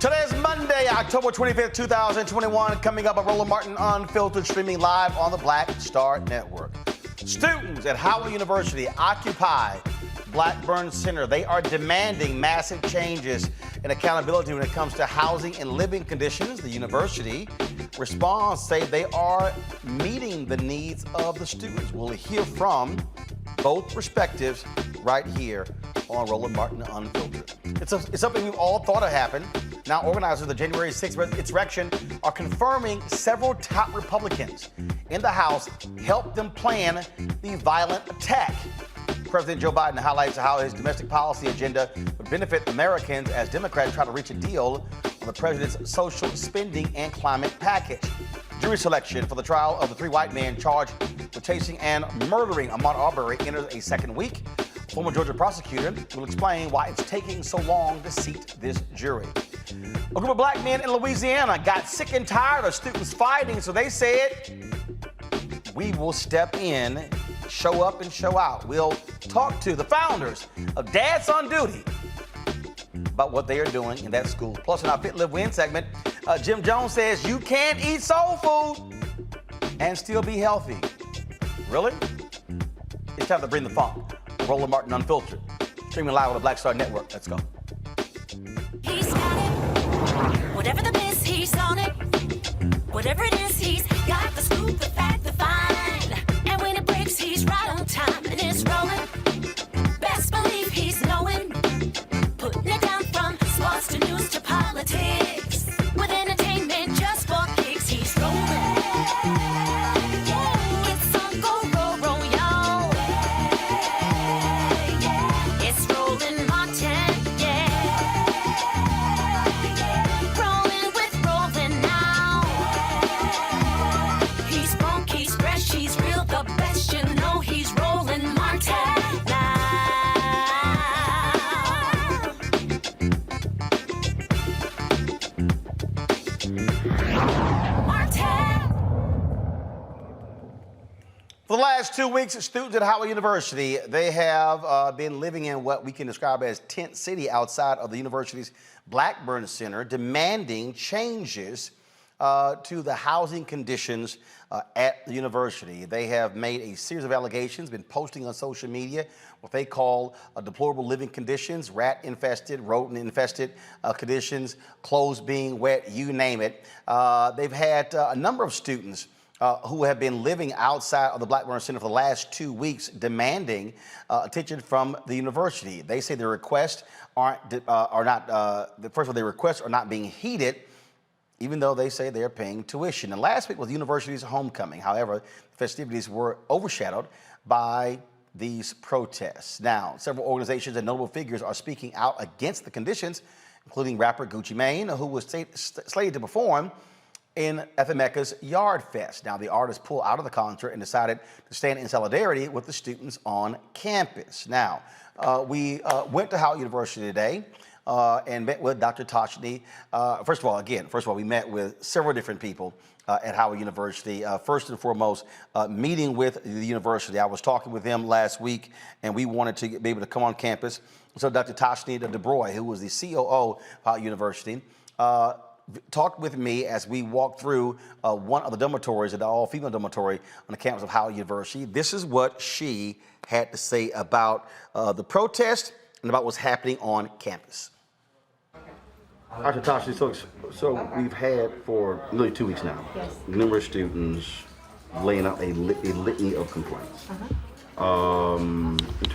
Today is Monday, October 25th, 2021. Coming up on Roland Martin Unfiltered, streaming live on the Black Star Network. Students at Howard University occupy Blackburn Center. They are demanding massive changes and accountability when it comes to housing and living conditions. The university responds, say they are meeting the needs of the students. We'll hear from both perspectives right here on Roland Martin Unfiltered. It's something we've all thought had happened. Now, organizers of the January 6th insurrection are confirming several top Republicans in the House helped them plan the violent attack. President Joe Biden highlights how his domestic policy agenda would benefit Americans as Democrats try to reach a deal on the president's social spending and climate package. Jury selection for the trial of the three white men charged with chasing and murdering Ahmaud Arbery enters a second week. A former Georgia prosecutor will explain why it's taking so long to seat this jury. A group of black men in Louisiana got sick and tired of students fighting, so they said, we will step in, show up and show out. We'll talk to the founders of Dads on Duty about what they are doing in that school. Plus, in our Fit, Live, Win segment, Jim Jonez says you can't eat soul food and still be healthy. Really? It's time to bring the funk. Roland Martin Unfiltered. Streaming live on the Black Star Network. Let's go. He's got it. Whatever the miss, he's on it. Whatever it is, he's got the scoop, the fact, the find. And when it breaks, he's right on time and it's rolling. Best believe he's knowing. Putting it down from sports to news to politics. With entertainment just for kicks, he's rolling. It's on go, roll, y'all. It's Roland Martin, rolling with Roland now. He's funk, he's fresh, he's real, the best, you know he's Roland Martin now. For the last 2 weeks, students at Howard University, they have been living in what we can describe as tent city outside of the university's Blackburn Center, demanding changes to the housing conditions at the university. They have made a series of allegations, been posting on social media what they call deplorable living conditions, rat-infested, rodent-infested conditions, clothes being wet, you name it. They've had a number of students who have been living outside of the Blackburn Center for the last 2 weeks, demanding attention from the university. They say their requests first of all, their requests are not being heeded, even though they say they're paying tuition. And last week was the university's homecoming. However, the festivities were overshadowed by these protests. Now, several organizations and notable figures are speaking out against the conditions, including rapper Gucci Mane, who was slated to perform at the Mecca's Yard Fest. Now, the artist pulled out of the concert and decided to stand in solidarity with the students on campus. Now, we went to Howard University today and met with Dr. Tashni. First of all, we met with several different people at Howard University. First and foremost, meeting with the university. I was talking with them last week, and we wanted to be able to come on campus. So Dr. Tashni DeBroy, who was the COO of Howard University, talked with me as we walked through one of the dormitories, an all-female dormitory on the campus of Howard University. This is what she had to say about the protest and about what's happening on campus. Dr. Tashi, so we've had for nearly 2 weeks now, numerous students laying out a litany of complaints.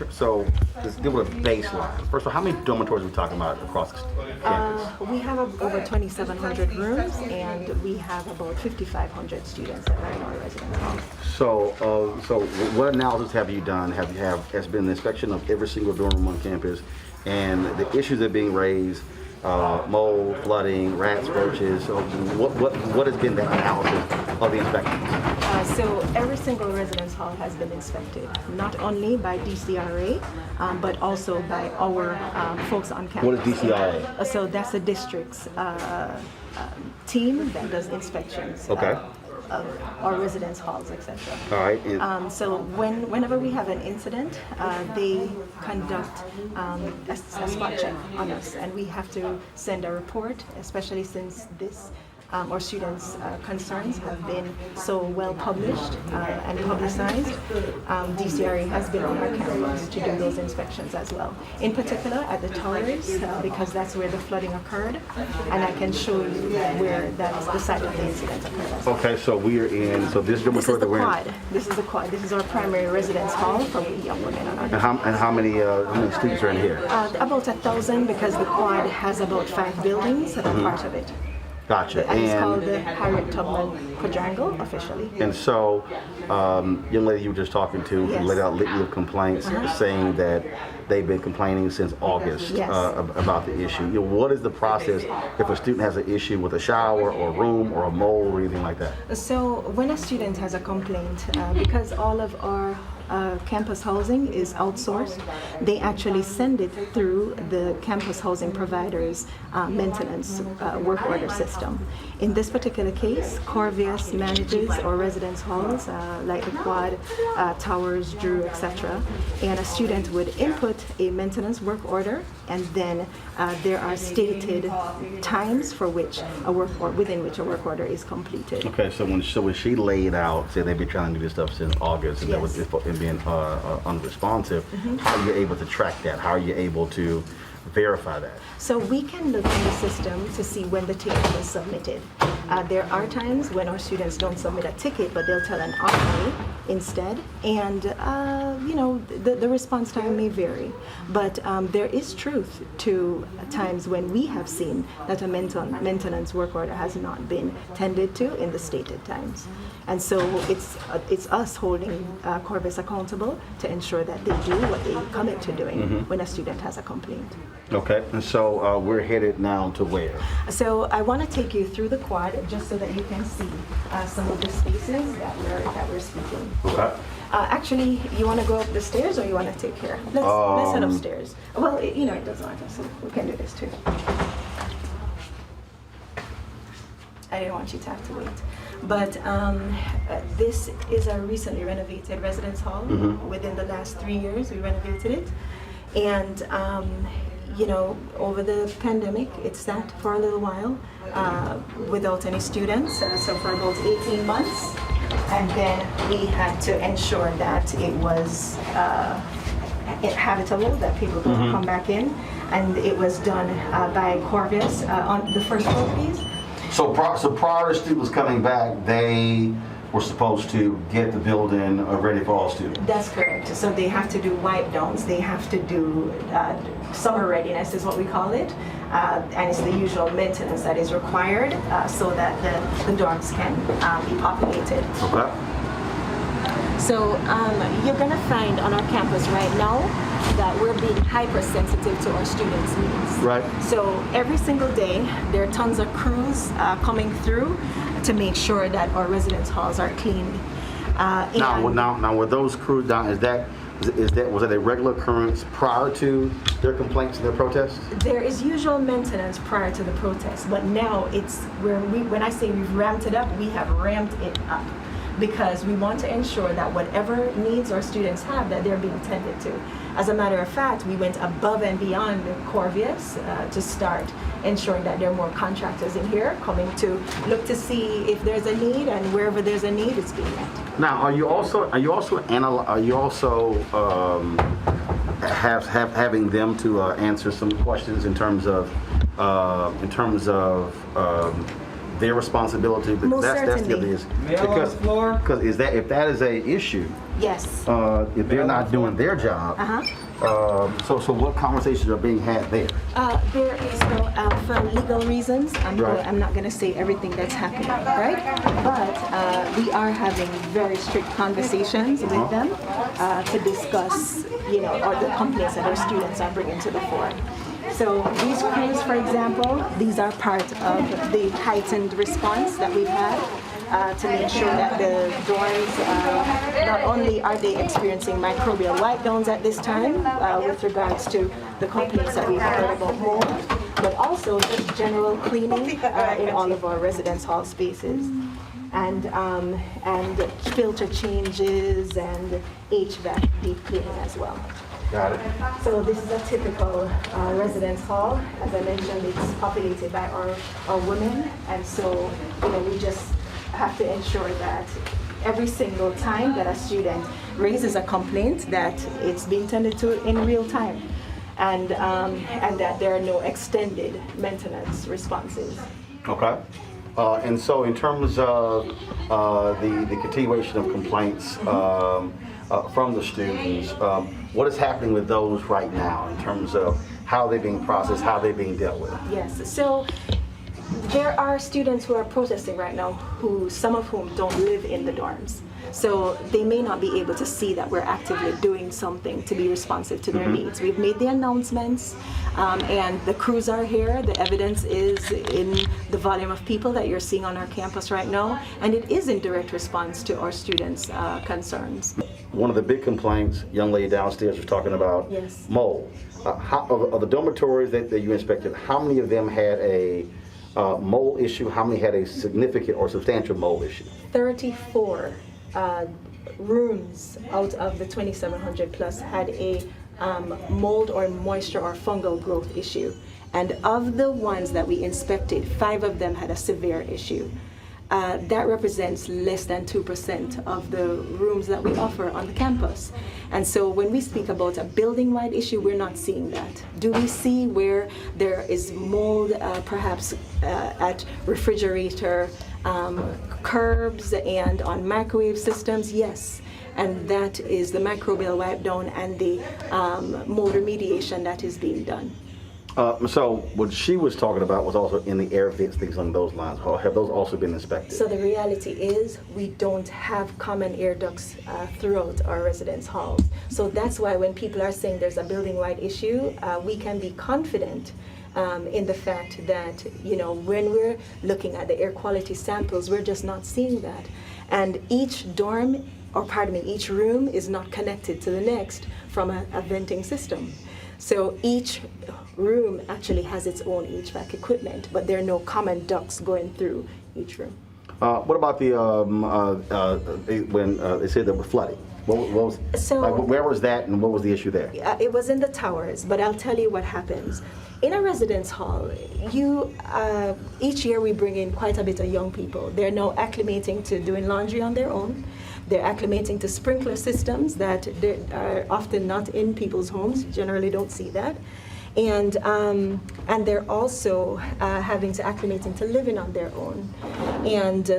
So let's deal with a baseline. First of all, how many dormitories are we talking about across the campus? We have over 2,700 rooms, and we have about 5,500 students that are in our residence hall. So what analysis have you done? Has been an inspection of every single dorm room on campus, and the issues that are being raised? Mold, flooding, rats, roaches. So what has been the analysis of the inspections? So every single residence hall has been inspected, not only by DCRA, but also by our folks on campus. What is DCRA? So that's the district's team that does inspections. Okay. Of our residence halls, etc. All right. So whenever we have an incident, they conduct a spot check on us, and we have to send a report, especially since this or students' concerns have been so well published and publicized, DCRA has been on our campus to do those inspections as well. In particular at the towers, because that's where the flooding occurred, and I can show you where that's the site of the incident occurred. Okay, so we are in, so this dormitory that we're in. This is the quad. This is our primary residence hall for young women on our And how many students are in here? About 1,000, because the quad has about 5 buildings that are part of it. Gotcha. And it's called the Harriet Tubman Quadrangle officially. And so, young lady you were just talking to, Yes. laid out litany of complaints, saying that they've been complaining since August Yes. about the issue. You know, what is the process if a student has an issue with a shower or a room or a mold or anything like that? So when a student has a complaint, because all of our campus housing is outsourced, they actually send it through the campus housing provider's maintenance work order system. In this particular case, Corvius manages our residence halls like the Quad, Towers, Drew, etc. And a student would input a maintenance work order, and then there are stated times for which within which a work order is completed. Okay, so when she laid out, say they've been trying to do this stuff since August, and that was Yes. it being unresponsive, how are you able to track that? How are you able to verify that? So we can look in the system to see when the ticket was submitted. There are times when our students don't submit a ticket, but they'll tell an RA instead, and the response time may vary. But there is truth to times when we have seen that a maintenance work order has not been tended to in the stated times. And so it's us holding Corvus accountable to ensure that they do what they commit to doing when a student has a complaint. Okay, and so we're headed now to where? So I want to take you through the quad just so that you can see some of the spaces that we're speaking. Okay. Actually, you want to go up the stairs or you want to take care? Let's head upstairs. Well, it doesn't matter, so we can do this too. I didn't want you to have to wait. But this is a recently renovated residence hall. Within the last 3 years, we renovated it. And over the pandemic, it sat for a little while without any students, so for about 18 months. And then we had to ensure that it was habitable, that people could come back in. And it was done by Corvus on the first floor, please. So prior to students coming back, they were supposed to get the building ready for all students. That's correct. So they have to do wipe downs. They have to do summer readiness is what we call it. And it's the usual maintenance that is required so that the dorms can be populated. Okay. So you're going to find on our campus right now that we're being hypersensitive to our students' needs. Right. So every single day, there are tons of crews coming through to make sure that our residence halls are cleaned. Now, were those crews down? Was that a regular occurrence prior to their complaints and their protests? There is usual maintenance prior to the protest, but now it's when I say we've ramped it up, we have ramped it up because we want to ensure that whatever needs our students have, that they're being tended to. As a matter of fact, we went above and beyond Corvius to start ensuring that there are more contractors in here coming to look to see if there's a need, and wherever there's a need, it's being met. Now, are you also having them to answer some questions in terms of their responsibility? Most certainly. Because if that is a issue, yes. If they're not doing their job, so what conversations are being had there? There is for legal reasons. I'm not going to say everything that's happening, right? But we are having very strict conversations with them to discuss, or the complaints that our students are bringing to the fore. So these crews, for example, these are part of the heightened response that we've had to make sure that the dorms, not only are they experiencing microbial wipe downs at this time with regards to the complaints that we've heard about mold, but also just general cleaning in all of our residence hall spaces. And filter changes and HVAC deep cleaning as well. Got it. So this is a typical residence hall. As I mentioned, it's populated by our women, and so we just have to ensure that every single time that a student raises a complaint, that it's being tended to in real time, and that there are no extended maintenance responses. Okay. And so in terms of the continuation of complaints from the students, what is happening with those right now in terms of how they're being processed, how they're being dealt with? Yes, so there are students who are protesting right now, some of whom don't live in the dorms. So they may not be able to see that we're actively doing something to be responsive to their needs. We've made the announcements, and the crews are here. The evidence is in the volume of people that you're seeing on our campus right now, and it is in direct response to our students' concerns. One of the big complaints, young lady downstairs was talking about Yes. mold. Of the dormitories that you inspected, how many of them had a mold issue? How many had a significant or substantial mold issue? 34 rooms out of the 2,700 plus had a mold or moisture or fungal growth issue. And of the ones that we inspected, 5 of them had a severe issue. That represents less than 2% of the rooms that we offer on the campus. And so when we speak about a building-wide issue, we're not seeing that. Do we see where there is mold, perhaps at refrigerator curbs and on microwave systems? Yes. And that is the microbial wipe down and the mold remediation that is being done. So what she was talking about was also in the air vents, things along those lines. Have those also been inspected? So the reality is we don't have common air ducts throughout our residence halls. So that's why when people are saying there's a building-wide issue, we can be confident in the fact that, when we're looking at the air quality samples, we're just not seeing that. And each each room is not connected to the next from a venting system. So each room actually has its own HVAC equipment, but there are no common ducts going through each room. What about when they said there were flooding? Where was that, and what was the issue there? It was in the towers, but I'll tell you what happens. In a residence hall, each year we bring in quite a bit of young people. They're now acclimating to doing laundry on their own. They're acclimating to sprinkler systems that are often not in people's homes. Generally don't see that. And they're also having to acclimate into living on their own. And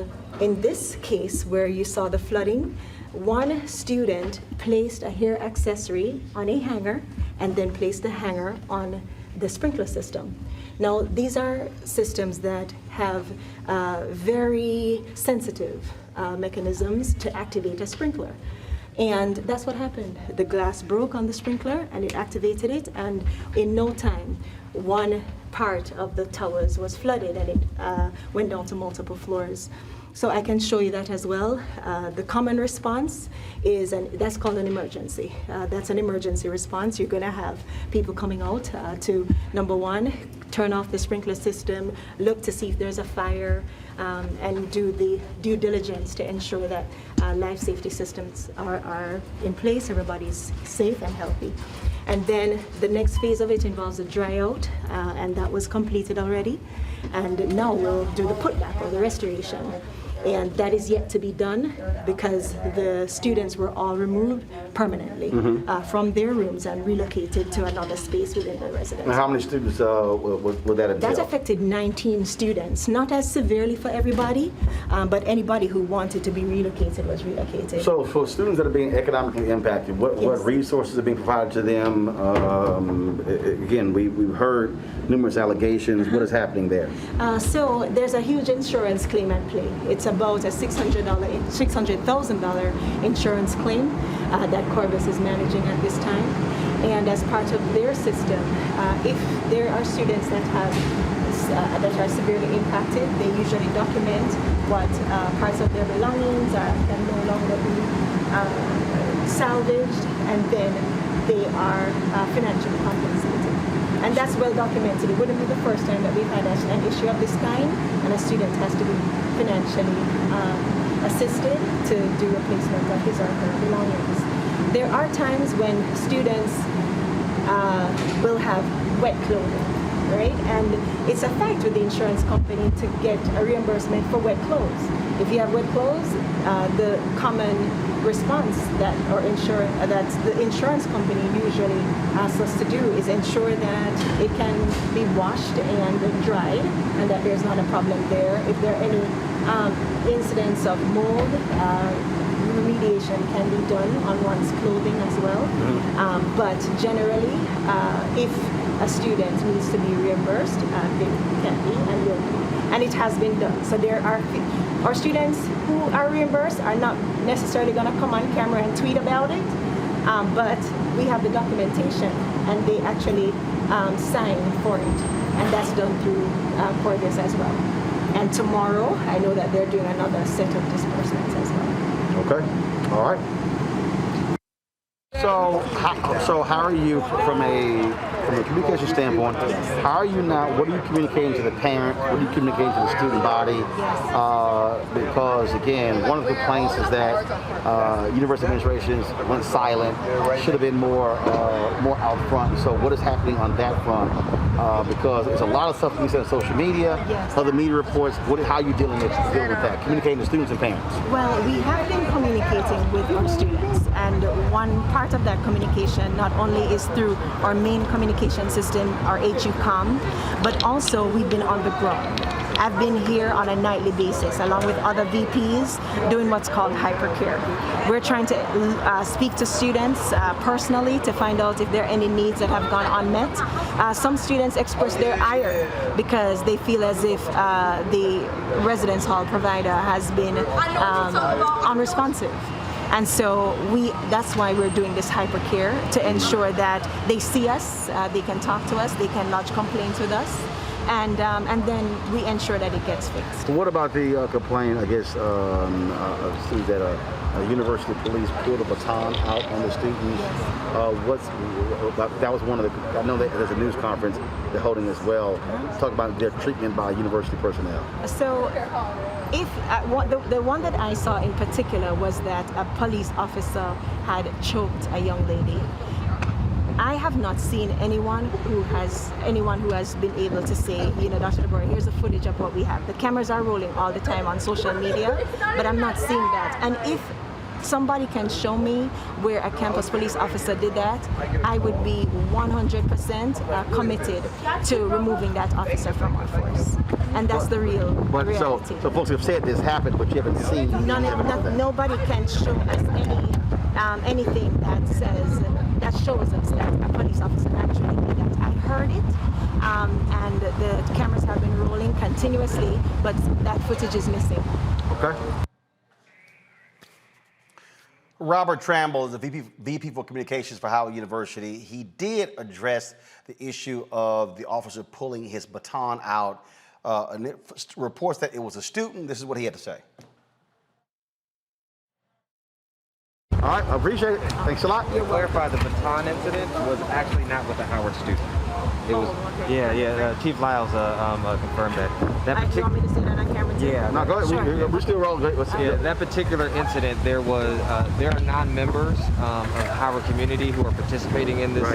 in this case where you saw the flooding, one student placed a hair accessory on a hanger and then placed the hanger on the sprinkler system. Now, these are systems that have very sensitive mechanisms to activate a sprinkler. And that's what happened. The glass broke on the sprinkler and it activated it, and in no time, one part of the towers was flooded and it went down to multiple floors. So I can show you that as well. The common response is, that's called an emergency. That's an emergency response. You're going to have people coming out to, number one, turn off the sprinkler system, look to see if there's a fire, and do the due diligence to ensure that life safety systems are in place, everybody's safe and healthy. And then the next phase of it involves a dry out, and that was completed already. And now we'll do the putback or the restoration. And that is yet to be done because the students were all removed permanently from their rooms and relocated to another space within the residence. And how many students would that entail? That affected 19 students, not as severely for everybody, but anybody who wanted to be relocated was relocated. So for students that are being economically impacted, what resources are being provided to them? Again, we've heard numerous allegations. What is happening there? So there's a huge insurance claim at play. It's about a $600,000 insurance claim that Corbis is managing at this time. And as part of their system, if there are students that are severely impacted, they usually document what parts of their belongings can no longer be salvaged, and then they are financially compensated. And that's well documented. It wouldn't be the first time that we've had an issue of this kind, and a student has to be financially assisted to do replacement of his or her belongings. There are times when students will have wet clothing, right? And it's a fact with the insurance company to get a reimbursement for wet clothes. If you have wet clothes, the common response that the insurance company usually asks us to do is ensure that it can be washed and dried, and that there's not a problem there. If there are any incidents of mold, remediation can be done on one's clothing as well. But generally, if a student needs to be reimbursed, they can be and will be. And it has been done. So there are our students who are reimbursed are not necessarily going to come on camera and tweet about it, but we have the documentation and they actually sign for it. And that's done through Cordes as well. And tomorrow, I know that they're doing another set of disbursements as well. Okay, all right. So how are you from a communication standpoint? How are you now? What are you communicating to the parent? What are you communicating to the student body? Because again, one of the complaints is that university administrations went silent. Should have been more out front. So what is happening on that front? Because there's a lot of stuff being said on social media, other media reports. How are you dealing with that? Communicating to students and parents. Well, we have been communicating with our students, and one part of that communication not only is through our main communication system, our HUCOM, but also we've been on the ground. I've been here on a nightly basis along with other VPs doing what's called hypercare. We're trying to speak to students personally to find out if there are any needs that have gone unmet. Some students express their ire because they feel as if the residence hall provider has been unresponsive. And so that's why we're doing this hypercare, to ensure that they see us, they can talk to us, they can lodge complaints with us, and then we ensure that it gets fixed. What about the complaint, I guess, students that university police pulled a baton out on the students? That was one of the, I know that there's a news conference they're holding as well. Talk about their treatment by university personnel. So if the one that I saw in particular was that a police officer had choked a young lady. I have not seen anyone who has been able to say, Dr. DeBoer, here's the footage of what we have. The cameras are rolling all the time on social media, but I'm not seeing that. And if somebody can show me where a campus police officer did that, I would be 100% committed to removing that officer from our force. And that's the real reality. So folks have said this happened, but you haven't seen nobody can show us anything that shows us that a police officer actually did that. I heard it, and the cameras have been rolling continuously, but that footage is missing. Okay. Robert Tramble is the VP for Communications for Howard University. He did address the issue of the officer pulling his baton out. And it reports that it was a student. This is what he had to say. All right, I appreciate it. Thanks a lot. To clarify, the baton incident was actually not with a Howard student. It was, Chief Lyles confirmed that. Do you want me to say that on camera too? Yeah. No, go ahead. Sure. We're still rolling. That particular incident, there are non-members of Howard community who are participating in this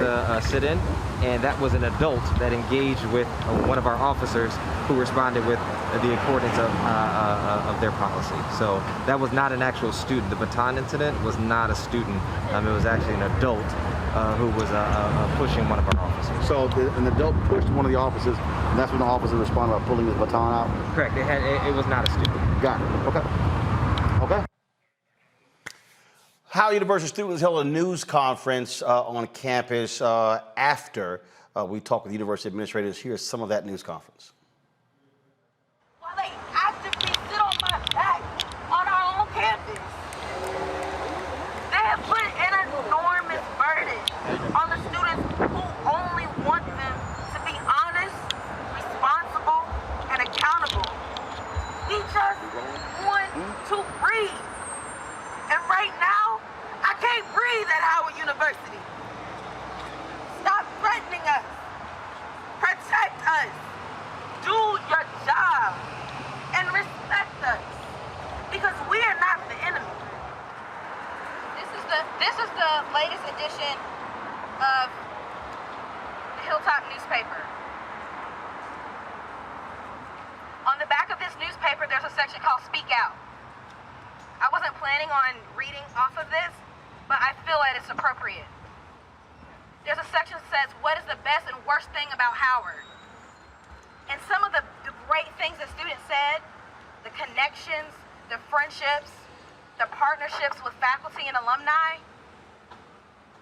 sit-in, and that was an adult that engaged with one of our officers who responded with the accordance of their policy. So that was not an actual student. The baton incident was not a student. It was actually an adult who was pushing one of our officers. So an adult pushed one of the officers, and that's when the officer responded by pulling his baton out? Correct. It was not a student. Got it. Okay. Howard University students held a news conference on campus after we talked with university administrators. Here's some of that news conference. While they actively sit on my back on our own campus, they have put an enormous burden on the students who only want them to be honest, responsible, and accountable. We just want to breathe. And right now, I can't breathe at Howard University. Stop threatening us. Protect us. Do your job. And respect us. Because we are not the enemy. This is the latest edition of Hilltop newspaper. On the back of this newspaper, there's a section called Speak Out. I wasn't planning on reading off of this, but I feel that it's appropriate. There's a section that says, what is the best and worst thing about Howard? And some of the great things that students said, the connections, the friendships, the partnerships with faculty and alumni,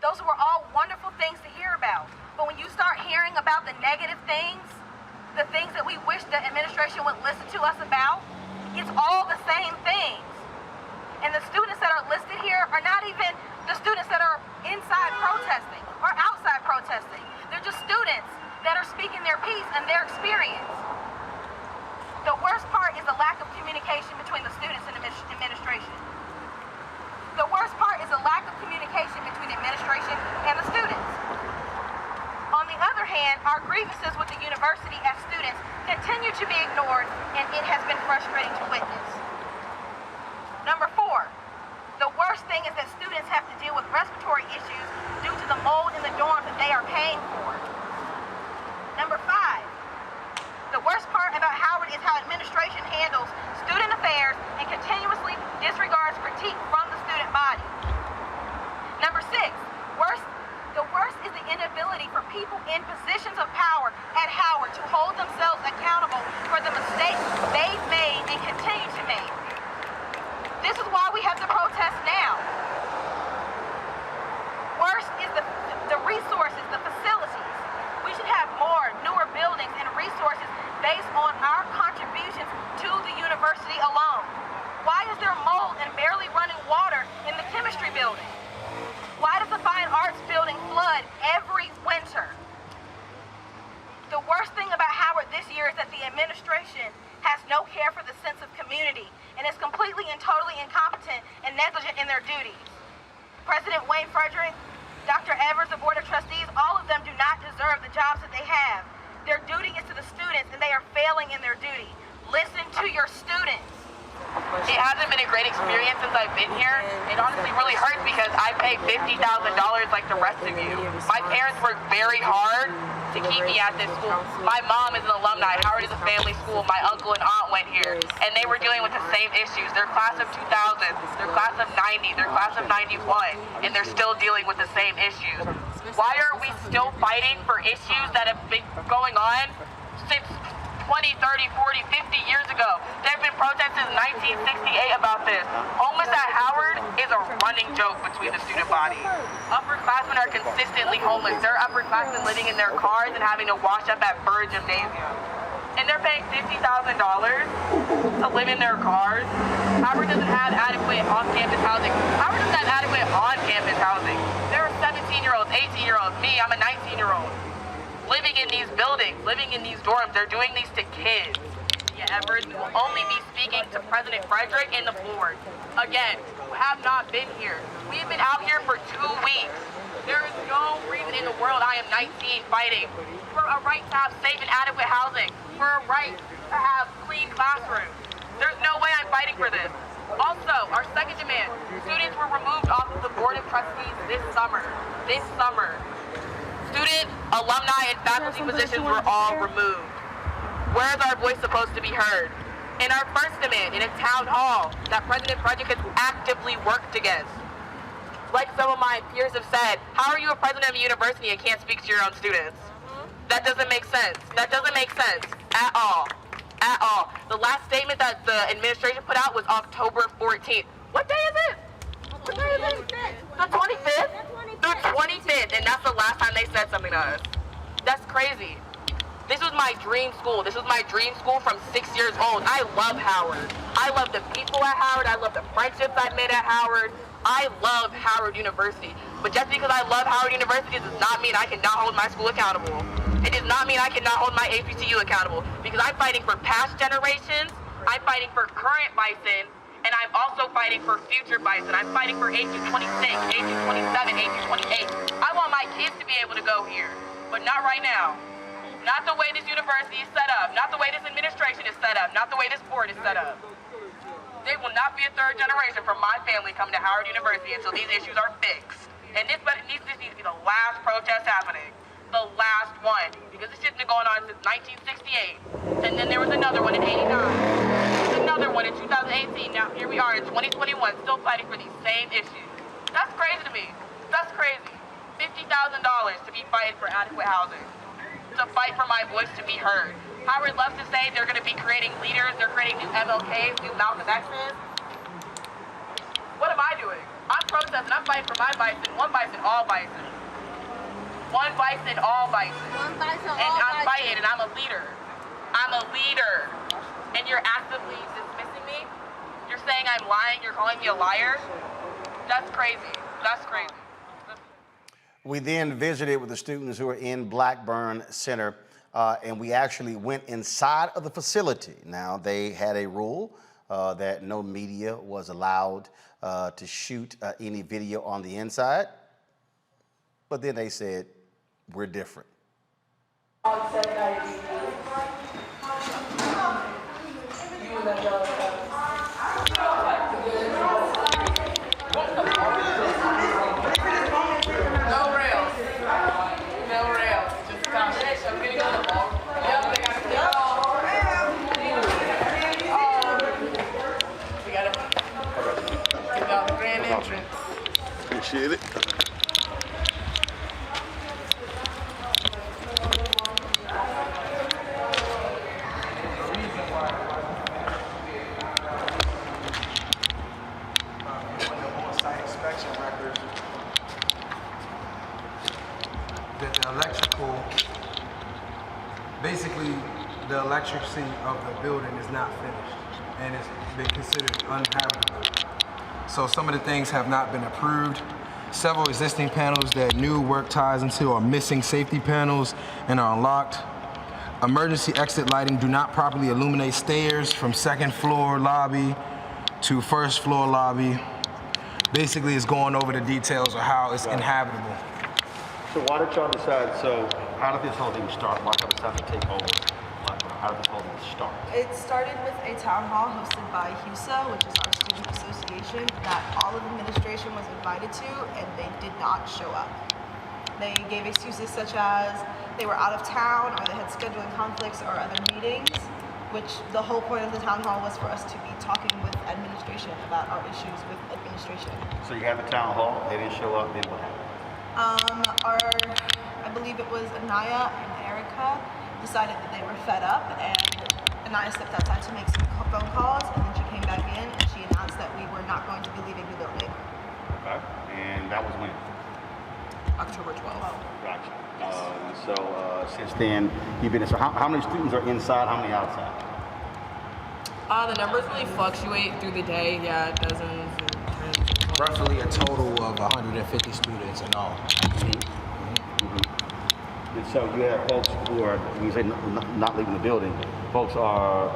those were all wonderful things to hear about. But when you start hearing about the negative things, the things that we wish the administration would listen to us about, it's all the same things. And the students that are listed here are not even the students that are inside protesting or outside protesting. They're just students that are speaking their piece and their experience. The worst part is the lack of communication between the students and administration. The worst part is the lack of communication between administration and the students. On the other hand, our grievances with the university as students continue to be ignored, and it has been frustrating to witness. Number 4, the worst thing is that students have to deal with respiratory issues due to the mold in the dorms that they are paying for. Number 5, the worst part about Howard is how administration handles student affairs and continuously disregards critique from the student body. Number 6, the worst is the inability for people in positions of power at Howard to hold themselves accountable for the mistakes they've made and continue to make. This is why we have to protest now. Worst is the resources, the facilities. We should have more, newer buildings and resources based on our contributions to the university alone. Why is there mold and barely running water in the chemistry building? Why does the fine arts building flood every winter? The worst thing about Howard this year is that the administration has no care for the sense of community and is completely and totally incompetent and negligent in their duties. President Wayne Frederick, Dr. Evers, the Board of Trustees, all of them do not deserve the jobs that they have. Their duty is to the students, and they are failing in their duty. Listen to your students. It hasn't been a great experience since I've been here. It honestly really hurts because I pay $50,000 like the rest of you. My parents worked very hard to keep me at this school. My mom is an alumni. Howard is a family school. My uncle and aunt went here, and they were dealing with the same issues. They're class of 2000, they're class of 90, they're class of 91, and they're still dealing with the same issues. Why are we still fighting for issues that have been going on since 20, 30, 40, 50 years ago? There have been protests since 1968 about this. Homeless at Howard is a running joke between the student body. Upperclassmen are consistently homeless. There are upperclassmen living in their cars and having to wash up at Burr Gymnasium. And they're paying $50,000 to live in their cars. Howard doesn't have adequate off-campus housing. Howard doesn't have adequate on-campus housing. There are 17-year-olds, 18-year-olds, me, I'm a 19-year-old. Living in these buildings, living in these dorms. They're doing these to kids. Yeah, Evers, we will only be speaking to President Frederick and the board. Again, who have not been here. We've been out here for 2 weeks. There is no reason in the world I am 19 fighting for a right to have safe and adequate housing, for a right to have clean classrooms. There's no way I'm fighting for this. Also, our second demand, students were removed off of the Board of Trustees this summer. Student, alumni, and faculty positions were all removed. Where is our voice supposed to be heard? And our first demand in a town hall that President Frederick has actively worked against. Like some of my peers have said, how are you a president of a university and can't speak to your own students? That doesn't make sense. That doesn't make sense at all. At all. The last statement that the administration put out was October 14th. What day is it? What day is it? The 25th? The 25th, and that's the last time they said something to us. That's crazy. This was my dream school. This was my dream school from 6 years old. I love Howard. I love the people at Howard. I love the friendships I've made at Howard. I love Howard University. But just because I love Howard University does not mean I cannot hold my school accountable. It does not mean I cannot hold my HBCU accountable, because I'm fighting for past generations, I'm fighting for current bison, and I'm also fighting for future bison. I'm fighting for 1826, 1827, 1828. I want my kids to be able to go here, but not right now. Not the way this university is set up, not the way this administration is set up, not the way this board is set up. There will not be a third generation from my family coming to Howard University until these issues are fixed. And this needs to be the last protest happening. the last one, because this shit's been going on since 1968. And then there was another one in 89. There was another one in 2018. Now here we are in 2021, still fighting for these same issues. That's crazy to me. That's crazy. $50,000 to be fighting for adequate housing. To fight for my voice to be heard. Howard loves to say they're going to be creating leaders, they're creating new MLKs, new Malcolm X's. What am I doing? I'm protesting, I'm fighting for my bison, one bison, all bison. One bison, all bison. One bison, all and I'm bison. fighting, and I'm a leader. I'm a leader. And you're actively dismissing me? You're saying I'm lying, you're calling me a liar? That's crazy. That's crazy. We then visited with the students who are in Blackburn Center, and we actually went inside of the facility. Now, they had a rule that no media was allowed to shoot any video on the inside, but then they said, we're different. Appreciate it. The electrical, basically the electricity of the building is not finished and it's been considered uninhabitable. So some of the things have not been approved. Several existing panels that new work ties into are missing safety panels and are unlocked. Emergency exit lighting do not properly illuminate stairs from second floor lobby to first floor lobby. Basically, it's going over the details of how it's inhabitable. So why did y'all decide, so how did this whole thing start? Why did y'all decide to take over? How did this whole thing start? It started with a town hall hosted by HUSA, which is our student association, that all of administration was invited to, and they did not show up. They gave excuses such as they were out of town, or they had scheduling conflicts or other meetings, which the whole point of the town hall was for us to be talking with administration about our issues with administration. So you had the town hall, they didn't show up, then what happened? I believe it was Anaya and Erica decided that they were fed up, and Anaya stepped outside to make some phone calls, and then she came back in and she announced that we were not going to be leaving the building. Okay, and that was when? October 12th. Gotcha. So since then, you've been, so how many students are inside, how many outside? The numbers really fluctuate through the day. Yeah, dozens and tens. Roughly a total of 150 students in all. And so you have folks who are, when you say not leaving the building, folks are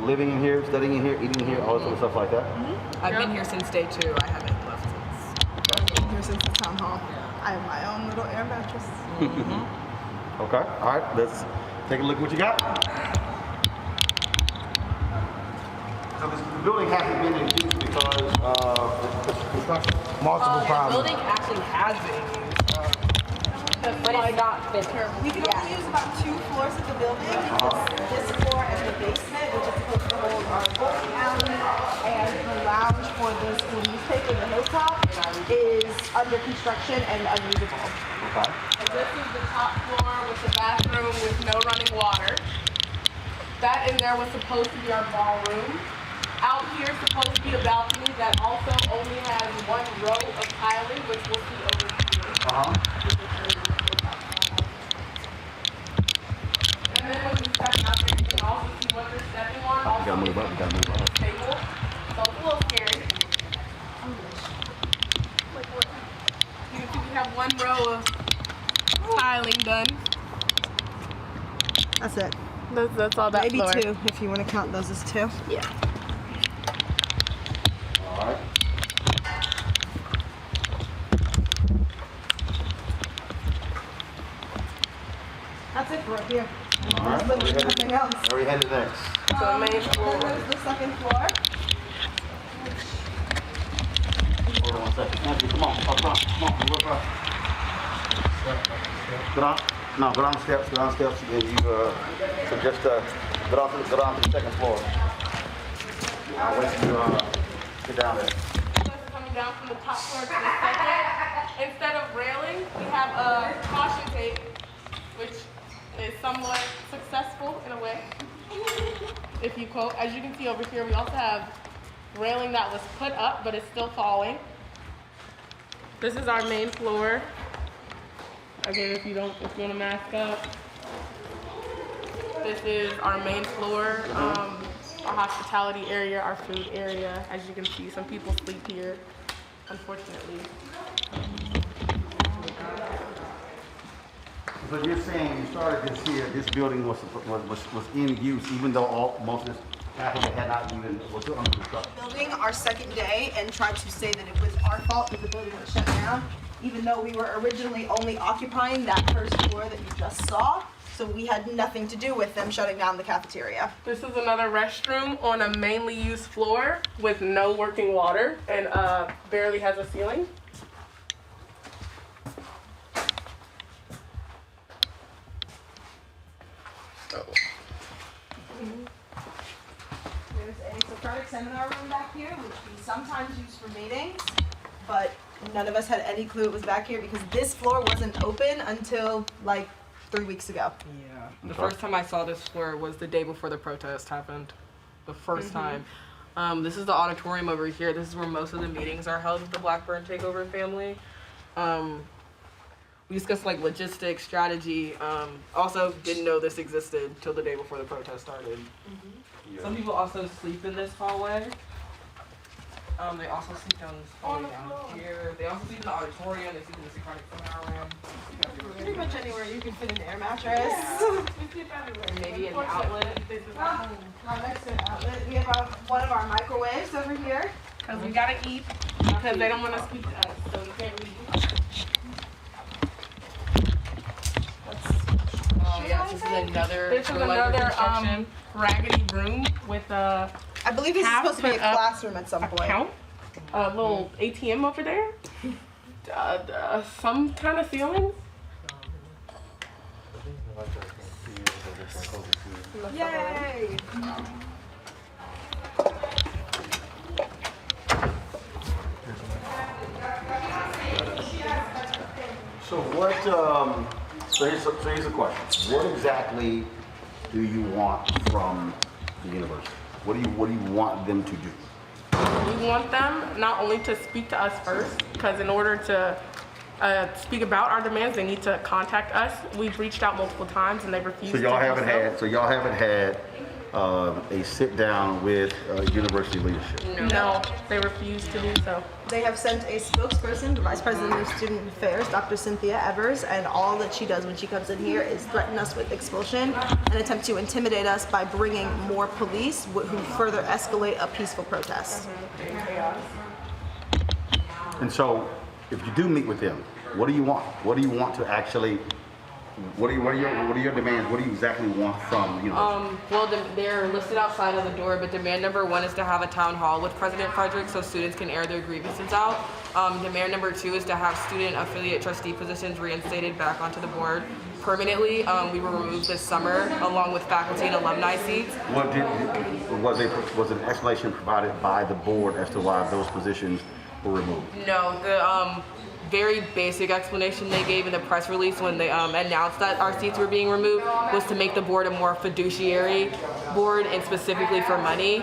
living in here, studying in here, eating in here, all this other stuff like that? I've been here since day 2. I haven't left since. I've been here since the town hall. I have my own little air mattress. Okay, all right, let's take a look at what you got. So the building hasn't been in use because construction. Multiple The problems. building actually has been used, but it's not finished. We can only use about 2 floors of the building because this floor and the basement, which is supposed to hold our bowling alley and the lounge for the school newspaper, the Hilltop, is under construction and unusable. Okay. And this is the top floor with the bathroom with no running water. That in there was supposed to be our ballroom. Out here is supposed to be a balcony that also only has 1 row of tiling, which we'll see over here. And then when you step out there, you can also see what they're stepping on. Also, You gotta move up, you gotta move up. Table. So it's a little scary. You can see we have 1 row of tiling done. That's it. That's all that Maybe floor. 2 if you want to count those as 2. Yeah. All right. That's it for up here. All right. There's literally nothing else. Where are we headed next? So the main floor. Then there's the second floor. Hold on 1 second. Andrew, come on, up front, come on, move up front. Go down. No, go down the steps. Go down the steps, and you so just go down to the second floor. I'll wait till you get down there. Coming down from the top floor to the second, instead of railing, we have a caution tape, which is somewhat successful in a way. If you quote, as you can see over here, we also have railing that was put up, but it's still falling. This is our main floor. Again, if you want to mask up. This is our main floor, our hospitality area, our food area. As you can see, some people sleep here, unfortunately. So you're saying you started this here, this building was in use, even though most of this, half of it had not even, was still under construction? Building our second day and tried to say that it was our fault that the building was shut down, even though we were originally only occupying that first floor that you just saw. So we had nothing to do with them shutting down the cafeteria. This is another restroom on a mainly used floor with no working water and barely has a ceiling. There's a Socratic seminar room back here, which we sometimes use for meetings, but none of us had any clue it was back here because this floor wasn't open until like 3 weeks ago. Yeah. The first time I saw this floor was the day before the protest happened. The first time. This is the auditorium over here. This is where most of the meetings are held with the Blackburn Takeover family. We discussed like logistics, strategy. Also didn't know this existed till the day before the protest started. Some people also sleep in this hallway. They also sleep down this hallway down here. They also sleep in the auditorium. They sleep in the Socratic seminar room. Pretty much anywhere you can fit an air mattress. And maybe an outlet. Right next to an outlet. We have one of our microwaves over here. Because we gotta eat. Because they don't want to speak to us, so we can't leave. This is another raggedy room with a. I believe this is supposed to be a classroom at some point. Count, a little ATM over there, some kind of ceilings. Yay! So what, so here's the question. What exactly do you want from the university? What do you want them to do? We want them not only to speak to us first, because in order to speak about our demands, they need to contact us. We've reached out multiple times and they refused. So y'all haven't had a sit down with university leadership? No, they refused to do so. They have sent a spokesperson, the Vice President of Student Affairs, Dr. Cynthia Evers, and all that she does when she comes in here is threaten us with expulsion and attempt to intimidate us by bringing more police who further escalate a peaceful protest. And so, if you do meet with them, what do you want? What do you want to actually? What are your demands? What do you exactly want from the university? Well, they're listed outside of the door, but demand number 1 is to have a town hall with President Frederick so students can air their grievances out. Demand number 2 is to have student affiliate trustee positions reinstated back onto the board permanently. We were removed this summer along with faculty and alumni seats. Was an explanation provided by the board as to why those positions were removed? No, the very basic explanation they gave in the press release when they announced that our seats were being removed was to make the board a more fiduciary board and specifically for money.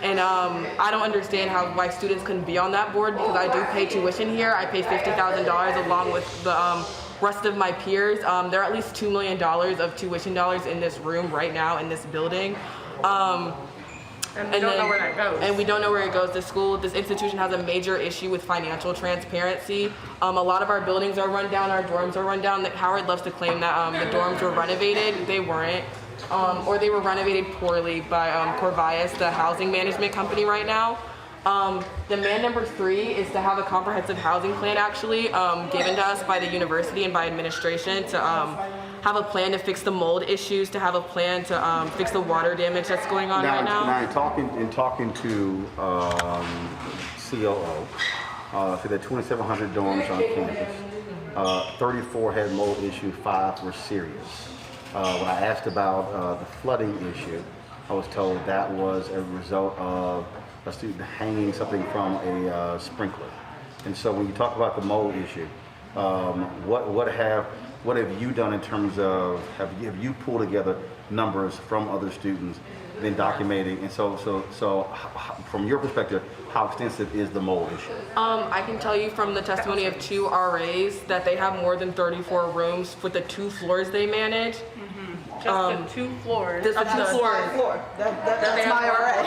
And I don't understand why students couldn't be on that board because I do pay tuition here. I pay $50,000 along with the rest of my peers. There are at least $2 million of tuition dollars in this room right now in this building. And we don't know where that goes. And we don't know where it goes. This institution has a major issue with financial transparency. A lot of our buildings are run down, our dorms are run down. Howard loves to claim that the dorms were renovated. They weren't. Or they were renovated poorly by Corvias, the housing management company right now. Demand number 3 is to have a comprehensive housing plan actually given to us by the university and by administration to have a plan to fix the mold issues, to have a plan to fix the water damage that's going on right now. Now, in talking to COO, for the 2,700 dorms on campus, 34 had mold issue, 5 were serious. When I asked about the flooding issue, I was told that was a result of a student hanging something from a sprinkler. And so when you talk about the mold issue, what have you done in terms of, have you pulled together numbers from other students, been documenting, and so from your perspective, how extensive is the mold issue? I can tell you from the testimony of 2 RAs that they have more than 34 rooms with the 2 floors they manage. Just the 2 floors. Just the 2 floors. That's my RA.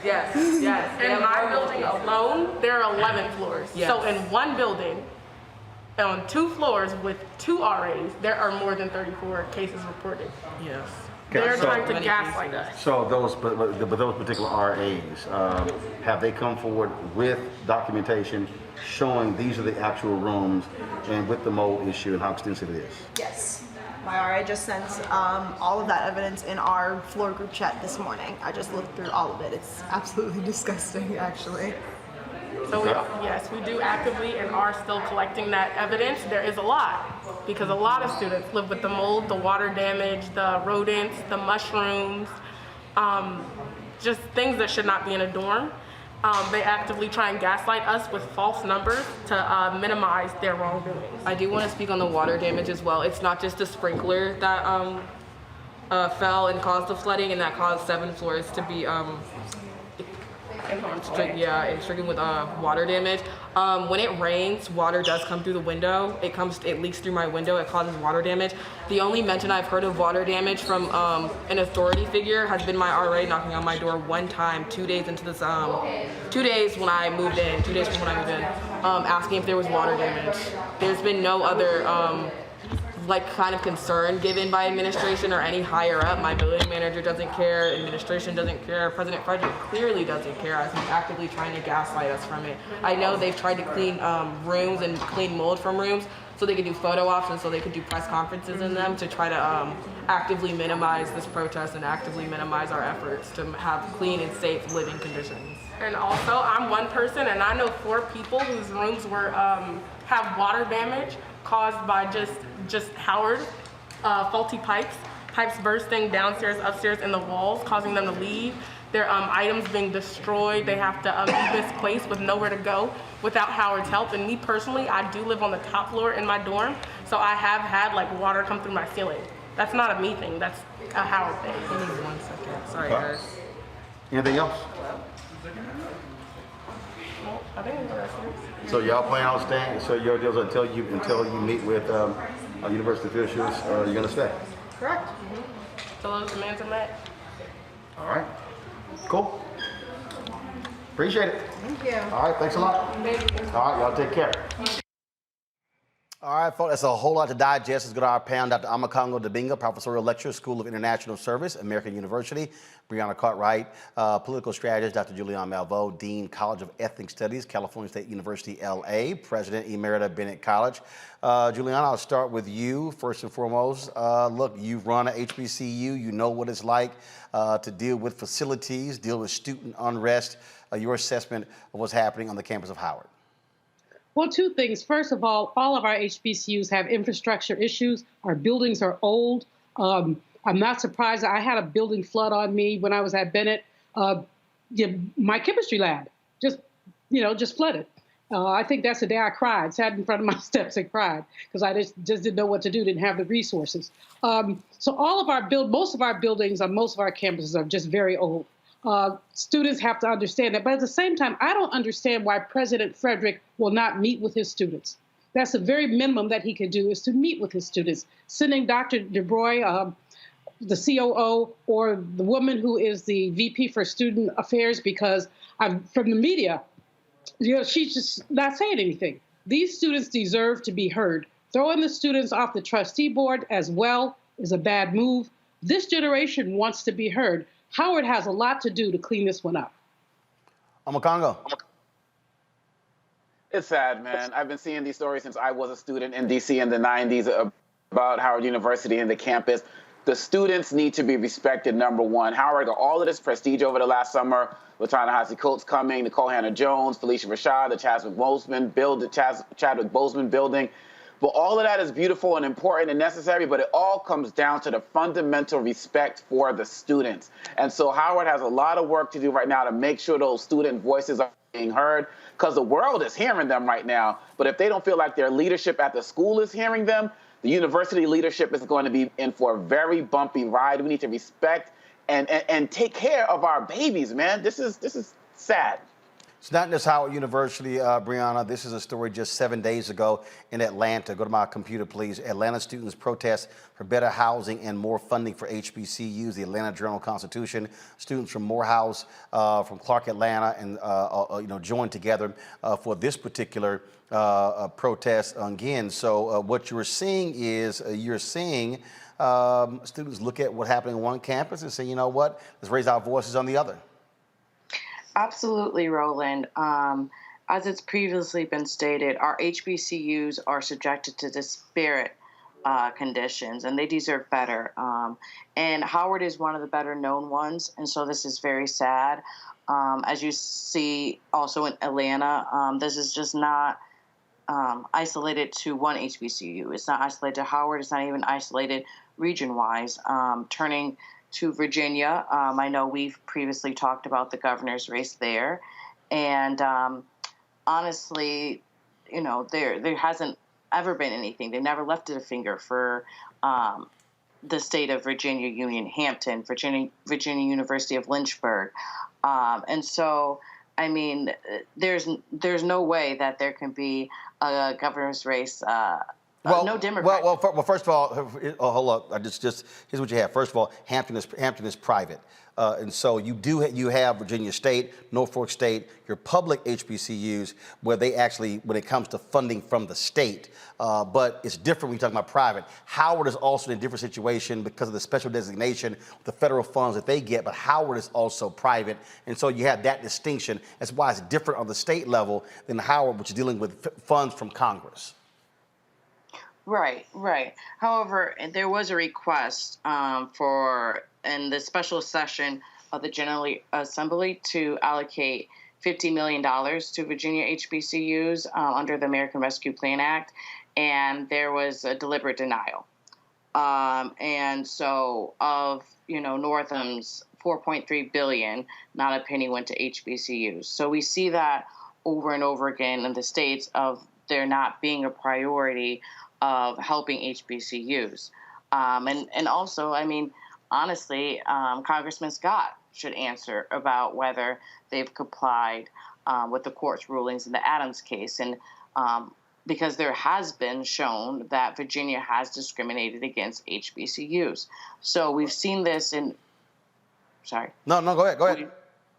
Yes. In my building alone, there are 11 floors. Yes. So in one building, on 2 floors with 2 RAs, there are more than 34 cases reported. Yes. They're so- trying to gaslight us. So those, but those particular RAs, have they come forward with documentation showing these are the actual rooms and with the mold issue and how extensive it is? Yes. My RA just sent all of that evidence in our floor group chat this morning. I just looked through all of it. It's absolutely disgusting, actually. So yes, we do actively and are still collecting that evidence. There is a lot because a lot of students live with the mold, the water damage, the rodents, the mushrooms, just things that should not be in a dorm. They actively try and gaslight us with false numbers to minimize their wrongdoings. I do want to speak on the water damage as well. It's not just the sprinkler that fell and caused the flooding, and that caused 7 floors to be stricken with water damage. When it rains, water does come through the window. It leaks through my window. It causes water damage. The only mention I've heard of water damage from an authority figure has been my RA knocking on my door one time, 2 days into this, 2 days when I moved in, 2 days from when I moved in, asking if there was water damage. There's been no other kind of concern given by administration or any higher up. My building manager doesn't care, administration doesn't care, President Frederick clearly doesn't care as he's actively trying to gaslight us from it. I know they've tried to clean rooms and clean mold from rooms so they could do photo ops and so they could do press conferences in them to try to actively minimize this protest and actively minimize our efforts to have clean and safe living conditions. And also, I'm one person and I know 4 people whose rooms were have water damage caused by just Howard, faulty pipes bursting downstairs, upstairs in the walls, causing them to leave. Their items being destroyed. They have to leave this place with nowhere to go without Howard's help. And me personally, I do live on the top floor in my dorm, so I have had water come through my ceiling. That's not a me thing, that's a Howard thing. Give me 1 second. Sorry, guys. Anything else? Well, I think we're gonna So y'all plan on staying? So your deals until you meet with university officials, you're gonna stay? correct. So those demands are met. All right. Cool. Appreciate it. Thank you. All right. Thanks a lot. Thank you. All right. Y'all take care. All right, folks, that's a whole lot to digest. Let's go to our panel. Dr. Ahmaud Arbery, professorial lecturer, School of International Service, American University. Brianna Cartwright, political strategist, Dr. Julianne Malveaux, Dean, College of Ethnic Studies, California State University, LA, President Emerita, Bennett College. Julianne, I'll start with you first and foremost. Look, you've run a HBCU. You know what it's like to deal with facilities, deal with student unrest. Your assessment of what's happening on the campus of Howard. Well, 2 things. First of all of our HBCUs have infrastructure issues. Our buildings are old. I'm not surprised. I had a building flood on me when I was at Bennett. My chemistry lab just flooded. I think that's the day I cried, sat in front of my steps and cried because I just didn't know what to do, didn't have the resources. So most of our buildings on most of our campuses are just very old. Students have to understand that. But at the same time, I don't understand why President Frederick will not meet with his students. That's the very minimum that he can do is to meet with his students. Sending Dr. DeBroy, the COO, or the woman who is the VP for Student Affairs, because from the media, she's just not saying anything. These students deserve to be heard. Throwing the students off the trustee board as well is a bad move. This generation wants to be heard. Howard has a lot to do to clean this one up. Congo. It's sad, man. I've been seeing these stories since I was a student in D.C. in the 90s about Howard University and the campus. The students need to be respected, number one. Howard got all of this prestige over the last summer. LaTanya Colts coming, Nicole Hannah-Jones, Felicia Rashad, the Chadwick Boseman building. But all of that is beautiful and important and necessary, but it all comes down to the fundamental respect for the students. And so Howard has a lot of work to do right now to make sure those student voices are being heard, because the world is hearing them right now. But if they don't feel like their leadership at the school is hearing them, the university leadership is going to be in for a very bumpy ride. We need to respect and take care of our babies, man. This is sad. It's not just Howard University, Brianna. This is a story just 7 days ago in Atlanta. Go to my computer, please. Atlanta students protest for better housing and more funding for HBCUs. The Atlanta Journal-Constitution. Students from Morehouse, from Clark, Atlanta, and joined together for this particular protest again. So what you're seeing is students look at what happened on one campus and say, you know what, let's raise our voices on the other. Absolutely, Roland. As it's previously been stated, our HBCUs are subjected to disparate conditions, and they deserve better. And Howard is one of the better known ones, and so this is very sad. As you see also in Atlanta, this is just not isolated to one HBCU. It's not isolated to Howard. It's not even isolated region-wise. Turning to Virginia, I know we've previously talked about the governor's race there, and honestly, there hasn't ever been anything. They never lifted a finger for the state of Virginia Union Hampton, Virginia University of Lynchburg, and so I mean, there's no way that there can be a governor's race. No Democrat. Well, first of all, hold up. Just here's what you have. First of all, Hampton is private, and so you have Virginia State, Norfolk State, your public HBCUs, where they actually, when it comes to funding from the state, but it's different when you're talking about private. Howard is also in a different situation because of the special designation, the federal funds that they get, but Howard is also private, and so you have that distinction. That's why it's different on the state level than Howard, which is dealing with funds from Congress. Right. However, there was a request in the special session of the General Assembly to allocate $50 million to Virginia HBCUs under the American Rescue Plan Act, and there was a deliberate denial. And so of, Northam's $4.3 billion, not a penny went to HBCUs. So we see that over and over again in the states of there not being a priority of helping HBCUs. And also, I mean, honestly, Congressman Scott should answer about whether they've complied with the court's rulings in the Adams case. And because there has been shown that Virginia has discriminated against HBCUs. So we've seen this in, sorry. No, go ahead.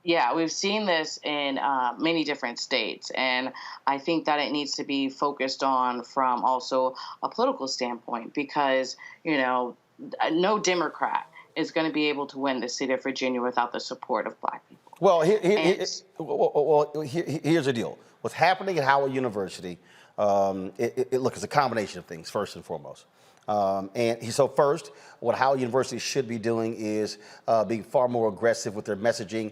Yeah, we've seen this in many different states, and I think that it needs to be focused on from also a political standpoint because, no Democrat is going to be able to win the state of Virginia without the support of Black people. Well, here's the deal. What's happening at Howard University, it's a combination of things, first and foremost. So first, what Howard University should be doing is being far more aggressive with their messaging,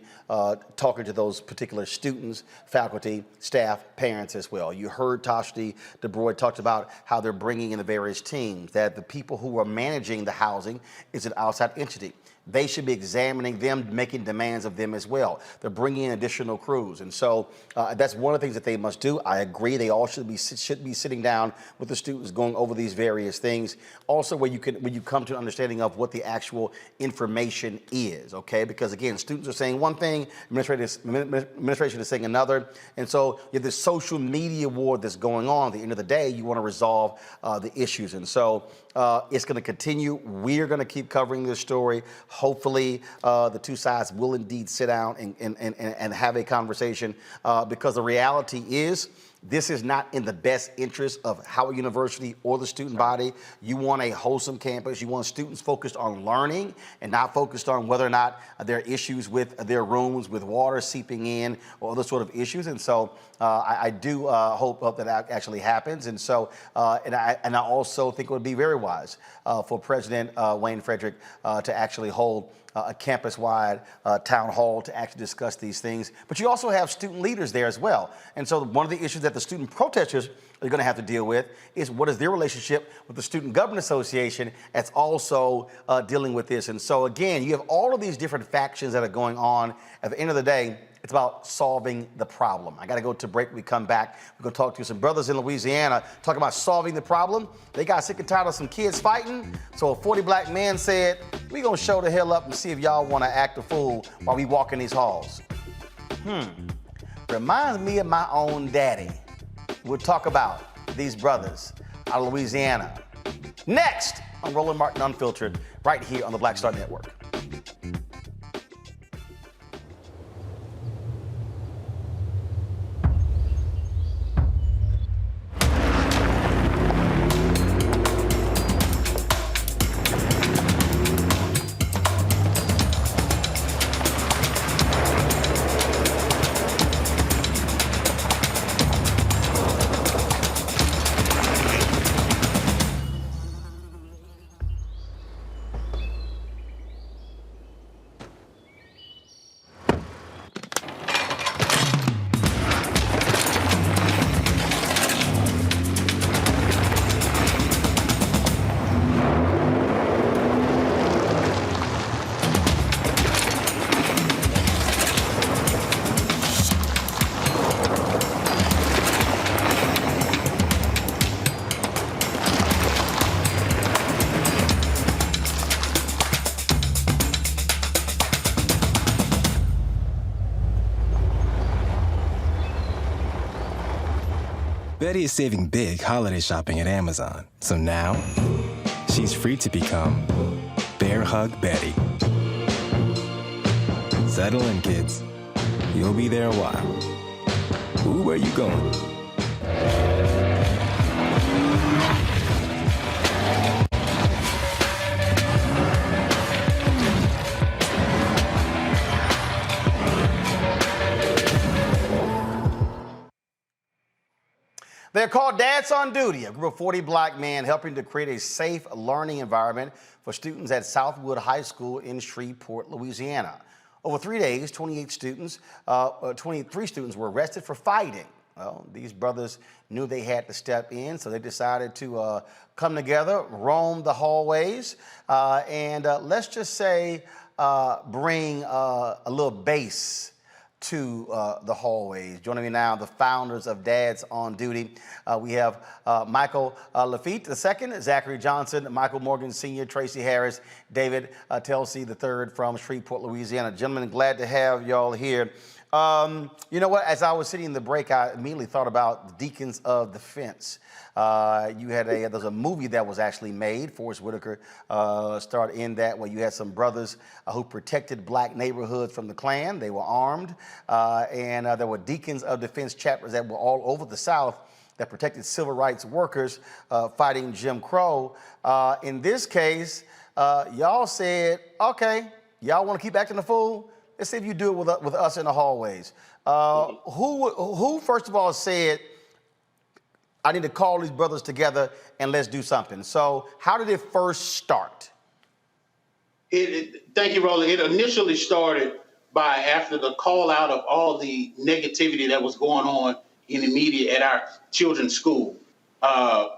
talking to those particular students, faculty, staff, parents as well. You heard Tashti DeBroy talked about how they're bringing in the various teams, that the people who are managing the housing is an outside entity. They should be examining them, making demands of them as well. They're bringing in additional crews. And so that's one of the things that they must do. I agree. They all should be sitting down with the students going over these various things. Also, when you come to an understanding of what the actual information is, okay? Because again, students are saying one thing, administration is saying another. And so you have this social media war that's going on. At the end of the day, you want to resolve the issues. And so it's going to continue. We're going to keep covering this story. Hopefully, the two sides will indeed sit down and have a conversation because the reality is this is not in the best interest of Howard University or the student body. You want a wholesome campus. You want students focused on learning and not focused on whether or not there are issues with their rooms, with water seeping in, or other sort of issues. And so I do hope that actually happens. And so, and I also think it would be very wise for President Wayne Frederick to actually hold a campus-wide town hall to actually discuss these things. But you also have student leaders there as well. And so one of the issues that that the student protesters are going to have to deal with is what is their relationship with the Student Government Association that's also dealing with this. And so, again, you have all of these different factions that are going on. At the end of the day, it's about solving the problem. I got to go to break. We come back. We're going to talk to some brothers in Louisiana talking about solving the problem. They got sick and tired of some kids fighting. So a 40 black man said, we're going to show the hell up and see if y'all want to act a fool while we walk in these halls. Reminds me of my own daddy. We'll talk about these brothers out of Louisiana. Next on Roland Martin Unfiltered, right here on the Black Star Network. Betty is saving big holiday shopping at Amazon. So now, she's free to become Bear Hug Betty. Settle in, kids. You'll be there a while. Ooh, where you going? They're called Dads on Duty, a group of 40 black men helping to create a safe learning environment for students at Southwood High School in Shreveport, Louisiana. Over 3 days, 23 students were arrested for fighting. Well, these brothers knew they had to step in, so they decided to come together, roam the hallways, and let's just say bring a little bass to the hallways. Joining me now, the founders of Dads on Duty. We have Michael Lafitte II, Zachary Johnson, Michael Morgan Sr., Tracy Harris, David Telsey III from Shreveport, Louisiana. Gentlemen, glad to have y'all here. You know what? As I was sitting in the break, I immediately thought about the Deacons of Defense. There's a movie that was actually made. Forrest Whitaker starred in that, where you had some brothers who protected black neighborhoods from the Klan. They were armed, and there were Deacons of Defense chapters that were all over the South that protected civil rights workers fighting Jim Crow. In this case, y'all said, okay, y'all want to keep acting a fool? Let's see if you do it with us in the hallways. Who first of all said, I need to call these brothers together and let's do something? So how did it first start? Thank you, Roland. It initially started by after the call out of all the negativity that was going on in the media at our children's school.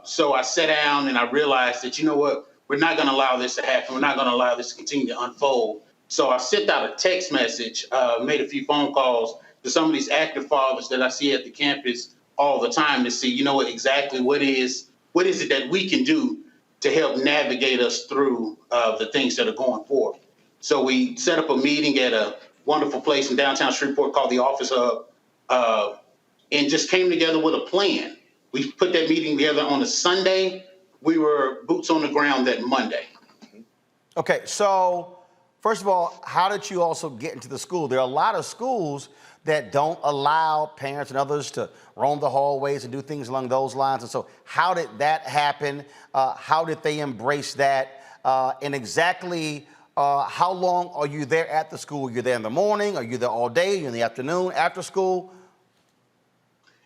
So I sat down and I realized that, you know what, we're not going to allow this to happen. We're not going to allow this to continue to unfold. So I sent out a text message, made a few phone calls to some of these active fathers that I see at the campus all the time to see, you know, exactly what is it that we can do to help navigate us through the things that are going forward. So we set up a meeting at a wonderful place in downtown Shreveport called the Office Hub, and just came together with a plan. We put that meeting together on a Sunday. We were boots on the ground that Monday. Okay, so first of all, how did you also get into the school? There are a lot of schools that don't allow parents and others to roam the hallways and do things along those lines. And so how did that happen? How did they embrace that? And exactly how long are you there at the school? You're there in the morning? Are you there all day? You're in the afternoon, after school?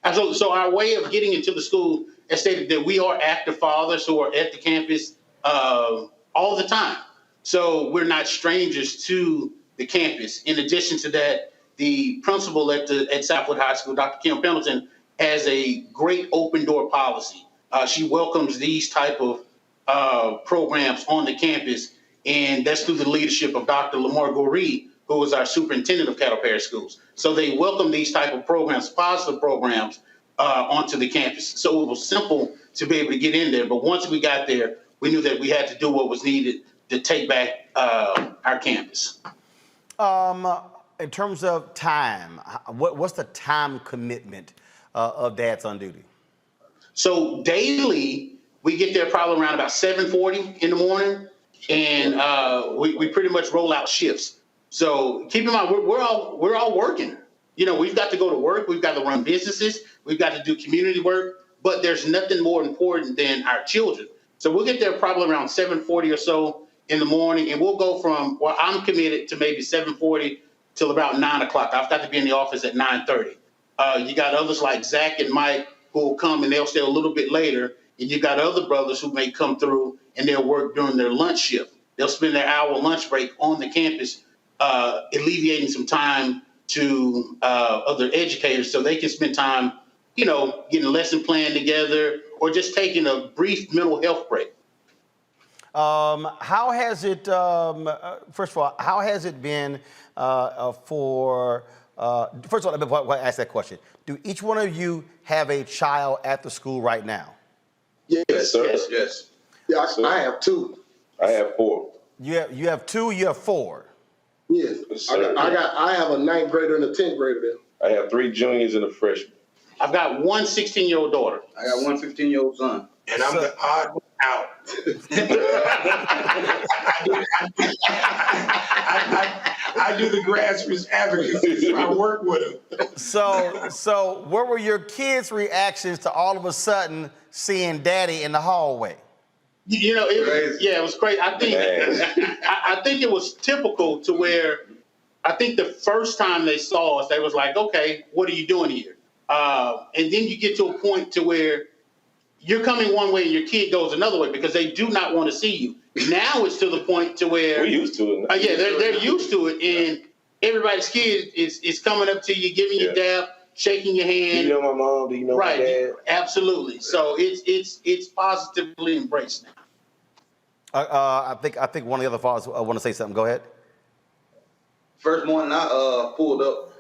Absolutely. So our way of getting into the school has stated that we are active fathers who are at the campus all the time. So we're not strangers to the campus. In addition to that, the principal at Southwood High School, Dr. Kim Pendleton, has a great open door policy. She welcomes these type of programs on the campus, and that's through the leadership of Dr. Lamar Goree, who is our superintendent of Cattle Parish Schools. So they welcome these type of programs, positive programs, onto the campus. So it was simple to be able to get in there. But once we got there, we knew that we had to do what was needed to take back our campus. In terms of time, what's the time commitment of dads on duty? So daily, we get there probably around about 7:40 in the morning, and we pretty much roll out shifts. So keep in mind, we're all working. You know, we've got to go to work, we've got to run businesses, we've got to do community work, but there's nothing more important than our children. So we'll get there probably around 7:40 or so in the morning, and we'll go from, well, I'm committed to maybe 7:40 till about 9 o'clock. I've got to be in the office at 9:30. You got others like Zach and Mike who will come and they'll stay a little bit later, and you got other brothers who may come through and they'll work during their lunch shift. They'll spend their hour lunch break on the campus, alleviating some time to other educators so they can spend time, you know, getting a lesson plan together or just taking a brief mental health break. How has it, first of all, how has it been for, first of all, before I ask that question, do each one of you have a child at the school right now? Yes, sir. Yes. Yeah, I have two. I have 4. You have 2, you have 4. Yes. I have a 9th grader and a 10th grader there. I have 3 juniors and a freshman. I've got one 16-year-old daughter. I got one 15-year-old son. And I'm the odd one out. I do the grassroots advocacy, so I work with them. So what were your kids' reactions to all of a sudden seeing Daddy in the hallway? You know, it was crazy. I think it was typical to where I think the first time they saw us, they was like, okay, what are you doing here? And then you get to a point to where you're coming one way and your kid goes another way because they do not want to see you. Now it's to the point to where we're used to it. They're used to it, and everybody's kid is coming up to you, giving you a dap, shaking your hand. Do you know my mom? Do you know my dad? Absolutely. So it's positively embraced now. I think one of the other fathers want to say something. Go ahead. First morning, I pulled up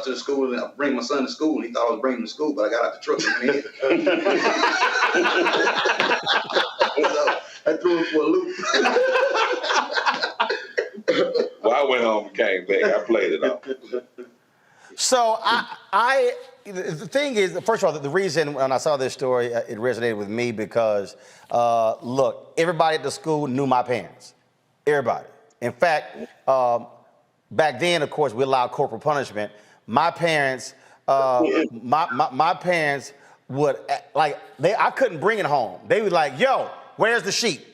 to the school and I bring my son to school. And he thought I was bringing him to school, but I got out the truck and went in. So I threw him for a loop. Well, I went home and came back. I played it off. So the thing is, first of all, the reason when I saw this story, it resonated with me because, look, everybody at the school knew my parents. Everybody. In fact, back then, of course, we allowed corporal punishment. My parents, my parents would I couldn't bring it home. They would like, yo, where's the sheet?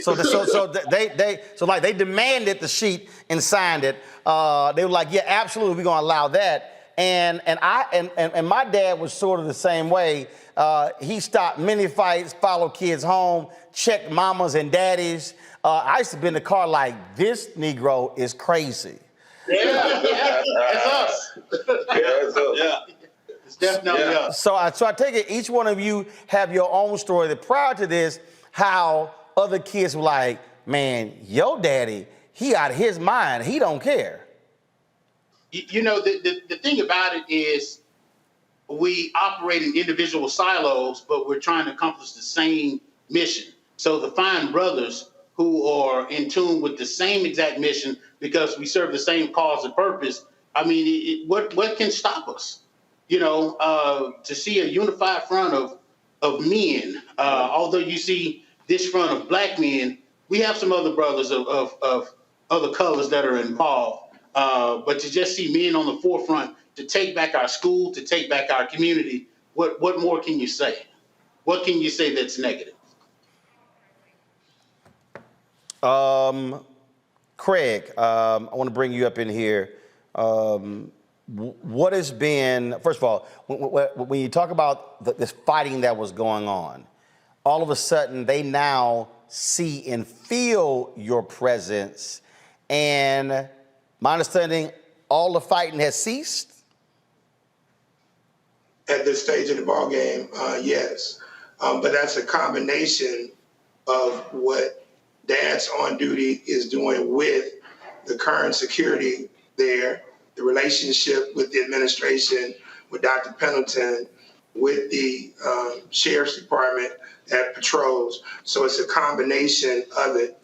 So they demanded the sheet and signed it. They were like, yeah, absolutely, we're gonna allow that. And my dad was sort of the same way. He stopped many fights, followed kids home, checked mamas and daddies. I used to be in the car like, this Negro is crazy. Yeah, that's us. That's us. Yeah. It's definitely us. So I take it each one of you have your own story. That prior to this, how other kids were like, man, your daddy, he out of his mind. He don't care. You know, the thing about it is we operate in individual silos, but we're trying to accomplish the same mission. So to find brothers who are in tune with the same exact mission because we serve the same cause and purpose, I mean, what can stop us? You know, to see a unified front of men, although you see this front of black men, we have some other brothers of other colors that are involved. But to just see men on the forefront, to take back our school, to take back our community, what more can you say? What can you say that's negative? Craig, I want to bring you up in here. What has been, first of all, when you talk about this fighting that was going on, all of a sudden they now see and feel your presence, and my understanding, all the fighting has ceased? at this stage of the ball game, yes. But that's a combination of what Dad's on duty is doing with the current security there, the relationship with the administration, with Dr. Pendleton, with the Sheriff's Department that patrols. So it's a combination of it.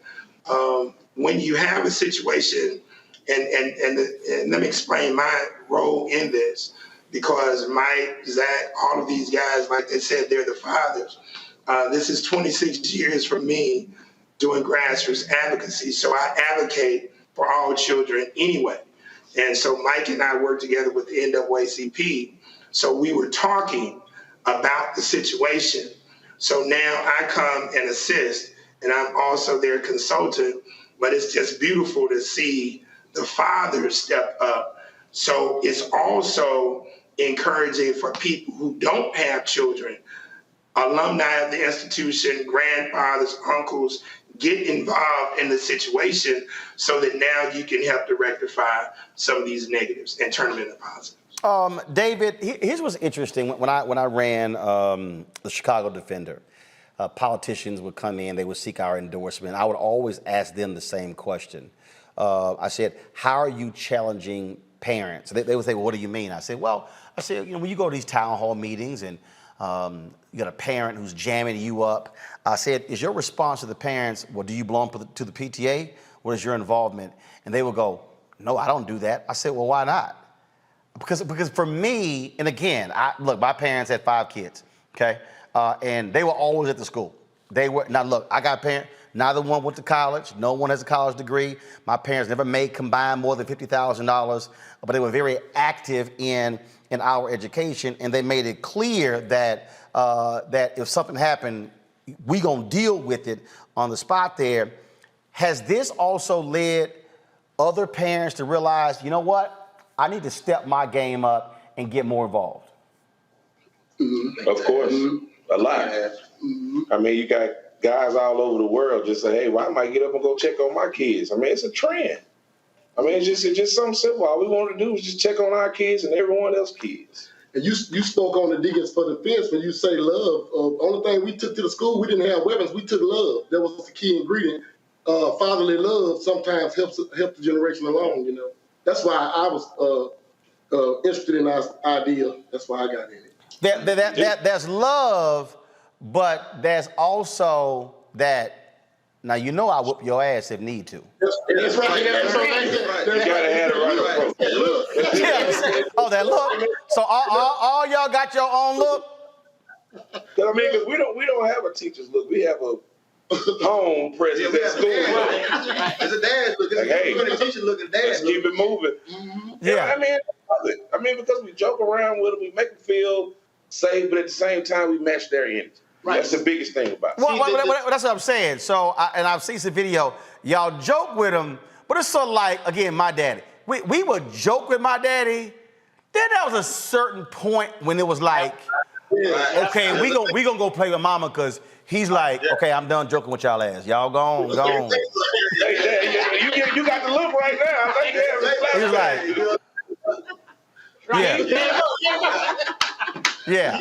When you have a situation, and let me explain my role in this, because Mike, Zach, all of these guys, like they said, they're the fathers. This is 26 years for me doing grassroots advocacy. So I advocate for all children anyway. And so Mike and I work together with the NAACP. So we were talking about the situation. So now I come and assist, and I'm also their consultant, but it's just beautiful to see the fathers step up. So it's also encouraging for people who don't have children, alumni of the institution, grandfathers, uncles, get involved in the situation so that now you can help to rectify some of these negatives and turn them into positives. David, here's what's interesting. When I ran the Chicago Defender, politicians would come in, they would seek our endorsement. I would always ask them the same question. I said, how are you challenging parents? They would say, well, what do you mean? I said, when you go to these town hall meetings and you got a parent who's jamming you up, I said, is your response to the parents, well, do you belong to the PTA? What is your involvement? And they would go, no, I don't do that. I said, well, why not? Because for me, and again, look, my parents had 5 kids, okay? And they were always at the school. Now look, I got parents, neither one went to college, no one has a college degree. My parents never made combined more than $50,000, but they were very active in our education, and they made it clear that if something happened, we gonna deal with it on the spot there. Has this also led other parents to realize, you know what? I need to step my game up and get more involved? Of course, a lot. I mean, you got guys all over the world just say, hey, well, I might get up and go check on my kids. I mean, it's a trend. I mean, it's just something simple. All we want to do is just check on our kids and everyone else's kids. And you spoke on the Deacons for Defense when you say love. Only thing we took to the school, we didn't have weapons. We took love. That was the key ingredient. Fatherly love sometimes helps the generation along, you know. That's why I was interested in our idea. That's why I got in it. There's love, but there's also that, now you know I whoop your ass if need to. That's right. You gotta have the right approach. Yeah. Oh, that look. So all y'all got your own look? I mean, because we don't have a teacher's look. We have a home presence at school. It's a dad's look. Like, hey, a teacher look at dad's let's keep it moving. Mm-hmm. Yeah. I mean, because we joke around with them, we make them feel safe, but at the same time, we match their energy. Right. That's the biggest thing about it. Well, that's what I'm saying. So, and I've seen some video. Y'all joke with him, but it's sort of like, again, my daddy. We would joke with my daddy. Then there was a certain point when it was like, okay, we gonna go play with mama because he's like, okay, I'm done joking with y'all ass. Y'all go on. You got the look right now. He's like, yeah.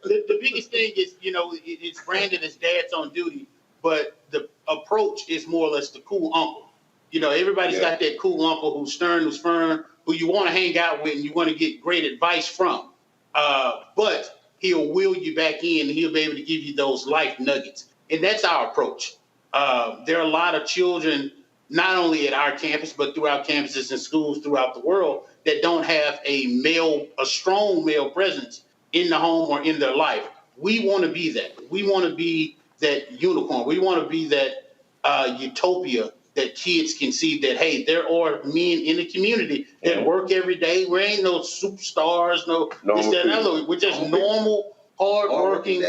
The biggest thing is, it's branded as dad's on duty, but the approach is more or less the cool uncle. Everybody's got that cool uncle who's stern, who's firm, who you want to hang out with and you want to get great advice from. But he'll wheel you back in and he'll be able to give you those life nuggets. And that's our approach. There are a lot of children, not only at our campus, but throughout campuses and schools throughout the world that don't have a strong male presence in the home or in their life. We want to be that. We want to be that unicorn. We want to be that utopia that kids can see that, hey, there are men in the community that work every day. We ain't no superstars, no this, that, and other. We're just normal, hardworking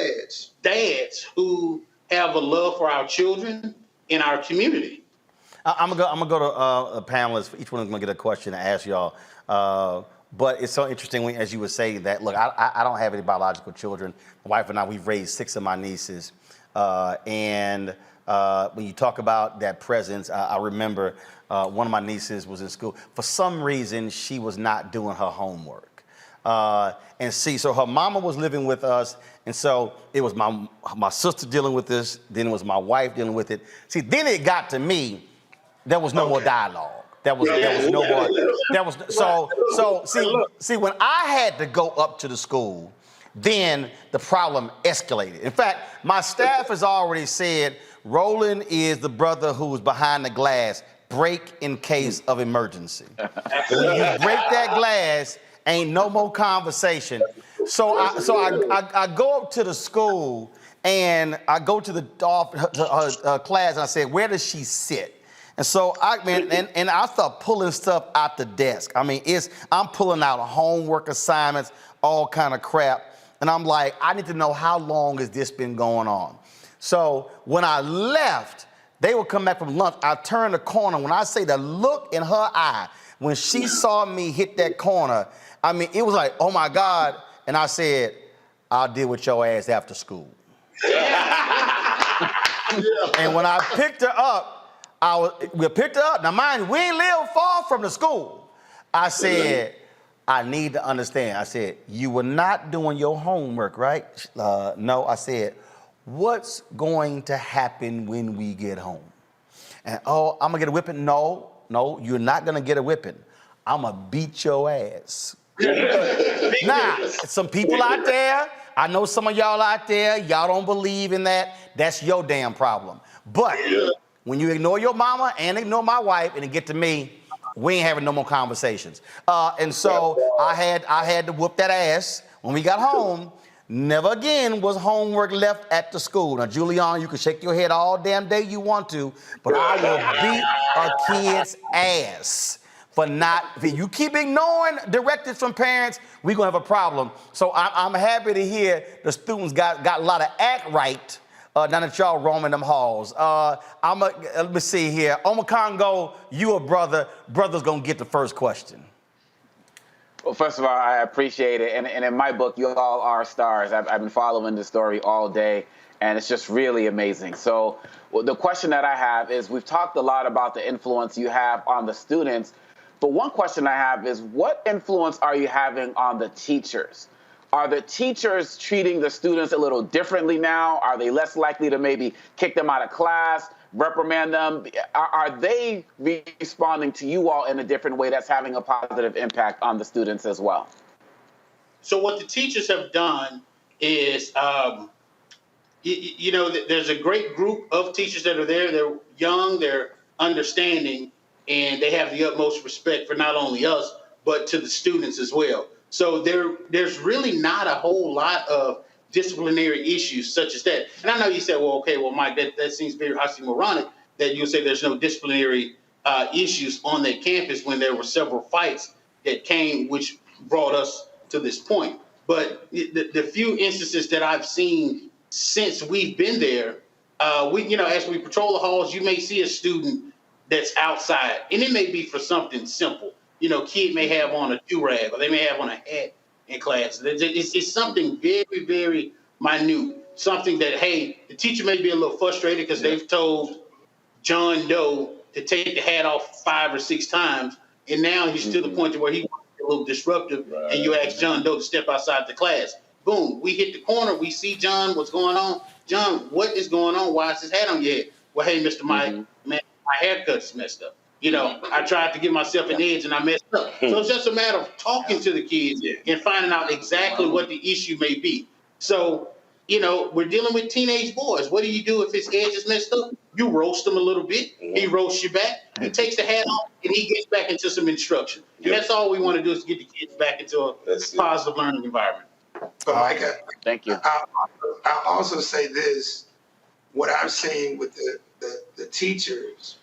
dads who have a love for our children in our community. I'm gonna go to the panelists. Each one is gonna get a question to ask y'all. But it's so interesting as you would say that. Look, I don't have any biological children. My wife and I, we've raised 6 of my nieces, and when you talk about that presence, I remember one of my nieces was in school. For some reason, she was not doing her homework. And see, so her mama was living with us, and so it was my sister dealing with this, then it was my wife dealing with it. See, then it got to me, there was no more dialogue. There was no more, see, when I had to go up to the school, then the problem escalated. In fact, my staff has already said, Roland is the brother who was behind the glass, break in case of emergency. When you break that glass, ain't no more conversation. So I go up to the school and I go to the class and I said, where does she sit? And so I start pulling stuff out the desk. I mean, I'm pulling out homework assignments, all kind of crap. And I'm like, I need to know how long has this been going on? So when I left, they would come back from lunch. I turned the corner. When I say the look in her eye, when she saw me hit that corner, I mean, it was like, oh my God. And I said, I'll deal with your ass after school. And when I picked her up, we picked her up. Now mind you, we ain't live far from the school. I said, I need to understand. I said, you were not doing your homework, right? No, I said, what's going to happen when we get home? And, I'm gonna get a whipping? No, you're not gonna get a whipping. I'm gonna beat your ass. Now, some people out there, I know some of y'all out there, y'all don't believe in that. That's your damn problem. But when you ignore your mama and ignore my wife and it get to me, we ain't having no more conversations. And so I had to whoop that ass when we got home. Never again was homework left at the school. Now, Julian, you can shake your head all damn day you want to, but I will beat a kid's ass for not. If you keep ignoring directives from parents, we're gonna have a problem. So I'm happy to hear the students got a lot of act right. Now that y'all roaming them halls. Let me see here. Oma Congo, you a brother. Brother's gonna get the first question. Well, first of all, I appreciate it. And in my book, you all are stars. I've been following this story all day, and it's just really amazing. So the question that I have is, we've talked a lot about the influence you have on the students, but one question I have is, what influence are you having on the teachers? Are the teachers treating the students a little differently now? Are they less likely to maybe kick them out of class, reprimand them? Are they responding to you all in a different way that's having a positive impact on the students as well? So what the teachers have done is, there's a great group of teachers that are there. They're young, they're understanding, and they have the utmost respect for not only us, but to the students as well. So there's really not a whole lot of disciplinary issues such as that. And I know you said, Mike, that seems very oxymoronic that you say there's no disciplinary issues on that campus when there were several fights that came, which brought us to this point. But the few instances that I've seen since we've been there, as we patrol the halls, you may see a student that's outside, and it may be for something simple. Kid may have on a do-rag, or they may have on a hat in class. It's something very, very minute. Something that, hey, the teacher may be a little frustrated because they've told John Doe to take the hat off 5 or 6 times, and now he's to the point to where he wants to be a little disruptive, and you ask John Doe to step outside the class. Boom, we hit the corner, we see John, what's going on? John, what is going on? Why is his hat on your head? Well, hey, Mr. Mike, man, my haircut's messed up. I tried to give myself an edge and I messed up. So it's just a matter of talking to the kids and finding out exactly what the issue may be. So, we're dealing with teenage boys. What do you do if his edge is messed up? You roast him a little bit. He roasts you back. He takes the hat off and he gets back into some instruction. And that's all we want to do is get the kids back into a positive learning environment. But Micah, thank you. I'll also say this, what I'm seeing with the teachers,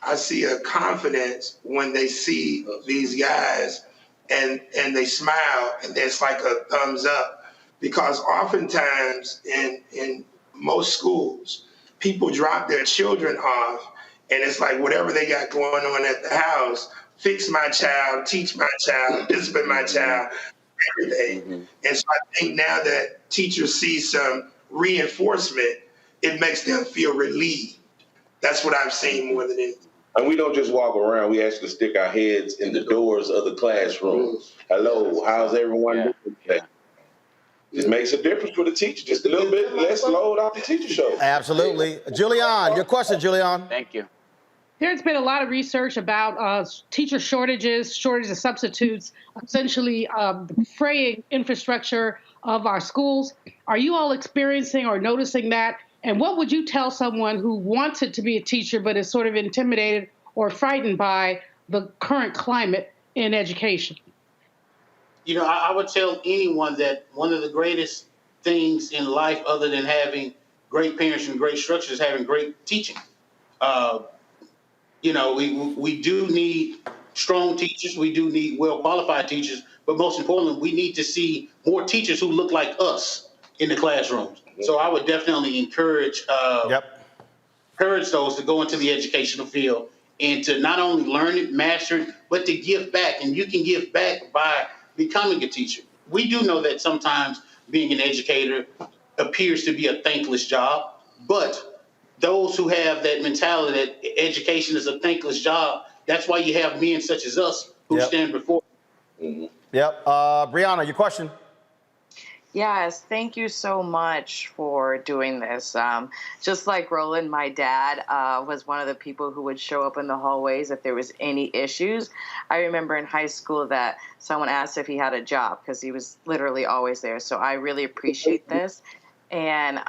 I see a confidence when they see these guys and they smile and it's like a thumbs up, because oftentimes in most schools, people drop their children off and it's like whatever they got going on at the house, fix my child, teach my child, discipline my child, everything. And so I think now that teachers see some reinforcement, it makes them feel relieved. That's what I've seen more than anything. And we don't just walk around. We actually stick our heads in the doors of the classrooms. Hello, how's everyone doing today? It makes a difference for the teacher. Just a little bit less load off the teacher show. Absolutely. Julian, your question, Julian. Thank you. There's been a lot of research about teacher shortages of substitutes, essentially fraying infrastructure of our schools. Are you all experiencing or noticing that? And what would you tell someone who wanted to be a teacher but is sort of intimidated or frightened by the current climate in education? You know, I would tell anyone that one of the greatest things in life, other than having great parents and great structure, is having great teaching. You know, we do need strong teachers. We do need well-qualified teachers. But most importantly, we need to see more teachers who look like us in the classrooms. So I would definitely encourage those to go into the educational field and to not only learn it, master it, but to give back. And you can give back by becoming a teacher. We do know that sometimes being an educator appears to be a thankless job, but those who have that mentality that education is a thankless job, that's why you have men such as us who stand before. Yep. Brianna, your question. Yes, thank you so much for doing this. Just like Roland, my dad was one of the people who would show up in the hallways if there was any issues. I remember in high school that someone asked if he had a job because he was literally always there. So I really appreciate this. And,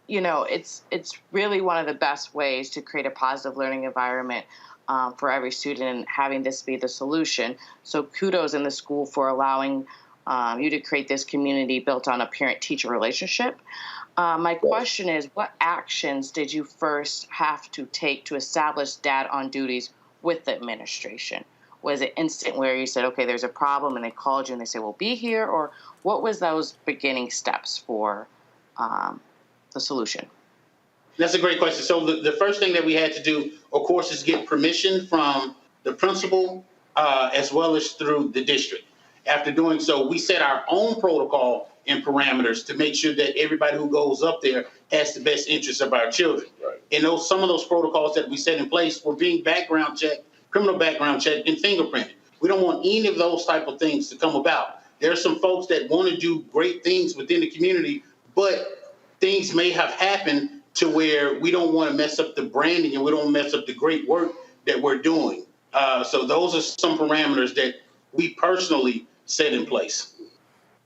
you know, it's really one of the best ways to create a positive learning environment for every student and having this be the solution. So kudos in the school for allowing you to create this community built on a parent-teacher relationship. My question is, what actions did you first have to take to establish dad on duties with the administration? Was it instant where you said, okay, there's a problem, and they called you and they said, well, be here? Or what was those beginning steps for the solution? That's a great question. So the first thing that we had to do, of course, is get permission from the principal as well as through the district. After doing so, we set our own protocol and parameters to make sure that everybody who goes up there has the best interests of our children. Right. And some of those protocols that we set in place were being background checked, criminal background checked, and fingerprinted. We don't want any of those type of things to come about. There are some folks that want to do great things within the community, but things may have happened to where we don't want to mess up the branding and we don't mess up the great work that we're doing. So those are some parameters that we personally set in place.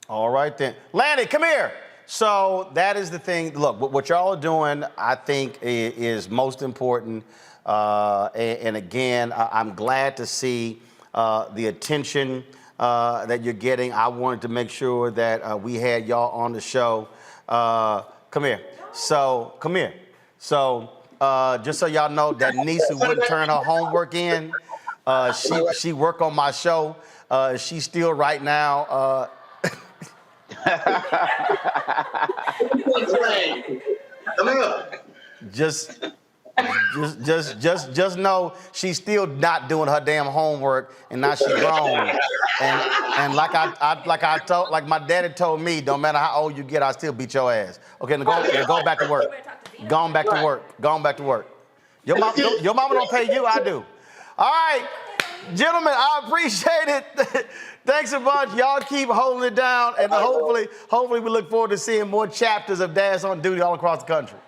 All right, then. Lanny, come here. So that is the thing. Look, what y'all are doing, I think, is most important. And again, I'm glad to see the attention that you're getting. I wanted to make sure that we had y'all on the show. Come here. So, come here. So, just so y'all know, that niece who wouldn't turn her homework in, she worked on my show. She's still right now. Just know she's still not doing her damn homework, and now she's grown. And like my daddy told me, don't matter how old you get, I still beat your ass. Okay, now go back to work. Go on back to work. Go on back to work. Your mama don't pay you, I do. All right. Gentlemen, I appreciate it. Thanks a bunch. Y'all keep holding it down, and hopefully we look forward to seeing more chapters of Dads on Duty all across the country.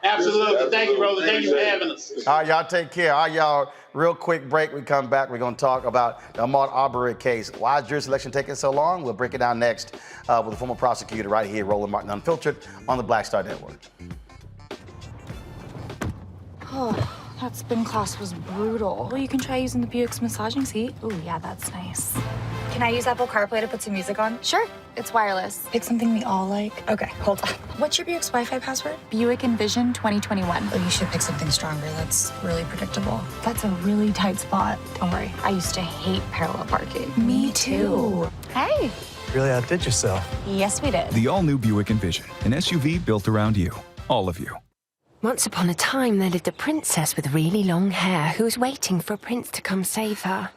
Absolutely. Thank you, Roland. Thank you for having us. All right, y'all take care. All right, y'all, real quick break. We come back. We're going to talk about the Ahmaud Arbery case. Why is jury selection taking so long? We'll break it down next with the former prosecutor right here, Roland Martin Unfiltered, on the Black Star Network. Oh, that spin class was brutal. Well, you can try using the Buick's massaging seat. Ooh, yeah, that's nice. Can I use Apple CarPlay to put some music on? Sure, it's wireless. Pick something we all like. Okay, hold on. What's your Buick's Wi-Fi password? Buick Envision 2021. Oh, you should pick something stronger. That's really predictable. That's a really tight spot. Don't worry, I used to hate parallel parking. Me too. Hey. Really outdid yourself. Yes, we did. The all-new Buick Envision, an SUV built around you. All of you. Once upon a time, there lived a princess with really long hair who was waiting for a prince to come save her.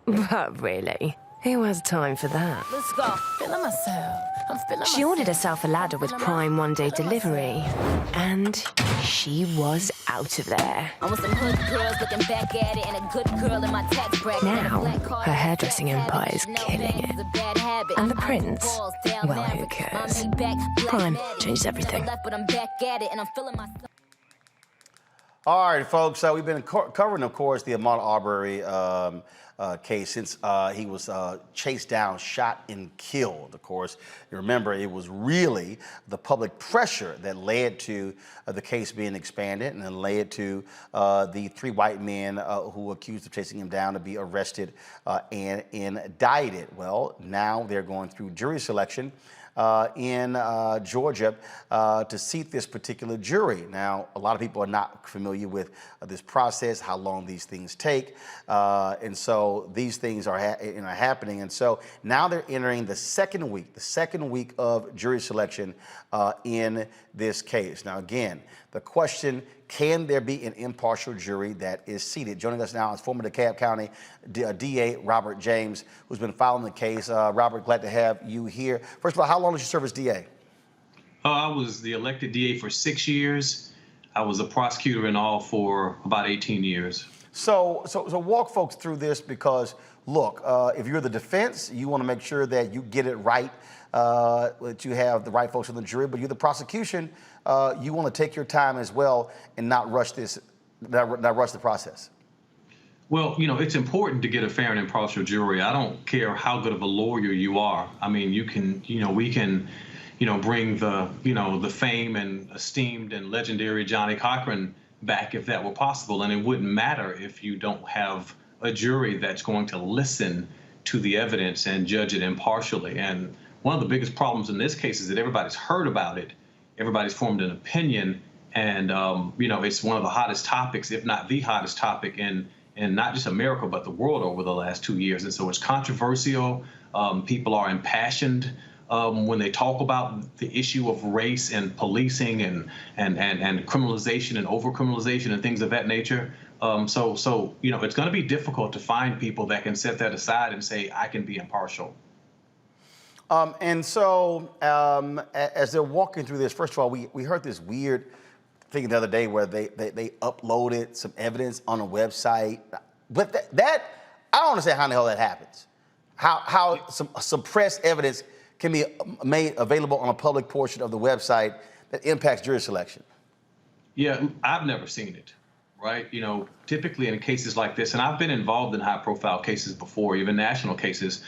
But really, Who has time for that? Let's go. Feeling myself. I'm feeling She ordered herself a ladder with Prime one-day delivery, and she was out of there. I want some hood girls looking back at it, and a good girl in my tax bracket. Now, her hairdressing empire is killing it. And the prince? Well, who cares? Prime changes everything. But I'm back at it, and I'm feeling myself. All right, folks, we've been covering, of course, the Ahmaud Arbery case since he was chased down, shot, and killed, of course. You remember, it was really the public pressure that led to the case being expanded and then led to the 3 white men who were accused of chasing him down to be arrested and indicted. Well, now they're going through jury selection in Georgia to seat this particular jury. Now, a lot of people are not familiar with this process, how long these things take, and so these things are happening. And so now they're entering the second week of jury selection in this case. Now, again, the question: can there be an impartial jury that is seated? Joining us now is former DeKalb County DA Robert James, who's been following the case. Robert, glad to have you here. First of all, how long did you serve as DA? I was the elected DA for 6 years. I was a prosecutor in all for about 18 years. So walk folks through this, because look, if you're the defense, you want to make sure that you get it right, that you have the right folks on the jury. But you're the prosecution, you want to take your time as well and not rush the process. Well, you know, it's important to get a fair and impartial jury. I don't care how good of a lawyer you are. I mean, we can, bring the fame and esteemed and legendary Johnny Cochran back if that were possible. And it wouldn't matter if you don't have a jury that's going to listen to the evidence and judge it impartially. And one of the biggest problems in this case is that everybody's heard about it. Everybody's formed an opinion. And, it's one of the hottest topics, if not the hottest topic in not just America, but the world over the last 2 years. And so it's controversial. People are impassioned when they talk about the issue of race and policing and criminalization and over-criminalization and things of that nature. So it's going to be difficult to find people that can set that aside and say, I can be impartial. As they're walking through this, first of all, we heard this weird thing the other day where they uploaded some evidence on a website. But that I don't understand how in the hell that happens. How some suppressed evidence can be made available on a public portion of the website that impacts jury selection. Yeah, I've never seen it, right? Typically in cases like this, and I've been involved in high-profile cases before, even national cases,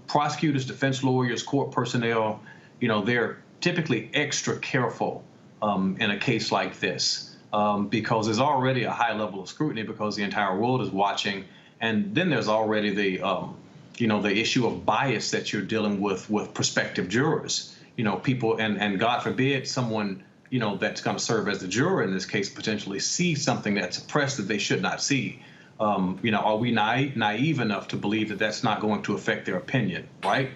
prosecutors, defense lawyers, court personnel, they're typically extra careful in a case like this because there's already a high level of scrutiny because the entire world is watching. And then there's already the issue of bias that you're dealing with prospective jurors. People, and God forbid, someone, that's going to serve as the juror in this case potentially see something that's suppressed that they should not see. Are we naive enough to believe that that's not going to affect their opinion, right?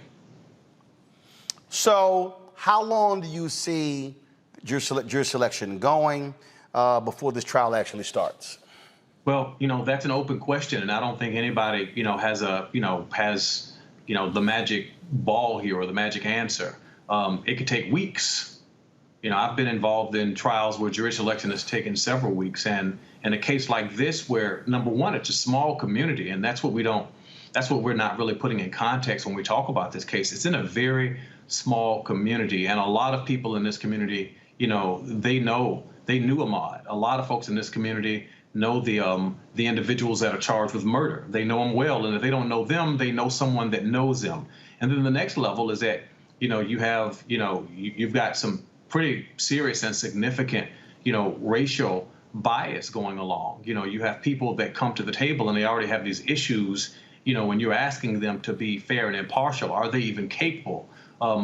So how long do you see jury selection going before this trial actually starts? Well, that's an open question, and I don't think anybody, has the magic ball here or the magic answer. It could take weeks. I've been involved in trials where jury selection has taken several weeks, and in a case like this, where number one, it's a small community, and that's what we're not really putting in context when we talk about this case. It's in a very small community, and a lot of people in this community, they knew Ahmaud. A lot of folks in this community know the individuals that are charged with murder. They know them well, and if they don't know them, they know someone that knows them. And then the next level is that you've got some pretty serious and significant racial bias going along. You have people that come to the table and they already have these issues. When you're asking them to be fair and impartial, are they even capable?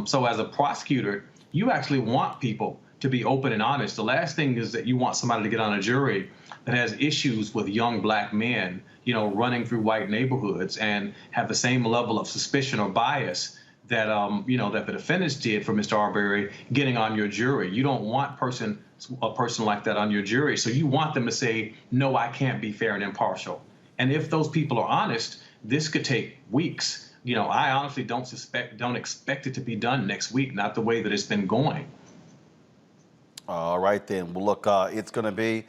So as a prosecutor, you actually want people to be open and honest. The last thing is that you want somebody to get on a jury that has issues with young black men, running through white neighborhoods and have the same level of suspicion or bias that, that the defendants did for Mr. Arbery getting on your jury. You don't want a person like that on your jury. So you want them to say, no, I can't be fair and impartial. And if those people are honest, this could take weeks. I honestly don't expect it to be done next week, not the way that it's been going. All right, then. Well, look, it's going to be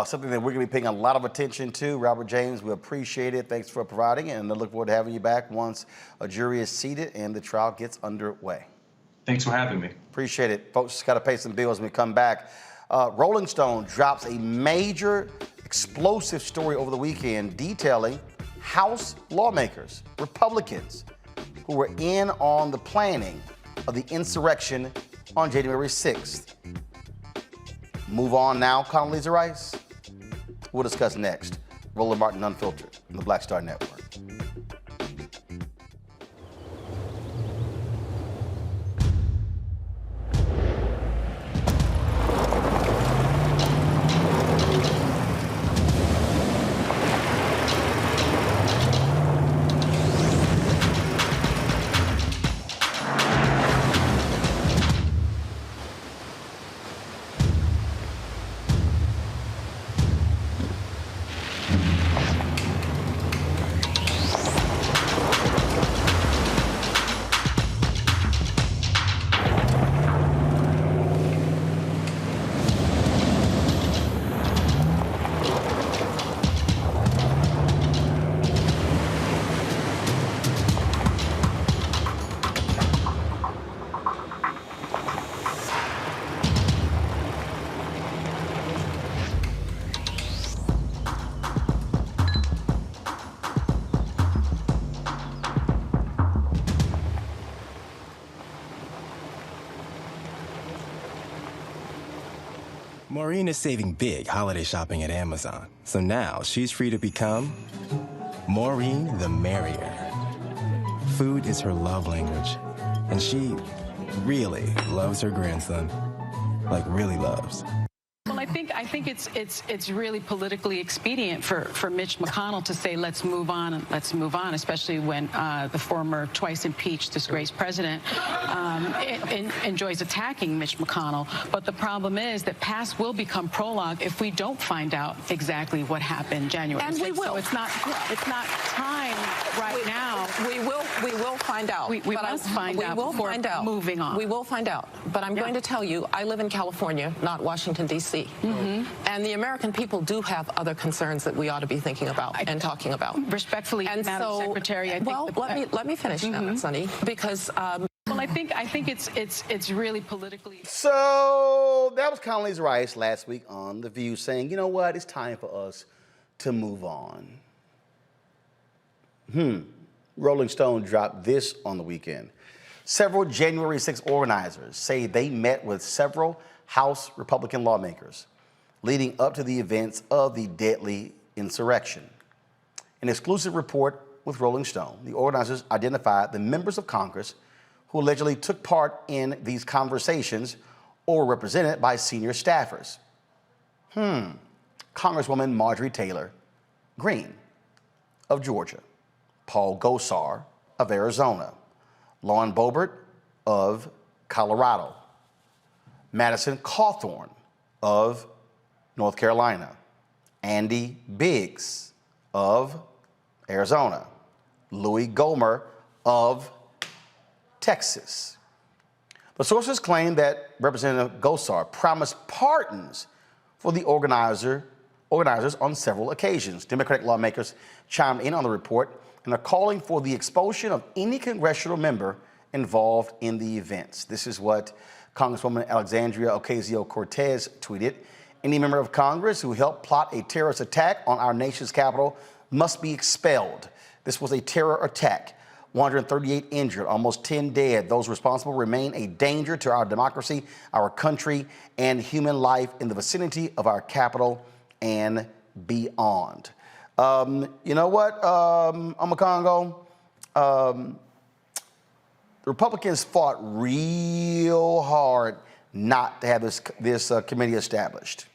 something that we're going to be paying a lot of attention to. Robert James, we appreciate it. Thanks for providing it, and I look forward to having you back once a jury is seated and the trial gets underway. Thanks for having me. Appreciate it. Folks, just got to pay some bills when we come back. Rolling Stone drops a major explosive story over the weekend detailing House lawmakers, Republicans, who were in on the planning of the insurrection on January 6th. Move on now, Condoleezza Rice. We'll discuss next. Roland Martin Unfiltered on the Black Star Network. Maureen is saving big holiday shopping at Amazon, so now she's free to become Maureen the Merrier. Food is her love language, and she really loves her grandson. Like, really loves. Well, I think it's really politically expedient for Mitch McConnell to say let's move on, especially when the former twice impeached disgraced president enjoys attacking Mitch McConnell. But the problem is that past will become prologue if we don't find out exactly what happened January 6th. And we will. So it's not time right now. We will find out. We must find out before moving on. We will find out. But I'm going to tell you, I live in California, not Washington, D.C. Mm-hmm. And the American people do have other concerns that we ought to be thinking about and talking about. Respectfully, and Madam Secretary, I think let me finish, Sunny, because. Well, I think it's really politically. So that was Condoleezza Rice last week on The View saying, you know what, it's time for us to move on. Rolling Stone dropped this on the weekend. Several January 6 organizers say they met with several House Republican lawmakers leading up to the events of the deadly insurrection. An exclusive report with Rolling Stone, the organizers identified the members of Congress who allegedly took part in these conversations or were represented by senior staffers. Congresswoman Marjorie Taylor Greene of Georgia, Paul Gosar of Arizona, Lauren Boebert of Colorado, Madison Cawthorn of North Carolina, Andy Biggs of Arizona, Louis Gohmert of Texas. The sources claim that Representative Gosar promised pardons for the organizers on several occasions. Democratic lawmakers chimed in on the report and are calling for the expulsion of any congressional member involved in the events. This is what Congresswoman Alexandria Ocasio-Cortez tweeted. Any member of Congress who helped plot a terrorist attack on our nation's capital must be expelled. This was a terror attack. 138 injured, almost 10 dead. Those responsible remain a danger to our democracy, our country, and human life in the vicinity of our capital and beyond. You know what, Omakongo? The Republicans fought real hard not to have this committee established.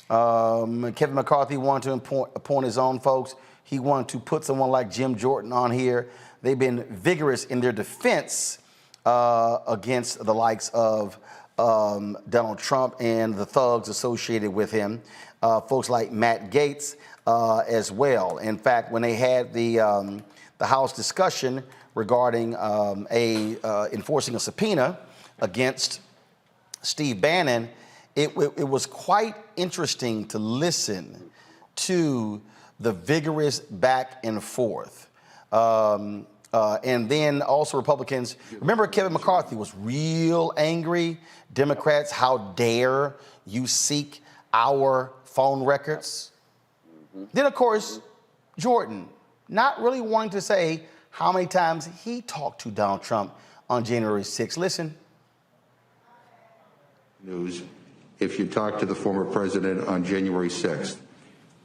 Kevin McCarthy wanted to appoint his own folks. He wanted to put someone like Jim Jordan on here. They've been vigorous in their defense against the likes of Donald Trump and the thugs associated with him. Folks like Matt Gaetz as well. In fact, when they had the House discussion regarding enforcing a subpoena against Steve Bannon, it was quite interesting to listen to the vigorous back and forth. And then also Republicans, remember Kevin McCarthy was real angry. Democrats, how dare you seek our phone records? Then, of course, Jordan, not really wanting to say how many times he talked to Donald Trump on January 6th. Listen. News, if you talked to the former president on January 6th,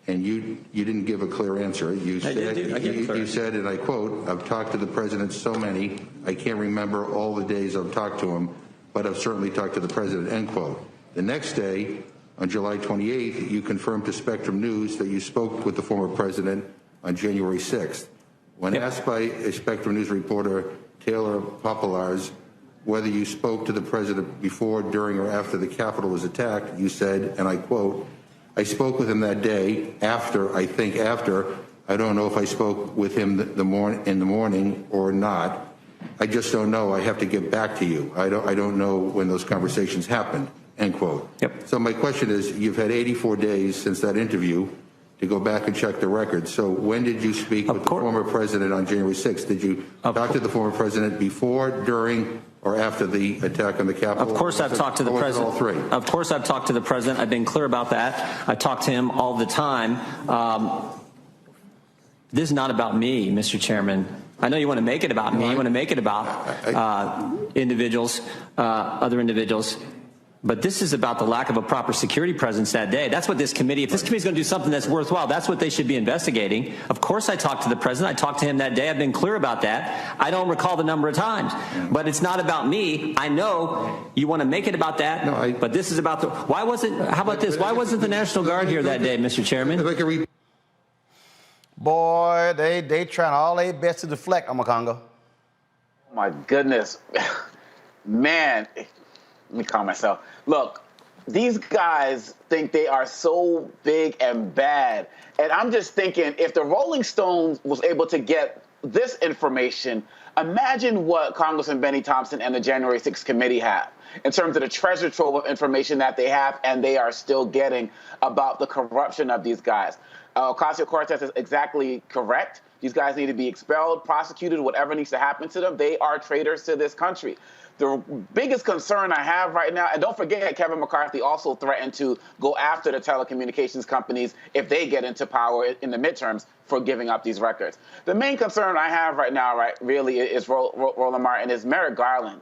and you didn't give a clear answer. You said, and I quote, "I've talked to the president so many, I can't remember all the days I've talked to him, but I've certainly talked to the president," end quote. The next day, on July 28th, you confirmed to Spectrum News that you spoke with the former president on January 6th. When asked by a Spectrum News reporter, Taylor Popolars, whether you spoke to the president before, during, or after the Capitol was attacked, you said, and I quote, "I spoke with him that day, after, I think after. I don't know if I spoke with him in the morning or not. I just don't know. I have to get back to you. I don't know when those conversations happened," end quote. So my question is, you've had 84 days since that interview to go back and check the records. So when did you speak with the former president on January 6th? Did you talk to the former president before, during, or after the attack on the Capitol? Of course I've talked to the president. All three? Of course I've talked to the president. I've been clear about that. I talk to him all the time. This is not about me, Mr. Chairman. I know you want to make it about me. You want to make it about individuals, other individuals. But this is about the lack of a proper security presence that day. That's what this committee, if this committee is going to do something that's worthwhile, that's what they should be investigating. Of course I talked to the president. I talked to him that day. I've been clear about that. I don't recall the number of times. But it's not about me. I know you want to make it about that, but this is about the, why wasn't, how about this? Why wasn't the National Guard here that day, Mr. Chairman? Boy, they trying all their best to deflect, Amakongo. Oh my goodness. Man, let me calm myself. Look, these guys think they are so big and bad. And I'm just thinking, if the Rolling Stones was able to get this information, imagine what Congressman Benny Thompson and the January 6th committee have in terms of the treasure trove of information that they have and they are still getting about the corruption of these guys. Ocasio-Cortez is exactly correct. These guys need to be expelled, prosecuted, whatever needs to happen to them. They are traitors to this country. The biggest concern I have right now, and don't forget, Kevin McCarthy also threatened to go after the telecommunications companies if they get into power in the midterms for giving up these records. The main concern I have right now, really is Roland Martin, is Merrick Garland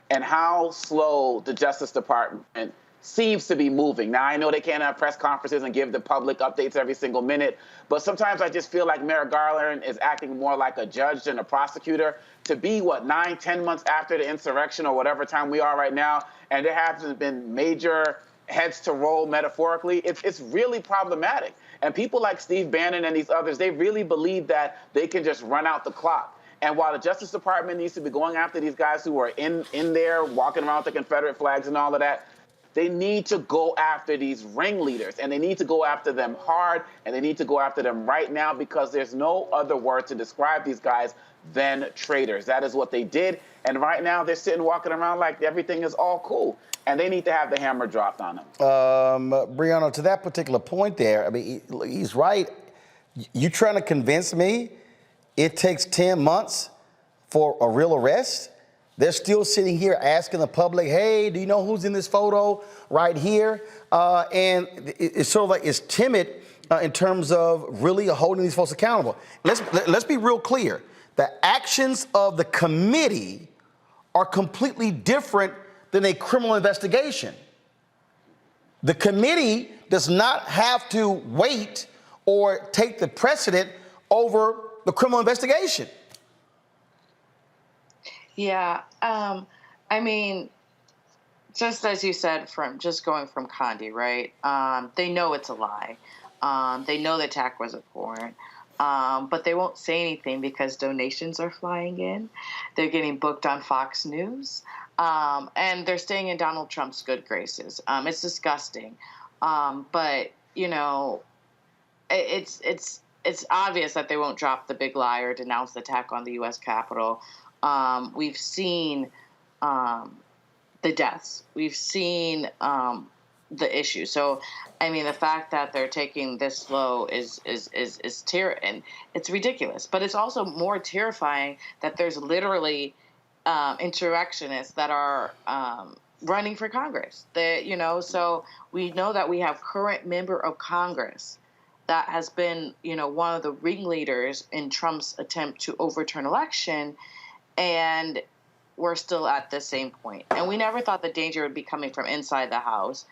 and how slow the Justice Department seems to be moving. Now, I know they can't have press conferences and give the public updates every single minute, but sometimes I just feel like Merrick Garland is acting more like a judge than a prosecutor. To be, 9-10 months after the insurrection or whatever time we are right now, and there hasn't been major heads to roll metaphorically, it's really problematic. And people like Steve Bannon and these others, they really believe that they can just run out the clock. And while the Justice Department needs to be going after these guys who are in there walking around with the Confederate flags and all of that, they need to go after these ringleaders, and they need to go after them hard, and they need to go after them right now, because there's no other word to describe these guys than traitors. That is what they did, and right now they're sitting walking around like everything is all cool, and they need to have the hammer dropped on them. Brianna, to that particular point there, I mean, he's right. You trying to convince me it takes 10 months for a real arrest? They're still sitting here asking the public, hey, do you know who's in this photo right here? And it's sort of like it's timid in terms of really holding these folks accountable. Let's be real clear. The actions of the committee are completely different than a criminal investigation. The committee does not have to wait or take the precedent over the criminal investigation. Yeah, I mean, just as you said, from just going from Condi, right? They know it's a lie. They know the attack was abhorrent, but they won't say anything because donations are flying in. They're getting booked on Fox News, and they're staying in Donald Trump's good graces. It's disgusting, but you know, it's obvious that they won't drop the big lie or denounce the attack on the U.S. Capitol. We've seen the deaths. We've seen the issue. So, I mean, the fact that they're taking this slow is and it's ridiculous. But it's also more terrifying that there's literally insurrectionists that are running for Congress. So we know that we have current member of Congress that has been, one of the ringleaders in Trump's attempt to overturn election, and we're still at the same point. And we never thought the danger would be coming from inside the House,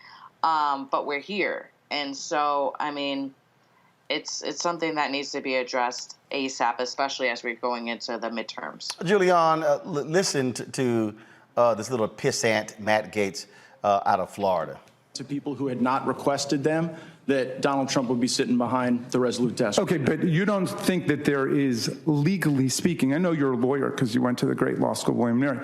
but we're here. And so, I mean, it's something that needs to be addressed ASAP, especially as we're going into the midterms. Julian, listen to this little pissant Matt Gaetz out of Florida. To people who had not requested them, that Donald Trump would be sitting behind the Resolute desk. Okay, but you don't think that there is, legally speaking, I know you're a lawyer because you went to the great law school, William & Mary.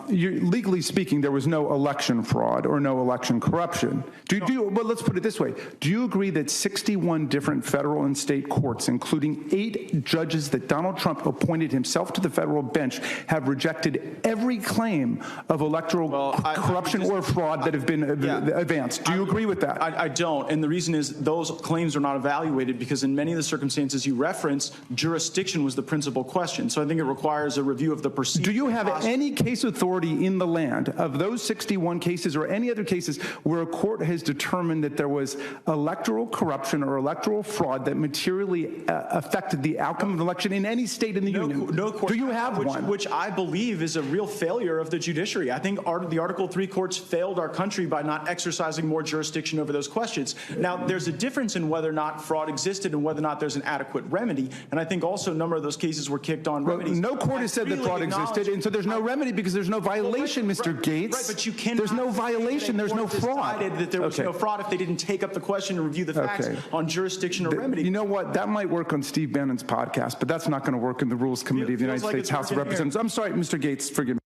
Legally speaking, there was no election fraud or no election corruption. Well, let's put it this way. Do you agree that 61 different federal and state courts, including 8 judges that Donald Trump appointed himself to the federal bench, have rejected every claim of electoral corruption or fraud that have been advanced? Do you agree with that? I don't. And the reason is those claims are not evaluated because in many of the circumstances you reference, jurisdiction was the principal question. So I think it requires a review of the procedure. Do you have any case authority in the land of those 61 cases or any other cases where a court has determined that there was electoral corruption or electoral fraud that materially affected the outcome of an election in any state in the union? No court. Do you have one? Which I believe is a real failure of the judiciary. I think the Article 3 courts failed our country by not exercising more jurisdiction over those questions. Now, there's a difference in whether or not fraud existed and whether or not there's an adequate remedy. And I think also a number of those cases were kicked on remedies. No court has said that fraud existed, and so there's no remedy because there's no violation, Mr. Gaetz. Right, but you cannot. There's no violation. There's no fraud. Decided that there was no fraud if they didn't take up the question and review the facts on jurisdiction or remedy. You know what? That might work on Steve Bannon's podcast, but that's not going to work in the Rules Committee of the United States House of Representatives. I'm sorry, Mr. Gaetz, forgive me.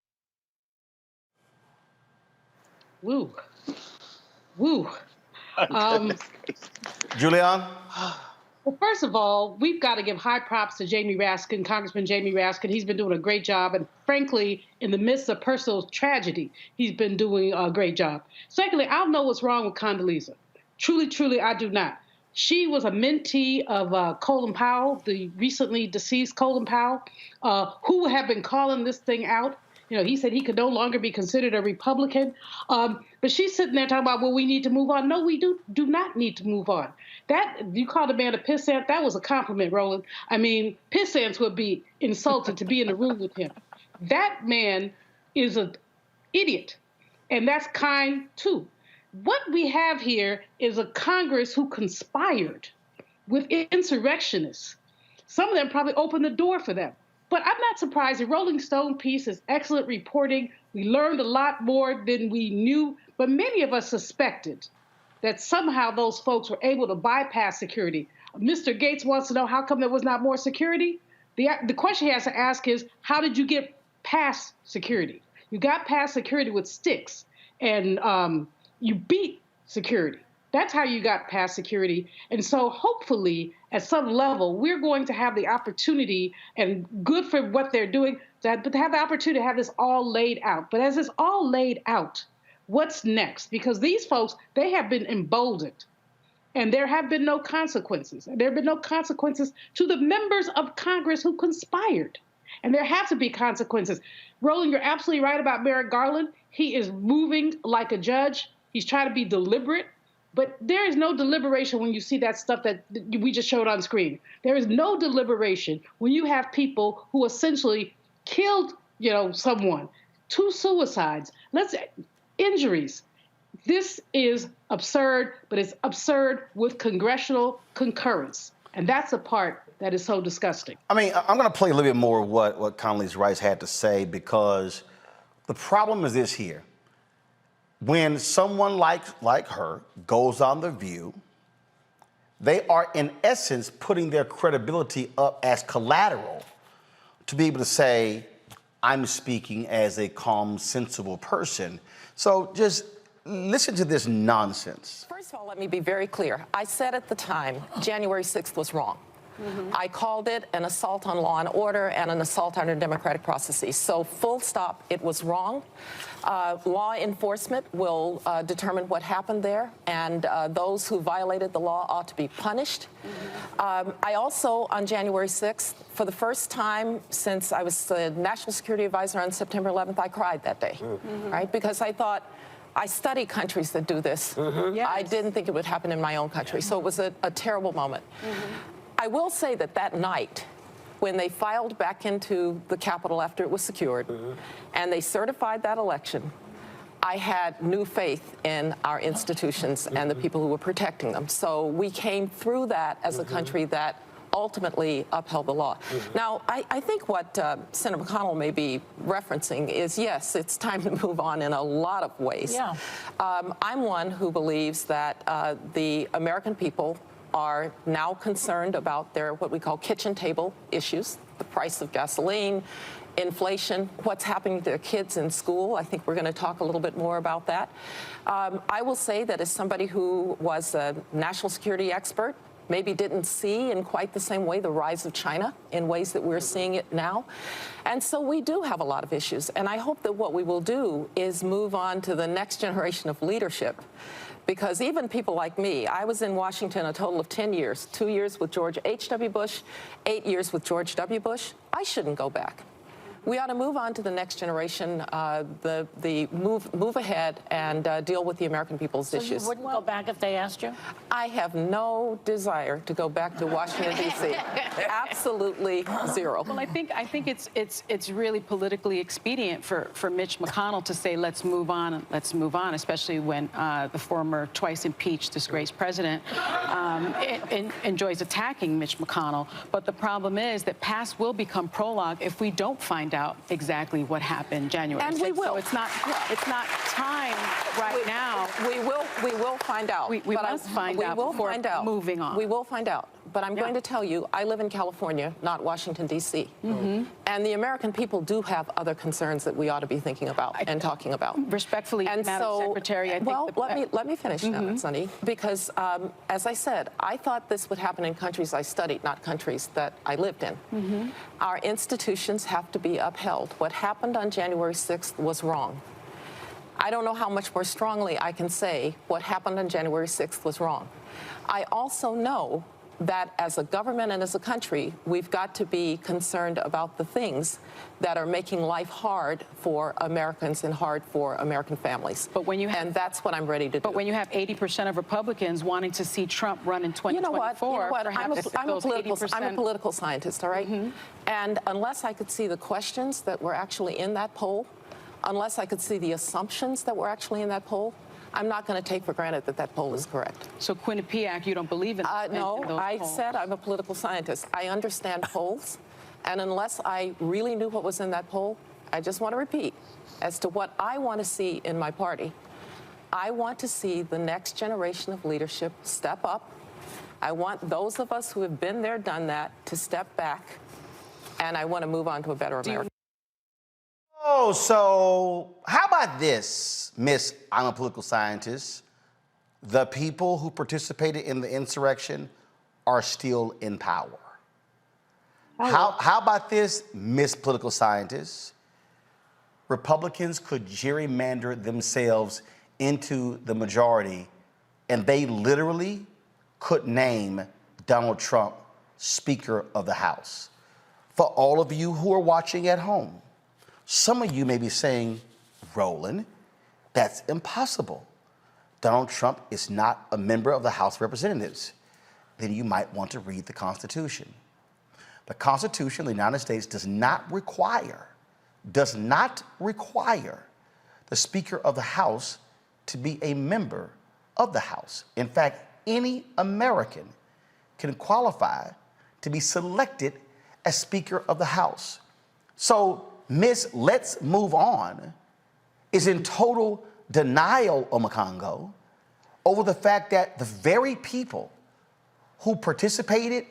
Woo. Woo. Julian? Well, first of all, we've got to give high props to Jamie Raskin, Congressman Jamie Raskin. He's been doing a great job. And frankly, in the midst of personal tragedy, he's been doing a great job. Secondly, I don't know what's wrong with Condoleezza. Truly, I do not. She was a mentee of Colin Powell, the recently deceased Colin Powell, who have been calling this thing out. He said he could no longer be considered a Republican. But she's sitting there talking about, well, we need to move on. No, we do not need to move on. That, you called a man a pissant, that was a compliment, Roland. I mean, pissants would be insulted to be in the room with him. That man is an idiot, and that's kind, too. What we have here is a Congress who conspired with insurrectionists. Some of them probably opened the door for them. But I'm not surprised. The Rolling Stone piece is excellent reporting. We learned a lot more than we knew, but many of us suspected that somehow those folks were able to bypass security. Mr. Gaetz wants to know how come there was not more security. The question he has to ask is, how did you get past security? You got past security with sticks, and you beat security. That's how you got past security. And so hopefully, at some level, we're going to have the opportunity, and good for what they're doing, but to have the opportunity to have this all laid out. But as it's all laid out, what's next? Because these folks, they have been emboldened, and there have been no consequences. And there have been no consequences to the members of Congress who conspired. And there have to be consequences. Roland, you're absolutely right about Merrick Garland. He is moving like a judge. He's trying to be deliberate. But there is no deliberation when you see that stuff that we just showed on screen. There is no deliberation when you have people who essentially killed, someone, 2 suicides, injuries. This is absurd, but it's absurd with congressional concurrence. And that's the part that is so disgusting. I mean, I'm going to play a little bit more of what Condoleezza Rice had to say, because the problem is this here. When someone like her goes on The View, they are in essence putting their credibility up as collateral to be able to say, I'm speaking as a calm, sensible person. So just Listen to this nonsense. First of all, let me be very clear. I said at the time, January 6th was wrong. I called it an assault on law and order and an assault on our democratic processes. So full stop, it was wrong. Law enforcement will determine what happened there, and those who violated the law ought to be punished. I also, on January 6th, for the first time since I was the National Security Advisor on September 11th, I cried that day, right? Because I thought, I study countries that do this. Yes. I didn't think it would happen in my own country, so it was a terrible moment. I will say that that night, when they filed back into the Capitol after it was secured, and they certified that election, I had new faith in our institutions and the people who were protecting them. So we came through that as a country that ultimately upheld the law. Now, I think what Senator McConnell may be referencing is, yes, it's time to move on in a lot of ways. Yeah. I'm one who believes that the American people are now concerned about their what we call kitchen table issues, the price of gasoline, inflation, what's happening to their kids in school. I think we're going to talk a little bit more about that. I will say that as somebody who was a national security expert, maybe didn't see in quite the same way the rise of China in ways that we're seeing it now. And so we do have a lot of issues. And I hope that what we will do is move on to the next generation of leadership. Because even people like me, I was in Washington a total of 10 years, 2 years with George H.W. Bush, 8 years with George W. Bush. I shouldn't go back. We ought to move on to the next generation, move ahead and deal with the American people's issues. So you wouldn't go back if they asked you? I have no desire to go back to Washington, D.C. Absolutely zero. Well, I think it's really politically expedient for Mitch McConnell to say let's move on, especially when the former twice impeached disgraced president enjoys attacking Mitch McConnell. But the problem is that past will become prologue if we don't find out exactly what happened January 6th. And we will. So it's not time right now. We will find out. We must find out before moving on. We will find out. But I'm going to tell you, I live in California, not Washington, D.C. And the American people do have other concerns that we ought to be thinking about and talking about. Respectfully, and Madam so, Secretary, I think well, let me finish now, Sonny, because as I said, I thought this would happen in countries I studied, not countries that I lived in. Our institutions have to be upheld. What happened on January 6th was wrong. I don't know how much more strongly I can say what happened on January 6th was wrong. I also know that as a government and as a country, we've got to be concerned about the things that are making life hard for Americans and hard for American families. But when you have, and that's what I'm ready to do. But when you have 80% of Republicans wanting to see Trump run in 2024, I'm a political scientist, all right? And unless I could see the questions that were actually in that poll, unless I could see the assumptions that were actually in that poll, I'm not going to take for granted that that poll is correct. So Quinnipiac, you don't believe in no, I polls. said I'm a political scientist. I understand polls, and unless I really knew what was in that poll, I just want to repeat, as to what I want to see in my party, I want to see the next generation of leadership step up. I want those of us who have been there, done that, to step back, and I want to move on to a better America. Oh, so how about this, Miss I'm a political scientist? The people who participated in the insurrection are still in power. How about this, Miss Political Scientist? Republicans could gerrymander themselves into the majority, and they literally could name Donald Trump Speaker of the House. For all of you who are watching at home, some of you may be saying, Roland, that's impossible. Donald Trump is not a member of the House of Representatives. Then you might want to read the Constitution. The Constitution of the United States does not require the Speaker of the House to be a member of the House. In fact, any American can qualify to be selected as Speaker of the House. So Miss Let's Move On is in total denial, Omakongo, over the fact that the very people who participated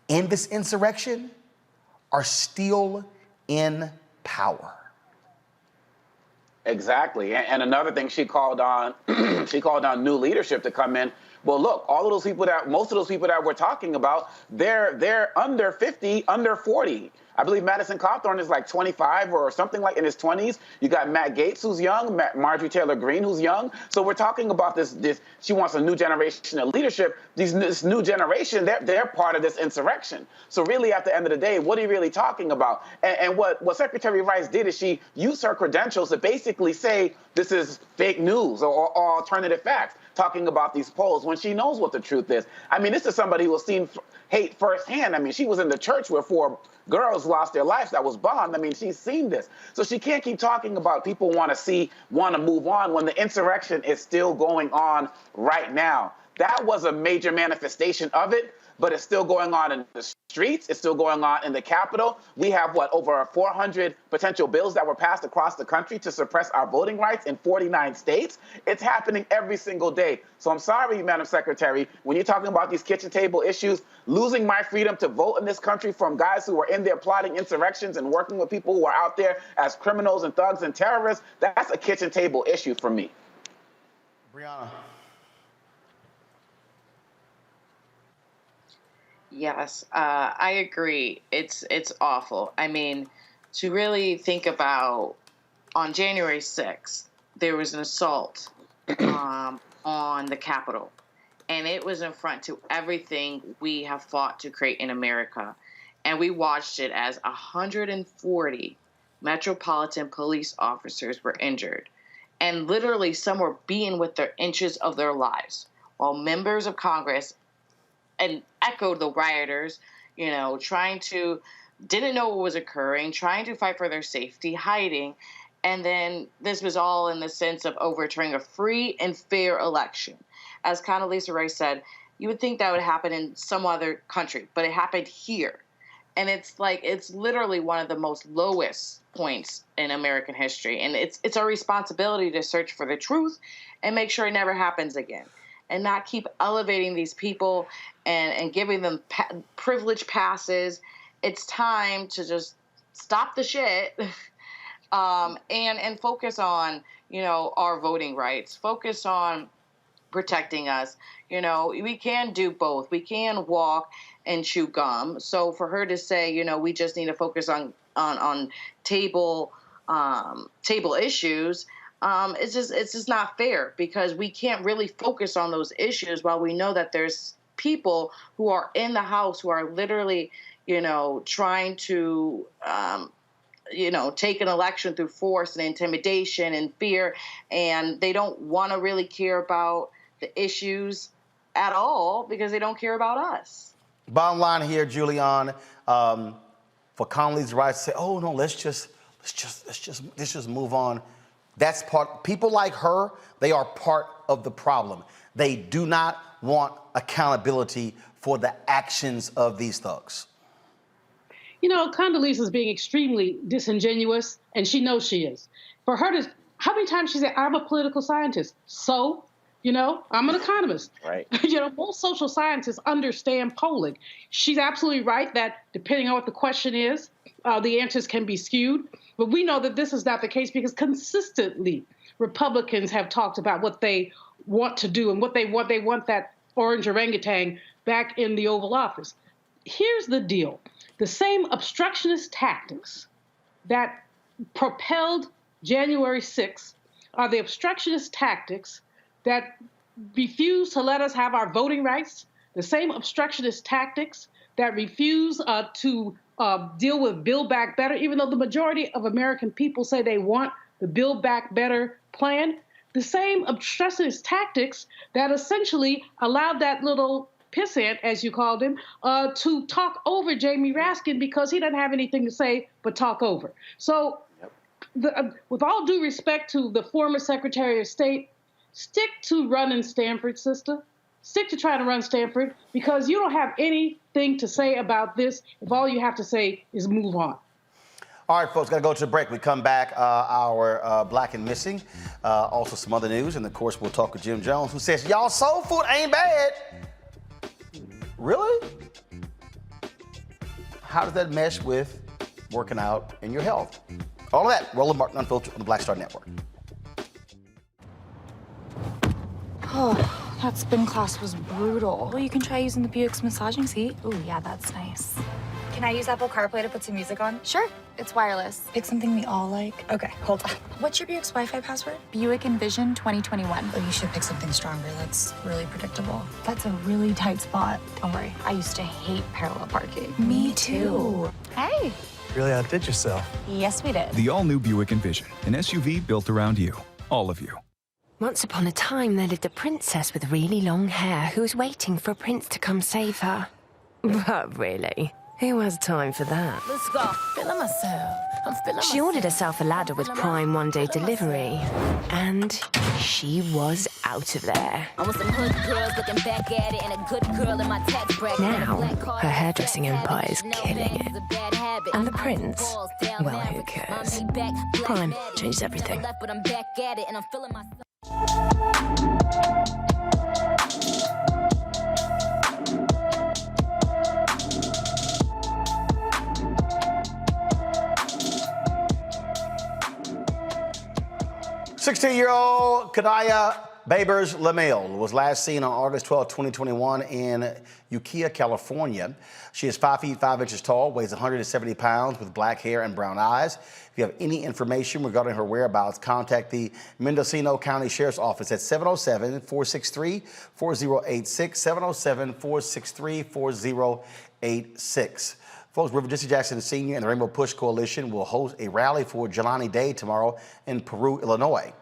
in this insurrection are still in power. Exactly. And another thing, she called on she called on new leadership to come in. Well, look, most of those people that we're talking about, they're under 50, under 40. I believe Madison Cawthorn is like 25 or something like in his 20s. You got Matt Gaetz, who's young, Marjorie Taylor Greene, who's young. So we're talking about this. She wants a new generation of leadership. This new generation, they're part of this insurrection. So really, at the end of the day, what are you really talking about? And what Secretary Rice did is she used her credentials to basically say this is fake news or alternative facts, talking about these polls when she knows what the truth is. I mean, this is somebody who has seen hate firsthand. I mean, she was in the church where 4 girls lost their lives that was bombed. I mean, she's seen this. So she can't keep talking about people want to move on when the insurrection is still going on right now. That was a major manifestation of it, but it's still going on in the streets. It's still going on in the Capitol. We have, over 400 potential bills that were passed across the country to suppress our voting rights in 49 states. It's happening every single day. So I'm sorry, Madam Secretary, when you're talking about these kitchen table issues, losing my freedom to vote in this country from guys who are in there plotting insurrections and working with people who are out there as criminals and thugs and terrorists, that's a kitchen table issue for me. Brianna. Yes, I agree. It's awful. I mean, to really think about, on January 6th, there was an assault on the Capitol, and it was in front to everything we have fought to create in America. And we watched it as 140 Metropolitan Police officers were injured, and literally some were beaten with their inches of their lives, while members of Congress and echoed the rioters, didn't know what was occurring, trying to fight for their safety, hiding. And then this was all in the sense of overturning a free and fair election. As Condoleezza Rice said, you would think that would happen in some other country, but it happened here. And it's literally one of the most lowest points in American history. And it's our responsibility to search for the truth and make sure it never happens again, and not keep elevating these people and giving them privilege passes. It's time to just stop the shit and focus on, our voting rights, focus on protecting us. We can do both. We can walk and chew gum. So for her to say, we just need to focus on table issues, it's just not fair, because we can't really focus on those issues while we know that there's people who are in the House who are literally, trying to, take an election through force and intimidation and fear, and they don't want to really care about the issues at all because they don't care about us. Bottom line here, Julianne, for Condoleezza Rice to say, "Oh no, let's just move on." That's people like her, they are part of the problem. They do not want accountability for the actions of these thugs. Condoleezza is being extremely disingenuous, and she knows she is. For her to, how many times she said, "I'm a political scientist." So, I'm an economist. Right. Most social scientists understand polling. She's absolutely right that depending on what the question is, the answers can be skewed. But we know that this is not the case, because consistently Republicans have talked about what they want to do and what they want. They want that orange orangutan back in the Oval Office. Here's the deal. The same obstructionist tactics that propelled January 6th are the obstructionist tactics that refuse to let us have our voting rights, the same obstructionist tactics that refuse to deal with Build Back Better, even though the majority of American people say they want the Build Back Better plan, the same obstructionist tactics that essentially allowed that little pissant, as you called him, to talk over Jamie Raskin because he doesn't have anything to say but talk over. So with all due respect to the former Secretary of State, stick to running Stanford, sister. Stick to trying to run Stanford, because you don't have anything to say about this if all you have to say is move on. All right, folks, got to go to the break. We come back, our Black and Missing, also some other news, and of course we'll talk with Jim Jonez, who says, y'all soul food ain't bad. Really? How does that mesh with working out and your health? All of that, Roland Martin Unfiltered on the Black Star Network. Oh, that spin class was brutal. Well, you can try using the Buick's massaging seat. Ooh, yeah, that's nice. Can I use Apple CarPlay to put some music on? Sure, it's wireless. Pick something we all like. Okay, hold on. What's your Buick's Wi-Fi password? Buick Envision 2021. Oh, you should pick something stronger. That's really predictable. That's a really tight spot. Don't worry, I used to hate parallel parking. Me too. Hey. Really outdid yourself. Yes, we did. The all-new Buick Envision, an SUV built around you, all of you. Once upon a time, there lived a princess with really long hair who was waiting for a prince to come save her. But really, who has time for that? Let's go. Feeling myself. I'm feeling She ordered herself a ladder with Prime one-day delivery, and she was out of there. I want some hood girls looking back at it and a good girl in my tax bracket. Now, her hairdressing empire is killing it. And the prince, well, who cares? Prime changes everything. But I'm back at it and I'm feeling myself. 16-year-old Kanaya Babers LaMille was last seen on August 12, 2021 in Ukiah, California. She is 5 feet 5 inches tall, weighs 170 pounds, with black hair and brown eyes. If you have any information regarding her whereabouts, contact the Mendocino County Sheriff's Office at 707-463-4086, 707-463-4086. Folks, River Jesse Jackson Sr. and the Rainbow Push Coalition will host a rally for Jelani Day tomorrow in Peru, Illinois.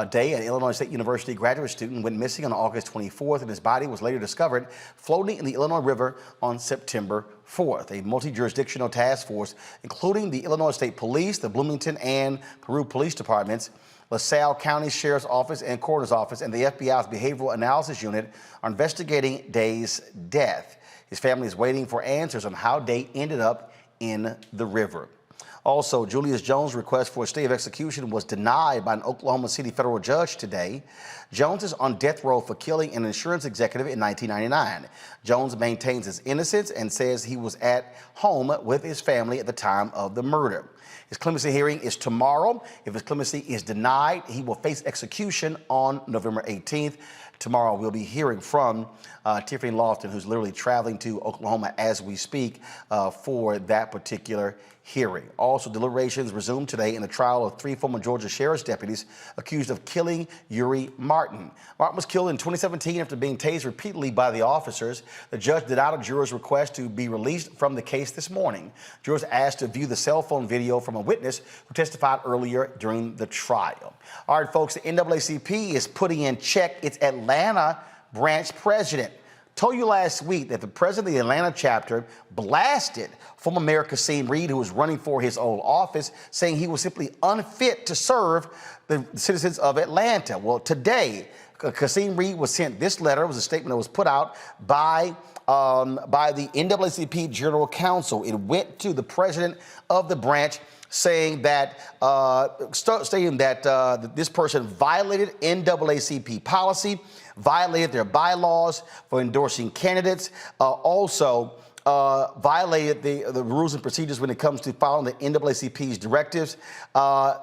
Day, an Illinois State University graduate student, went missing on August 24th, and his body was later discovered floating in the Illinois River on September 4th. A multi-jurisdictional task force, including the Illinois State Police, the Bloomington and Peru Police Departments, LaSalle County Sheriff's Office and Coroner's Office, and the FBI's Behavioral Analysis Unit are investigating Day's death. His family is waiting for answers on how Day ended up in the river. Also, Julius Jones' request for a stay of execution was denied by an Oklahoma City federal judge today. Jones is on death row for killing an insurance executive in 1999. Jones maintains his innocence and says he was at home with his family at the time of the murder. His clemency hearing is tomorrow. If his clemency is denied, he will face execution on November 18th. Tomorrow, we'll be hearing from Tiffany Lofton, who's literally traveling to Oklahoma as we speak for that particular hearing. Also, deliberations resumed today in the trial of 3 former Georgia sheriff's deputies accused of killing Uri Martin. Martin was killed in 2017 after being tased repeatedly by the officers. The judge denied a juror's request to be released from the case this morning. Jurors asked to view the cell phone video from a witness who testified earlier during the trial. All right, folks, the NAACP is putting in check its Atlanta branch president. Told you last week that the president of the Atlanta chapter blasted former Mayor Kasim Reed, who was running for his old office, saying he was simply unfit to serve the citizens of Atlanta. Well, today, Kasim Reed was sent this letter. It was a statement that was put out by the NAACP General Counsel. It went to the president of the branch, saying that this person violated NAACP policy, violated their bylaws for endorsing candidates, also violated the rules and procedures when it comes to following the NAACP's directives.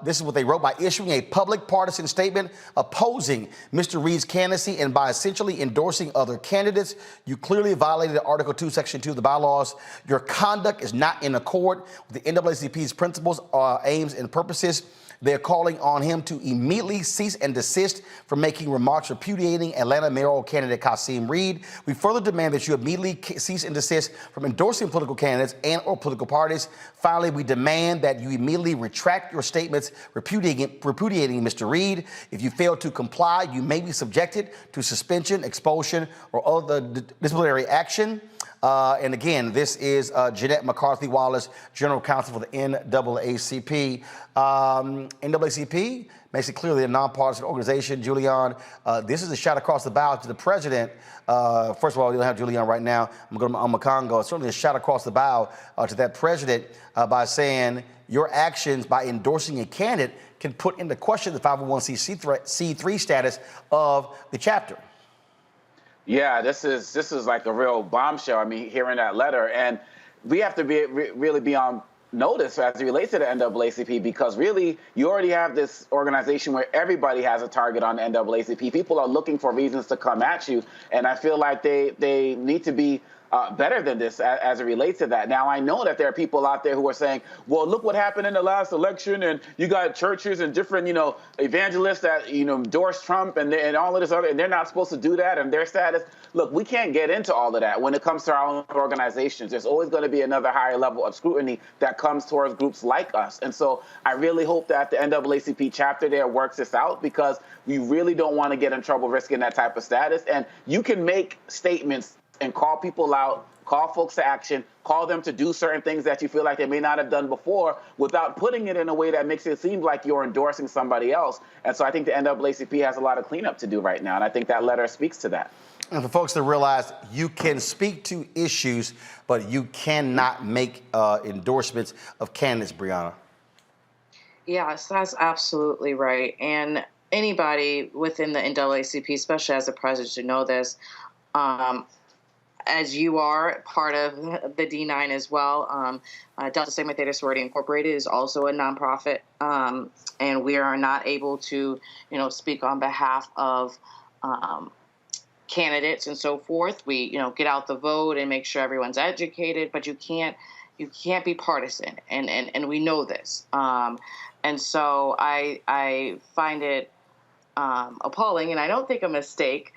This is what they wrote: by issuing a public partisan statement opposing Mr. Reed's candidacy and by essentially endorsing other candidates, you clearly violated Article 2, Section 2 of the bylaws. Your conduct is not in accord with the NAACP's principles, aims, and purposes. They're calling on him to immediately cease and desist from making remarks repudiating Atlanta mayoral candidate Kasim Reed. We further demand that you immediately cease and desist from endorsing political candidates and or political parties. Finally, we demand that you immediately retract your statements repudiating Mr. Reed. If you fail to comply, you may be subjected to suspension, expulsion, or other disciplinary action. And again, this is Jeanette McCarthy Wallace, General Counsel for the NAACP. NAACP makes it clear they're a nonpartisan organization. Julian, this is a shot across the bow to the president. First of all, we don't have Julian right now. I'm going to Congo. It's certainly a shot across the bow to that president by saying your actions by endorsing a candidate can put into question the 501c3 status of the chapter. Yeah, this is like a real bombshell. I mean, hearing that letter, and we have to really be on notice as it relates to the NAACP, because really you already have this organization where everybody has a target on the NAACP. People are looking for reasons to come at you, and I feel like they need to be better than this as it relates to that. Now, I know that there are people out there who are saying, well, look what happened in the last election, and you got churches and different, evangelists that, endorse Trump and all of this other, and they're not supposed to do that, and their status. Look, we can't get into all of that when it comes to our own organizations. There's always going to be another higher level of scrutiny that comes towards groups like us. And so I really hope that the NAACP chapter there works this out, because we really don't want to get in trouble risking that type of status. And you can make statements and call people out, call folks to action, call them to do certain things that you feel like they may not have done before, without putting it in a way that makes it seem like you're endorsing somebody else. And so I think the NAACP has a lot of cleanup to do right now, and I think that letter speaks to that. And for folks to realize, you can speak to issues, but you cannot make endorsements of candidates, Brianna. Yes, that's absolutely right. And anybody within the NAACP, especially as a president, should know this. As you are part of the D9 as well, Delta Sigma Theta Sorority Incorporated is also a nonprofit, and we are not able to, speak on behalf of candidates and so forth. We, get out the vote and make sure everyone's educated, but you can't be partisan, and we know this. And so I find it appalling, and I don't think a mistake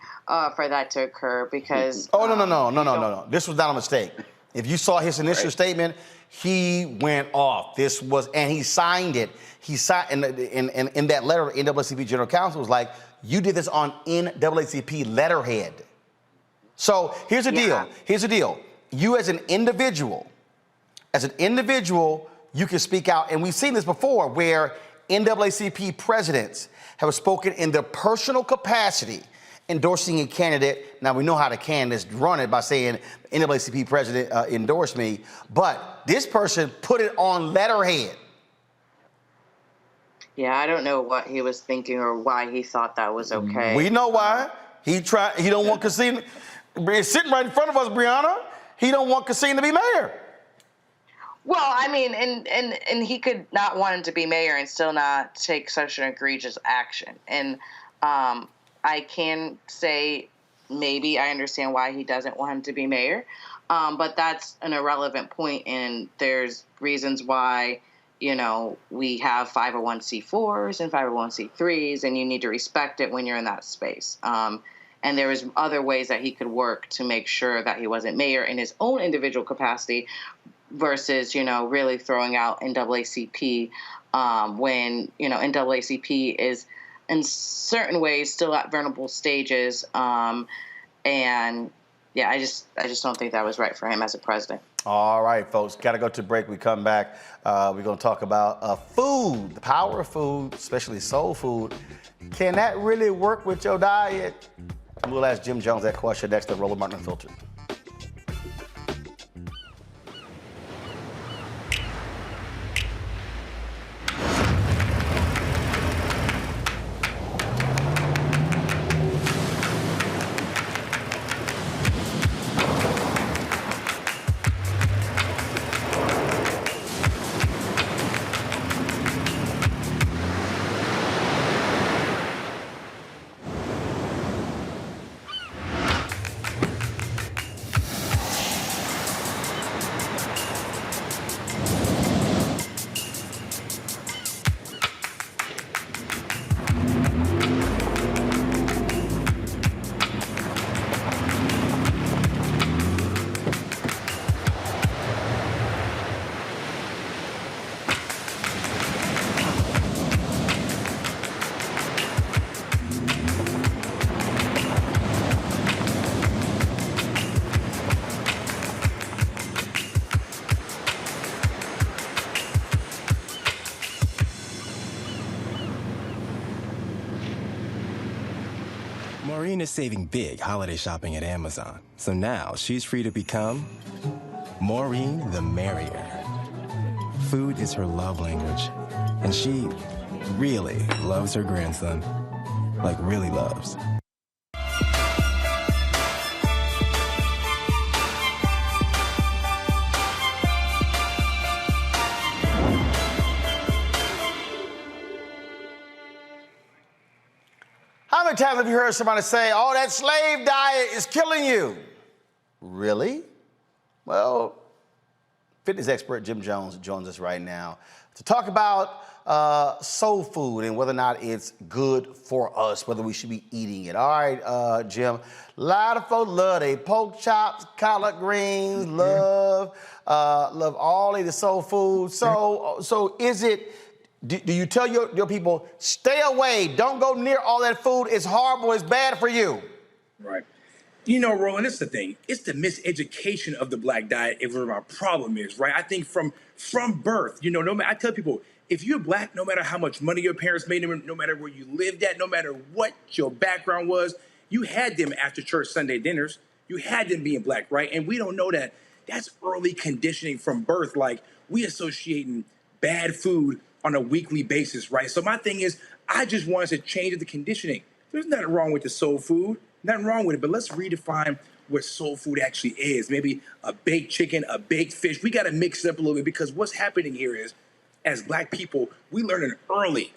for that to occur, because no. This was not a mistake. If you saw his initial statement, he went off. And he signed it. He signed in that letter, NAACP General Counsel was like, you did this on NAACP letterhead. So here's the deal. Here's the deal. You as an individual, you can speak out, and we've seen this before, where NAACP presidents have spoken in their personal capacity, endorsing a candidate. Now, we know how the candidates run it by saying, NAACP president endorsed me, but this person put it on letterhead. Yeah, I don't know what he was thinking or why he thought that was okay. We know why. He don't want Cassine. It's sitting right in front of us, Brianna. He don't want Cassine to be mayor. Well, I mean, and he could not want him to be mayor and still not take such an egregious action. And I can say maybe I understand why he doesn't want him to be mayor, but that's an irrelevant point, and there's reasons why, we have 501c4s and 501c3s, and you need to respect it when you're in that space. And there was other ways that he could work to make sure that he wasn't mayor in his own individual capacity, versus, really throwing out NAACP when, NAACP is in certain ways still at vulnerable stages. And yeah, I just don't think that was right for him as a president. All right, folks, got to go to break. We come back. We're going to talk about food, the power of food, especially soul food. Can that really work with your diet? We'll ask Jim Jones that question next to Roland Martin Unfiltered. Maureen is saving big holiday shopping at Amazon. So now she's free to become Maureen the Merrier. Food is her love language, and she really loves her grandson. Like, really loves. How many times have you heard somebody say, oh, that slave diet is killing you? Really? Well, fitness expert Jim Jonez joins us right now to talk about soul food and whether or not it's good for us, whether we should be eating it. All right, Jim, a lot of folks love they pork chops, collard greens, love all of the soul food. So is it, do you tell your people, stay away, don't go near all that food, it's horrible, it's bad for you? Right. You know, Roland, this is the thing. It's the miseducation of the black diet is where our problem is, right? I think from birth, you know, I tell people, if you're black, no matter how much money your parents made, no matter where you lived at, no matter what your background was, you had them after church Sunday dinners. You had them being black, right? And we don't know that. That's early conditioning from birth. Like, we associating bad food on a weekly basis, right? So my thing is, I just want us to change the conditioning. There's nothing wrong with the soul food, nothing wrong with it, but let's redefine what soul food actually is. Maybe a baked chicken, a baked fish. We got to mix it up a little bit, because what's happening here is, as black people, we learning early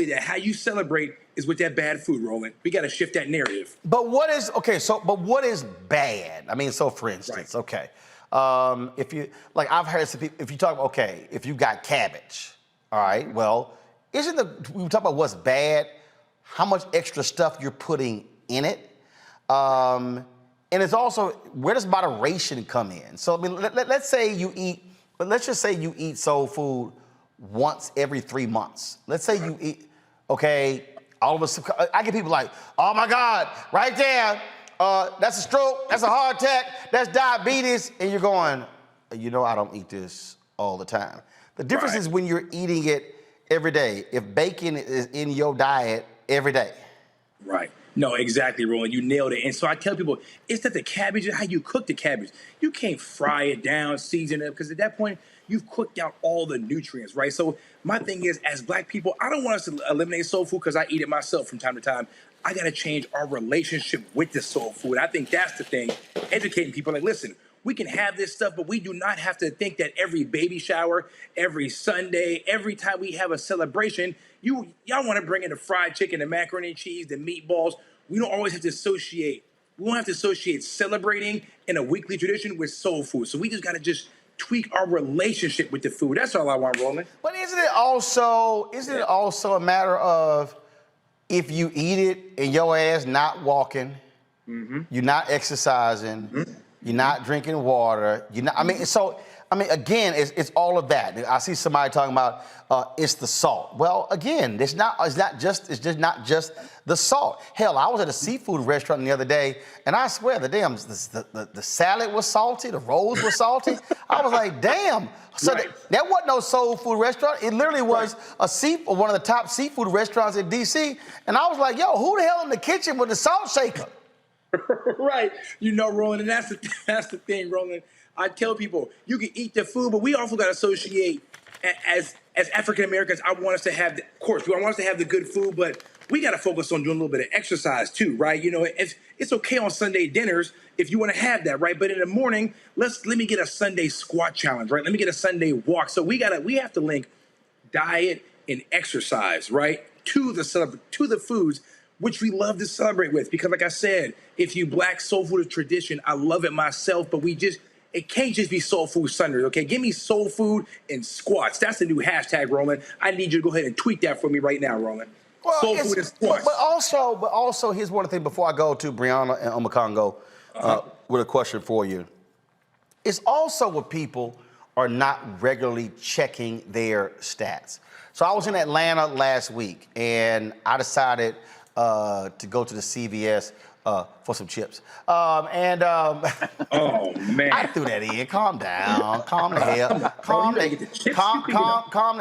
that how you celebrate is with that bad food, Roland. We got to shift that narrative. But what is, but what is bad? I mean, so for instance, right. If you, like I've heard some people, if you talk, if you got cabbage, all right, well, we talk about what's bad, how much extra stuff you're putting in it. And it's also, where does moderation come in? So, I mean, let's just say you eat soul food once every 3 months. Let's say you eat, all of a sudden, I get people like, oh my God, right there, that's a stroke, that's a heart attack, that's diabetes, and you're going, you know, I don't eat this all the time. The difference is when you're eating it every day. If bacon is in your diet every day. Right. No, exactly, Roland. You nailed it. And so I tell people, it's that the cabbage is how you cook the cabbage. You can't fry it down, season it, because at that point, you've cooked out all the nutrients, right? So my thing is, as black people, I don't want us to eliminate soul food because I eat it myself from time to time. I got to change our relationship with the soul food. I think that's the thing. Educating people, like, listen, we can have this stuff, but we do not have to think that every baby shower, every Sunday, every time we have a celebration, y'all want to bring in the fried chicken, the macaroni and cheese, the meatballs. We don't always have to associate. We don't have to associate celebrating in a weekly tradition with soul food. So we just got to just tweak our relationship with the food. That's all I want, Roland. But isn't it also a matter of, if you eat it and your ass not walking, you're not exercising, you're not drinking water, again, it's all of that. I see somebody talking about it's the salt. Well, again, it's just not just the salt. Hell, I was at a seafood restaurant the other day, and I swear the salad was salty, the rolls were salty. I was like, damn. So that wasn't no soul food restaurant. It literally was one of the top seafood restaurants in D.C. And I was like, yo, who the hell in the kitchen with the salt shaker? Right. You know, Roland, and that's the thing, Roland. I tell people, you can eat the food, but we also got to associate, as African Americans, I want us to have, of course, we want us to have the good food, but we got to focus on doing a little bit of exercise too, right? You know, it's okay on Sunday dinners if you want to have that, right? But in the morning, let me get a Sunday squat challenge, right? Let me get a Sunday walk. So we have to link diet and exercise, right, to the foods which we love to celebrate with. Because like I said, if you black soul food is tradition, I love it myself, but it can't just be soul food Sundays, okay? Give me soul food and squats. That's the new hashtag, Roland. I need you to go ahead and tweet that for me right now, Roland. Well, soul food and squats. But also, here's one thing before I go to Brianna and Omakongo with a question for you. It's also what people are not regularly checking their stats. So I was in Atlanta last week, and I decided to go to the CVS for some chips. Oh, man. I threw that in. Calm down. Calm the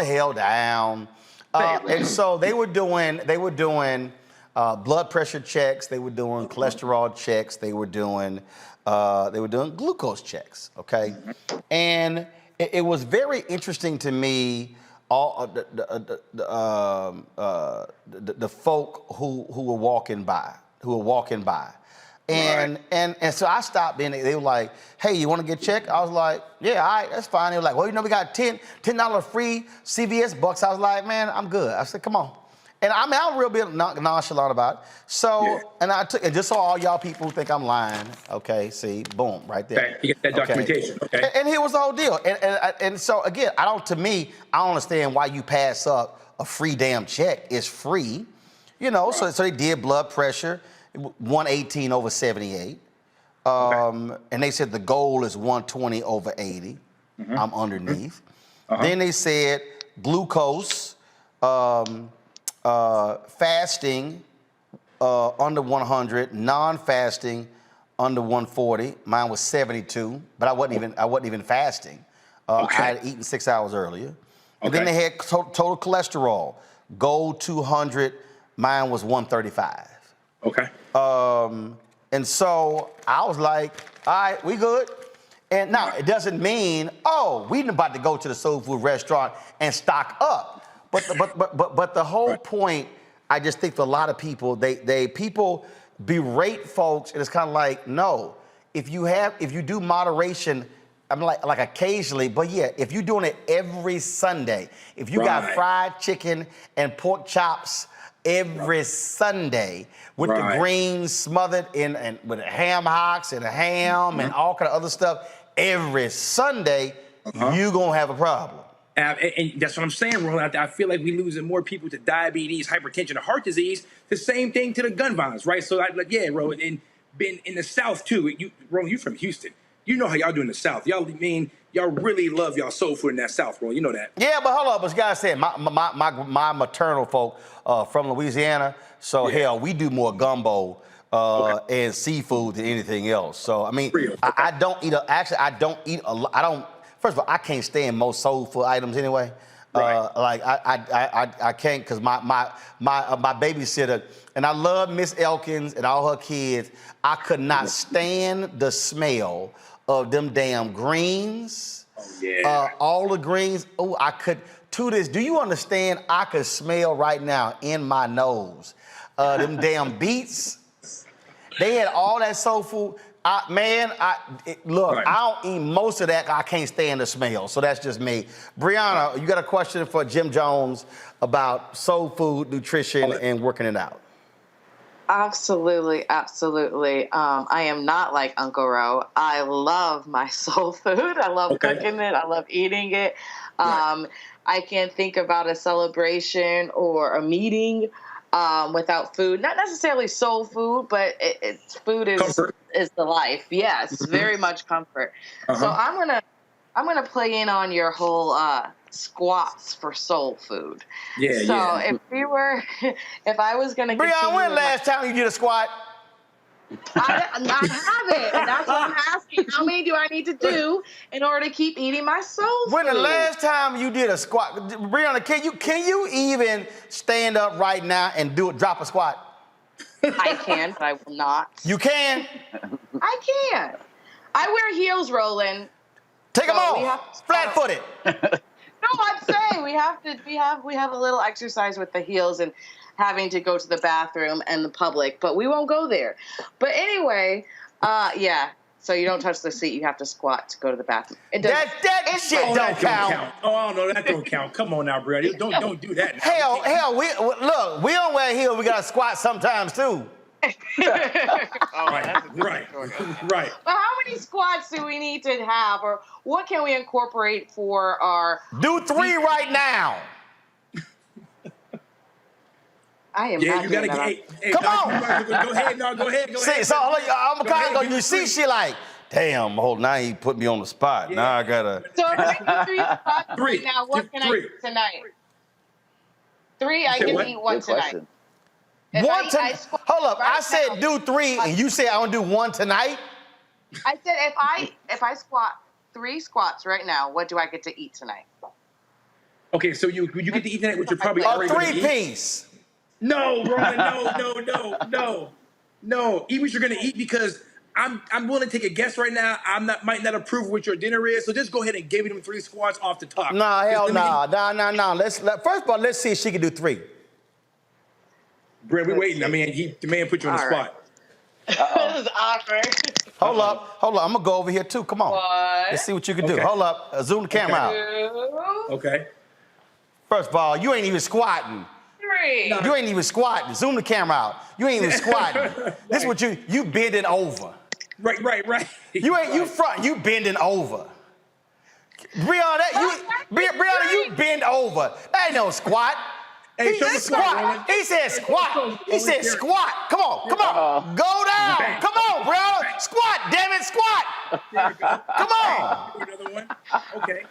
hell down. And so they were doing blood pressure checks. They were doing cholesterol checks. They were doing glucose checks. Okay, and it was very interesting to me. All the folk who were walking by, and so I stopped in. They were like, "Hey, you want to get checked?" I was like, "Yeah, all right, that's fine." They were like, "Well, you know, we got $10 free CVS bucks." I was like, "Man, I'm good." I said, "Come on," And I mean, I'm real bit nonchalant about it. So, and I took, and just so all y'all people who think I'm lying, okay, see, boom, right there. Okay, you get that documentation, okay. And here was the whole deal. And so, again, to me, I don't understand why you pass up a free damn check. It's free, you know, so they did blood pressure, 118 over 78. And they said the goal is 120 over 80. I'm underneath. Then they said glucose, fasting under 100, non-fasting under 140. Mine was 72, but I wasn't even fasting. I had eaten 6 hours earlier. And then they had total cholesterol. Gold 200, mine was 135. Okay. And so I was like, all right, we good. And now it doesn't mean, we about to go to the soul food restaurant and stock up. But the whole point, I just think for a lot of people, people berate folks, and it's kind of like, no, if you do moderation, I'm like occasionally, but yeah, if you're doing it every Sunday, if you got fried chicken and pork chops every Sunday with the greens smothered in with ham hocks and ham and all kind of other stuff every Sunday, you're gonna have a problem. And that's what I'm saying, Roland. I feel like we're losing more people to diabetes, hypertension, and heart disease. The same thing to the gun violence, right? So, Roland, and been in the South too. Roland, you from Houston. You know how y'all do in the South. Y'all really love y'all soul food in that South, Roland. You know that. Yeah, but hold up, but you gotta say, my maternal folk from Louisiana. So hell, we do more gumbo and seafood than anything else. So I mean, I don't eat a lot. First of all, I can't stand most soul food items anyway. I can't, because my babysitter, and I love Miss Elkins and all her kids. I could not stand the smell of them damn greens. All the greens. Oh, I could. To this, do you understand? I could smell right now in my nose them damn beets. They had all that soul food. I don't eat most of that. I can't stand the smell. So that's just me. Brianna, you got a question for Jim Jones about soul food, nutrition, and working it out? Absolutely. I am not like Uncle Ro. I love my soul food. I love cooking it. I love eating it. I can't think about a celebration or a meeting without food. Not necessarily soul food, but food is the life. Yes, very much comfort. So I'm gonna play in on your whole squats for soul food. If I was gonna, Brianna, when last time you did a squat? I haven't, and that's what I'm asking. How many do I need to do in order to keep eating my soul food? When the last time you did a squat, Brianna, can you even stand up right now and drop a squat? I can, but I will not. You can? I can. I wear heels, Roland. Take them off. Flat-footed. No, I'm saying we have a little exercise with the heels and having to go to the bathroom and the public, but we won't go there. But anyway, so you don't touch the seat. You have to squat to go to the bathroom. That shit don't count. Oh, no, that don't count. Come on now, bro. Don't do that now. Hell, we don't wear heels. We got to squat sometimes, too. Right. But how many squats do we need to have, or what can we incorporate for our... Do 3 right now. I am not doing that. Hey, come on. Go ahead. See, so I'm kind of you see, she like, damn, now he put me on the spot. Yeah. Now I gotta. So if I do 3 squats right now, what can I eat tonight? 3, I can eat 1 tonight. Hold up, I said do 3, and you said I want to do 1 tonight? I said if I squat 3 squats right now, what do I get to eat tonight? Okay, so you get to eat tonight, which you're probably already going to eat? 3-piece. No, Roland, no. Eat what you're gonna eat, because I'm willing to take a guess right now. Might not approve what your dinner is, so just go ahead and give them 3 squats off the top. Nah, hell no. First of all, let's see if she can do 3. Brent, we're waiting. I mean, the man put you on the spot. This is awkward. Hold up. I'm gonna go over here too. Come on. Let's see what you can do. Hold up. Zoom the camera out. Okay. First of all, you ain't even squatting. Arbery. You ain't even squatting. Zoom the camera out. You ain't even squatting. This is what you bending over. Right. You front. You bending over. Brianna, you bend over. That ain't no squat. Hey, He said squat. He said squat. He said squat. Come on. Go down. Come on, Brianna. Squat, damn it, squat. Come on. Another one. Okay.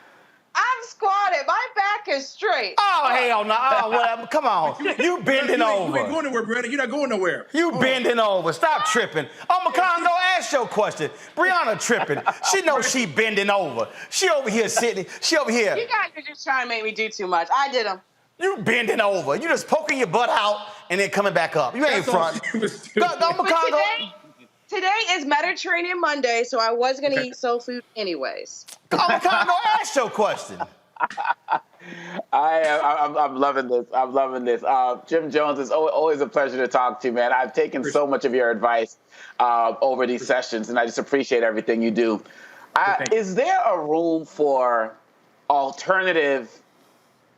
I'm squatted. My back is straight. Oh, hell no. Oh, whatever. Come on. You bending over. You ain't going nowhere, Brianna. You're not going nowhere. You bending over. Stop tripping. Oh, McConaughey, ask your question. Brianna tripping. She knows she bending over. She over here sitting. She over here. You guys are just trying to make me do too much. I did them. You bending over. You just poking your butt out and then coming back up. You ain't front. Go, McConaughey. Today is Mediterranean Monday, so I was going to eat soul food anyways. McConaughey, ask your question. I'm loving this. I'm loving this. Jim Jonez, is always a pleasure to talk to you, man. I've taken so much of your advice over these sessions, and I just appreciate everything you do. Is there a room for alternative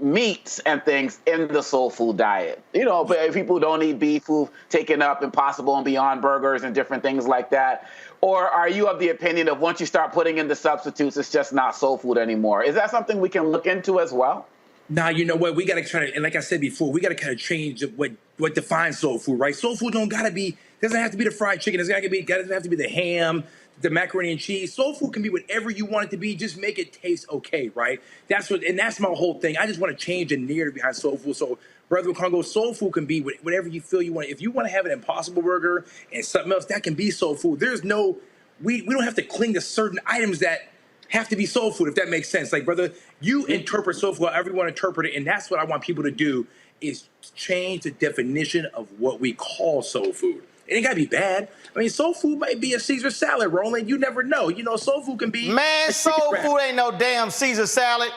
meats and things in the soul food diet? You know, but people who don't eat beef, who've taken up Impossible and Beyond burgers and different things like that. Or are you of the opinion of once you start putting in the substitutes, it's just not soul food anymore? Is that something we can look into as well? Nah, you know what? We got to try to, and like I said before, we got to kind of change what defines soul food, right? Soul food doesn't have to be the fried chicken. It doesn't have to be the ham, the macaroni and cheese. Soul food can be whatever you want it to be. Just make it taste okay, right? That's my whole thing. I just want to change the narrative behind soul food. So, Brother Congo, soul food can be whatever you feel you want. If you want to have an Impossible burger and something else, that can be soul food. There's no, we don't have to cling to certain items that have to be soul food, if that makes sense. Like, brother, you interpret soul food however you want to interpret it, and that's what I want people to do, is change the definition of what we call soul food. It ain't got to be bad. I mean, soul food might be a Caesar salad, Roland. You never know. You know, soul food can be... Man, soul food ain't no damn Caesar salad.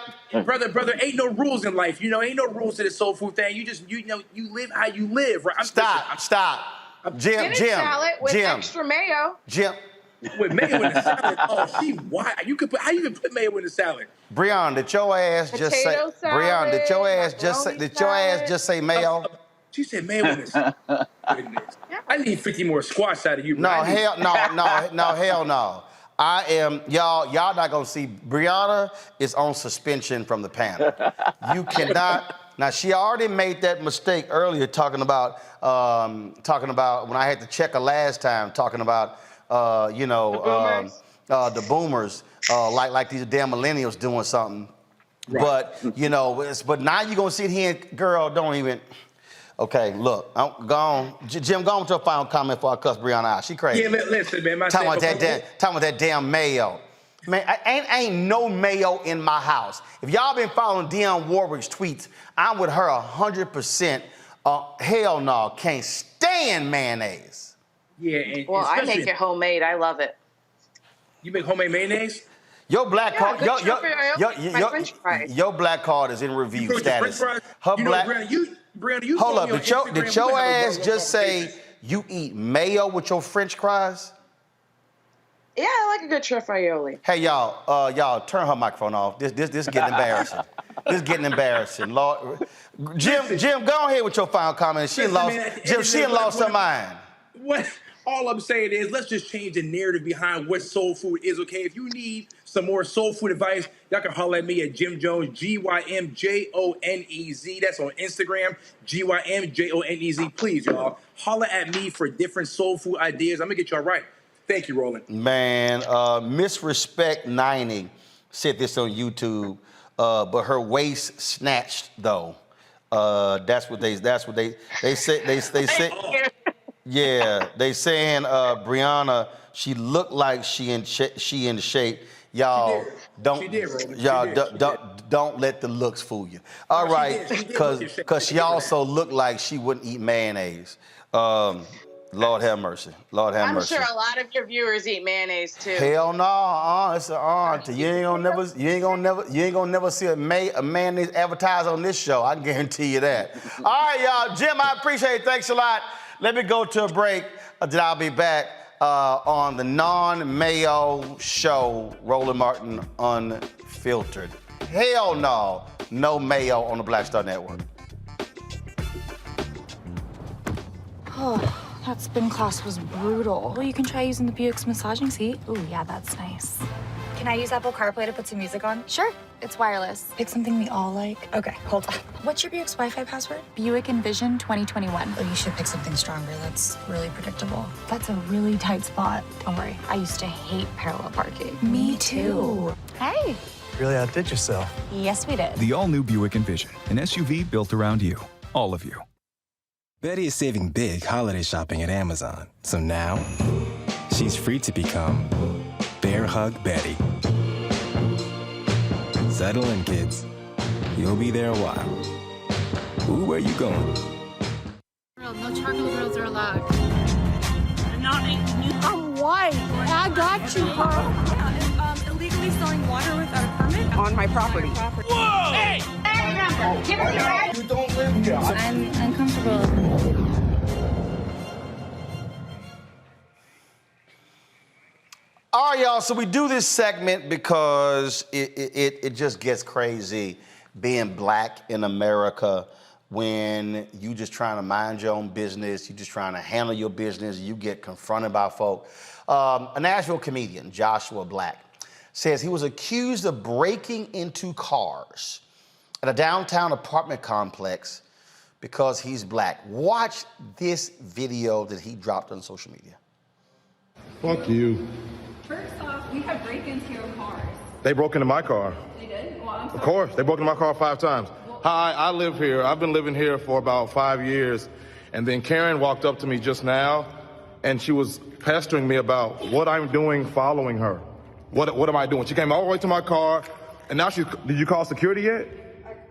Brother, ain't no rules in life. You know, ain't no rules to the soul food thing. You just, you live how you live, right? Stop. Jim. Salad with extra mayo. Jim. With mayo in the salad? Oh, why? How you even put mayo in the salad? Brianna, did your ass just say... Brianna, did your ass just say mayo? She said mayo in the salad. I need 50 more squats out of you. No, hell no. I am, y'all not gonna see, Brianna is on suspension from the panel. You cannot, now she already made that mistake earlier talking about when I had to check her last time, talking about, the boomers, like these damn millennials doing something. Right. But, but now you're gonna sit here and, girl, don't even, okay, look, I'm gone. Jim, go on to a final comment before I cuss Brianna out. She crazy. Yeah, listen, man. Talking about that damn mayo. Man, ain't no mayo in my house. If y'all been following Dionne Warwick's tweets, I'm with her 100%. Hell no, can't stand mayonnaise. Yeah. Well, I make it homemade. I love it. You make homemade mayonnaise? Your black card, your black card is in review status. Her black. Brandon, you hold up, did your ass just say you eat mayo with your French fries? Yeah, I like a good truffaglioli. Hey, y'all, turn her microphone off. This getting embarrassing. This getting embarrassing. Lord, Jim, go ahead with your final comment. She lost her mind. What? All I'm saying is, let's just change the narrative behind what soul food is, okay? If you need some more soul food advice, y'all can holler at me at Jim Jonez, GYMJONEZ. That's on Instagram, GYMJONEZ. Please, y'all, holler at me for different soul food ideas. I'm gonna get y'all right. Thank you, Roland. Man, Misrespect 90 said this on YouTube, but her waist snatched though. That's what they said. Yeah, they saying Brianna, she looked like she in shape. Y'all don't let the looks fool you. All right, because she also looked like she wouldn't eat mayonnaise. Lord have mercy. Lord have mercy. I'm sure a lot of your viewers eat mayonnaise too. Hell no, it's an honor. You ain't gonna never see a mayonnaise advertised on this show. I can guarantee you that. All right, y'all. Jim, I appreciate it. Thanks a lot. Let me go to a break. Then I'll be back on the non-mayo show, Roland Martin Unfiltered. Hell no, no mayo on the Black Star Network. Oh, that spin class was brutal. Well, you can try using the Buick's massaging seat. Ooh, yeah, that's nice. Can I use Apple CarPlay to put some music on? Sure, it's wireless. Pick something we all like. Okay, hold on. What's your Buick's Wi-Fi password? Buick Envision 2021. Oh, you should pick something stronger. That's really predictable. That's a really tight spot. Don't worry, I used to hate parallel parking. Me too. Hey. Really outdid yourself. Yes, we did. The all-new Buick Envision, an SUV built around you. All of you. Betty is saving big holiday shopping at Amazon. So now, she's free to become Bear Hug Betty. Settle in, kids. You'll be there a while. Ooh, where you going? No charcoal grills are allowed. I'm white. I got you, bro. Illegally selling water without a permit On my property. Whoa! Hey! You don't live here. I'm uncomfortable. All right, y'all, so we do this segment because it just gets crazy being black in America when you just trying to mind your own business, you just trying to handle your business, you get confronted by folk. A Nashville comedian, Joshua Black, says he was accused of breaking into cars at a downtown apartment complex because he's black. Watch this video that he dropped on social media. Fuck you. First off, we have break-ins here of cars. They broke into my car. They did? Well, I'm sorry. Of course, they broke into my car 5 times. Hi, I live here. I've been living here for about 5 years. And then Karen walked up to me just now, and she was pestering me about what I'm doing following her. What am I doing? She came all the way to my car, and now did you call security yet?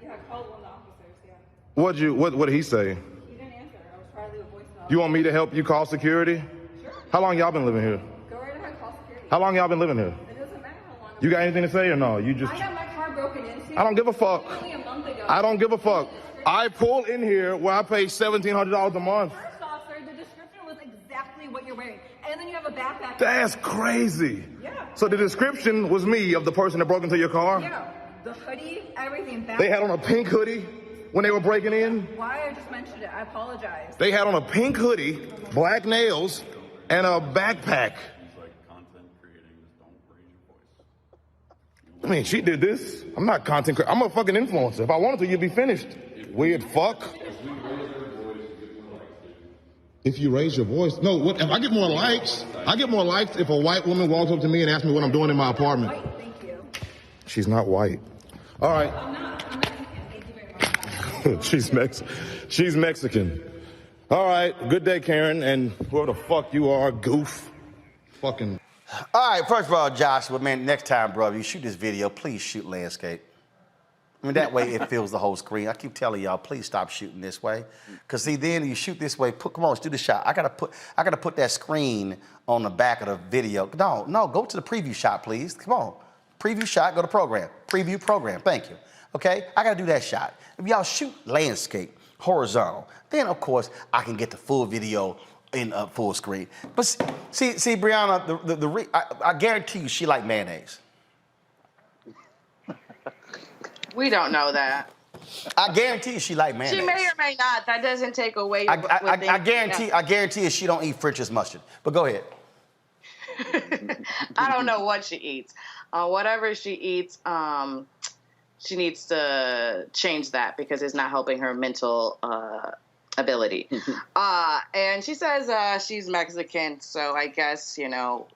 Yeah, I called one of the officers, yeah. What did he say? He didn't answer. I was trying to leave a voicemail. You want me to help you call security? Sure. How long y'all been living here? Go right ahead, call security. How long y'all been living here? It doesn't matter how long. You got anything to say or no? You just. I got my car broken into. I don't give a fuck. Only a month ago. I don't give a fuck. I pull in here where I pay $1,700 a month. First off, sir, the description was exactly what you're wearing. And then you have a backpack. That's crazy. Yeah. So the description was me of the person that broke into your car? Yeah. The hoodie, everything. They had on a pink hoodie when they were breaking in? Why I just mentioned it. I apologize. They had on a pink hoodie, black nails, and a backpack. I mean, she did this. I'm not content creator. I'm a fucking influencer. If I wanted to, you'd be finished. Weird fuck. If you raise your voice. No, what, if I get more likes, I get more likes if a white woman walks up to me and asks me what I'm doing in my apartment. White, thank you. She's not white. All right. I'm Mexican. Thank you very much. She's Mexican. All right. Good day, Karen. And whoever the fuck you are, goof. Fucking. All right, first of all, Joshua, man, next time, brother, you shoot this video, please shoot landscape. I mean, that way it fills the whole screen. I keep telling y'all, please stop shooting this way. Because see, then you shoot this way, come on, let's do the shot. I gotta put that screen on the back of the video. No, go to the preview shot, please. Come on. Preview shot, go to program. Preview program, thank you. Okay, I gotta do that shot. If y'all shoot landscape, horizontal, then of course I can get the full video in full screen. But see, Brianna, I guarantee you she like mayonnaise. We don't know that. I guarantee you she like mayonnaise. She may or may not. That doesn't take away. I guarantee you she don't eat French's mustard. But go ahead. I don't know what she eats. Whatever she eats, she needs to change that because it's not helping her mental ability. And she says she's Mexican, so I guess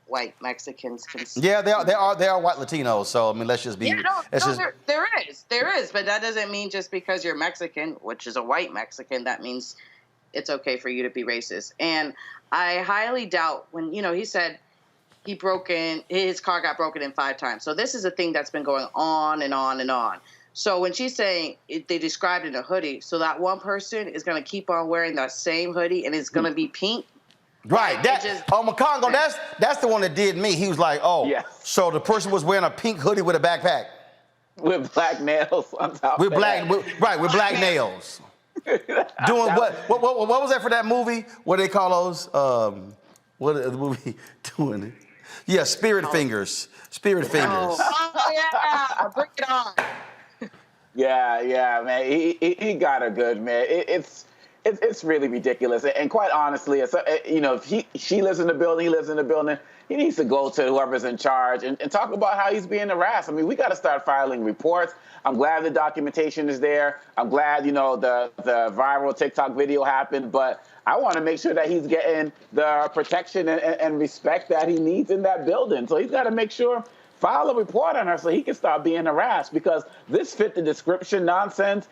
white Mexicans can. Yeah, they are white Latinos. So I mean, let's just be. Yeah, there is, but that doesn't mean just because you're Mexican, which is a white Mexican, that means it's okay for you to be racist. And I highly doubt when he said his car got broken in 5 times. So this is a thing that's been going on and on and on. So when she's saying they described it in a hoodie, so that one person is going to keep on wearing that same hoodie and it's going to be pink. Right. McConaughey, that's the one that did me. He was like, so the person was wearing a pink hoodie with a backpack. With black nails on top with black nails. Doing what was that for that movie? What do they call those? What the movie doing? Yeah, Spirit Fingers. Spirit Fingers. Oh yeah, bring it on. Yeah, man. He got her good, man. It's It's really ridiculous. And quite honestly, if she lives in the building, he lives in the building, he needs to go to whoever's in charge and talk about how he's being harassed. I mean, we got to start filing reports. I'm glad the documentation is there. I'm glad, the viral TikTok video happened, but I want to make sure that he's getting the protection and respect that he needs in that building. So he's got to make sure, file a report on her so he can start being harassed, because this fit the description nonsense.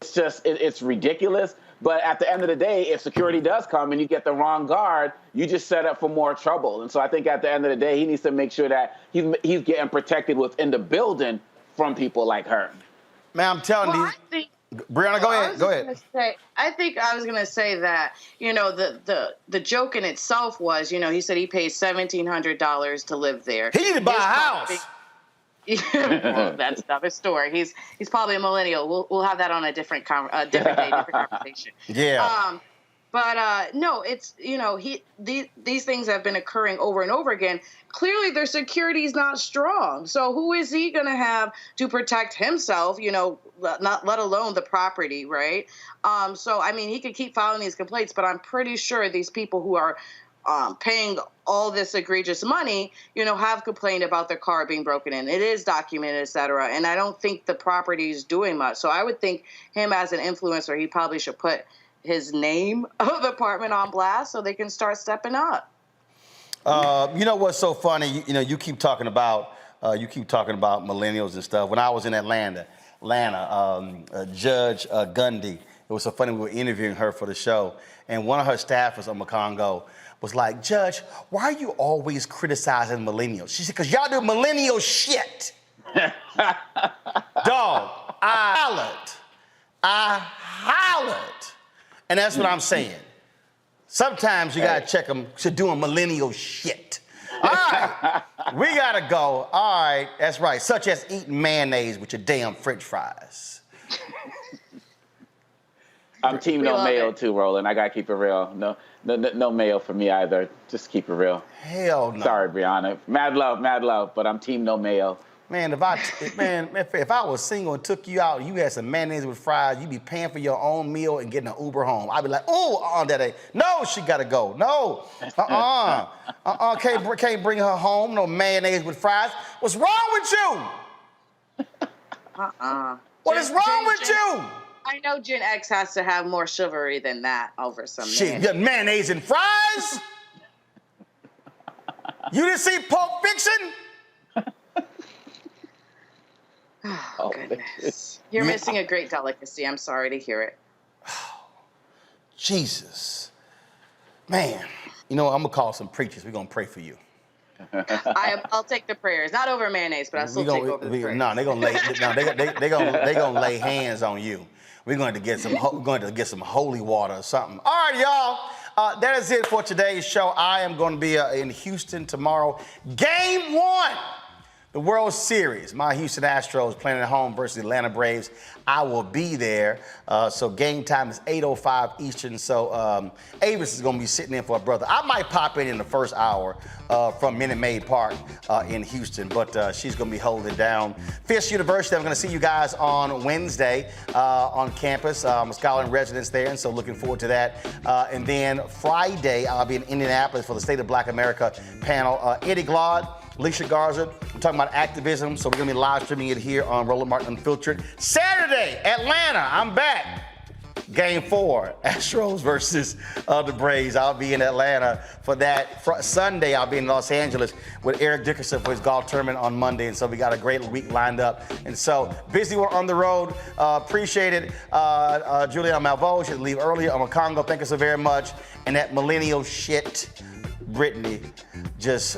It's ridiculous. But at the end of the day, if security does come and you get the wrong guard, you just set up for more trouble. And so I think at the end of the day, he needs to make sure that he's getting protected within the building from people like her. Man, I'm telling you. Brianna, go ahead. I think I was going to say that, the joke in itself was, he said he pays $1,700 to live there. He need to buy a house. Well, that's another story. He's probably a millennial. We'll have that on a different day, different conversation. Yeah. But no, it's these things have been occurring over and over again. Clearly, their security is not strong. So who is he going to have to protect himself? Not let alone the property, right? So I mean, he could keep filing these complaints, but I'm pretty sure these people who are paying all this egregious money, have complained about their car being broken in. It is documented, et cetera. And I don't think the property is doing much. So I would think him as an influencer, he probably should put his name of the apartment on blast so they can start stepping up. You know what's so funny? You keep talking about millennials and stuff. When I was in Atlanta, Judge Gundy, it was so funny. We were interviewing her for the show, and one of her staffers on McCongo was like, Judge, why are you always criticizing millennials? She said, because y'all do millennial shit. Dog, I hollered. And that's what I'm saying. Sometimes you gotta check them to doing millennial shit. All right, we gotta go. All right, that's right. Such as eating mayonnaise with your damn French fries. I'm team no mayo too, Roland. I gotta keep it real. No mayo for me either. Just keep it real. Hell no. Sorry, Brianna. Mad love, but I'm team no mayo. Man, if I was single and took you out and you had some mayonnaise with fries, you'd be paying for your own meal and getting an Uber home. I'd be like, no, she gotta go. No, can't bring her home, no mayonnaise with fries. What's wrong with you? What is wrong with you? I know Gen X has to have more chivalry than that over some shit. You mayonnaise and fries? You didn't see Pulp Fiction? Oh, goodness. You're missing a great delicacy. I'm sorry to hear it. Jesus. Man, I'm going to call some preachers. We're going to pray for you. I'll take the prayers. Not over mayonnaise, but I'll still take over the prayers. No, they're going to lay hands on you. We're going to get some holy water or something. All right, y'all. That is it for today's show. I am going to be in Houston tomorrow. Game 1. The World Series, my Houston Astros playing at home versus Atlanta Braves. I will be there. So game time is 8:05 Eastern. So Avis is going to be sitting in for a brother. I might pop in the first hour from Minute Maid Park in Houston, but she's going to be holding it down. Fisk University, I'm going to see you guys on Wednesday on campus. I'm a scholar in residence there, and so looking forward to that. And then Friday, I'll be in Indianapolis for the State of Black America panel. Eddie Glaude, Alicia Garza, we're talking about activism, so we're going to be live streaming it here on Roland Martin Unfiltered. Saturday, Atlanta, I'm back. Game 4, Astros versus the Braves. I'll be in Atlanta for that. Sunday, I'll be in Los Angeles with Eric Dickerson for his golf tournament on Monday, and so we got a great week lined up. And so, busy on the road. Appreciate it. Juliana Malvo, she had to leave earlier. I'm a Congo. Thank you so very much. And that millennial shit, Brittany, just...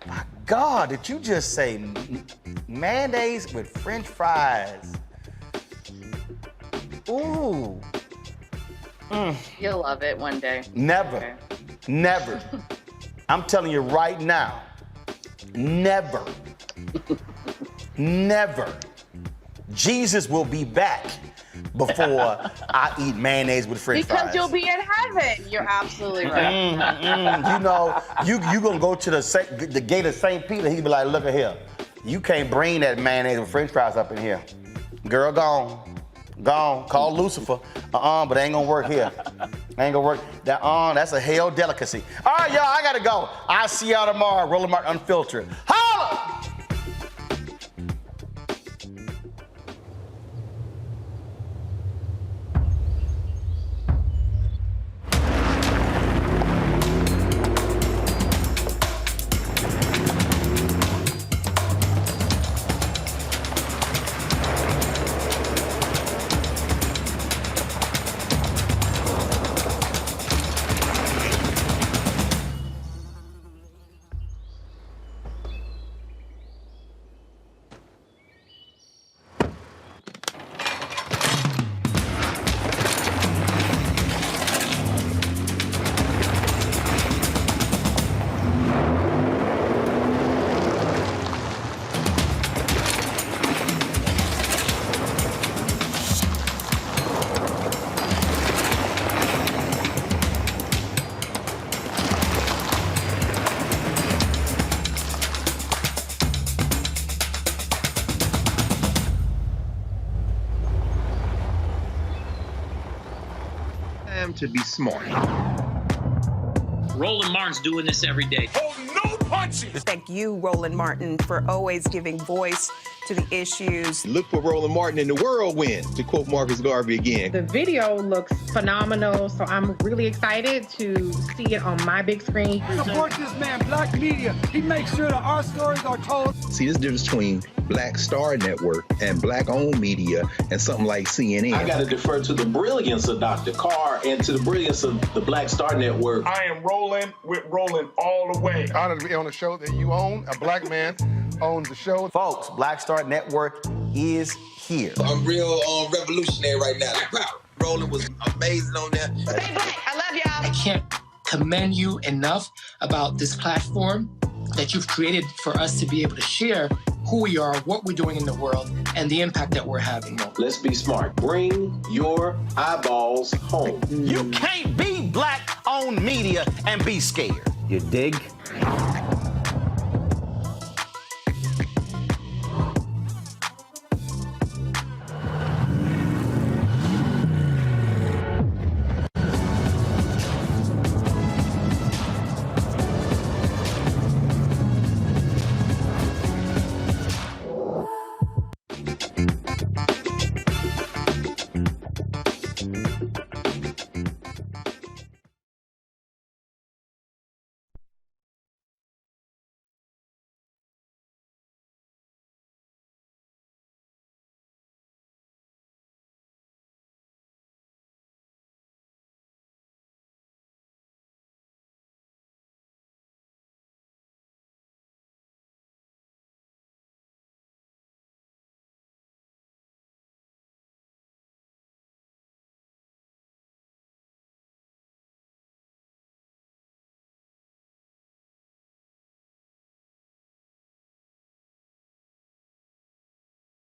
my God, did you just say mayonnaise with French fries? Ooh. You'll love it one day. Never. Okay. Never. I'm telling you right now, never. Never. Jesus will be back before I eat mayonnaise with French fries. Because you'll be in heaven. You're absolutely right. You gonna go to the gate of St. Peter. He'll be like, look at here. You can't bring that mayonnaise with French fries up in here. Girl, gone. Gone. Call Lucifer. But it ain't gonna work here. Ain't gonna work. That's a hell delicacy. All right, y'all, I gotta go. I'll see y'all tomorrow. Roland Martin Unfiltered. Holla! To be smart. Roland Martin's doing this every day. Oh, no punches! Thank you, Roland Martin, for always giving voice to the issues. Look for Roland Martin in the whirlwind, to quote Marcus Garvey again. The video looks phenomenal, so I'm really excited to see it on my big screen. Support this man, Black Media. He makes sure that our stories are told. See, this difference between Black Star Network and Black-owned media and something like CNN. I got to defer to the brilliance of Dr. Carr and to the brilliance of the Black Star Network. I am rolling with Roland all the way. Honored to be on a show that you own. A black man owns the show. Folks, Black Star Network is here. I'm real revolutionary right now. Roland was amazing on there. Stay black. I love y'all. I can't commend you enough about this platform that you've created for us to be able to share who we are, what we're doing in the world, and the impact that we're having. Let's be smart. Bring your eyeballs home. You can't be Black-owned media and be scared. You dig?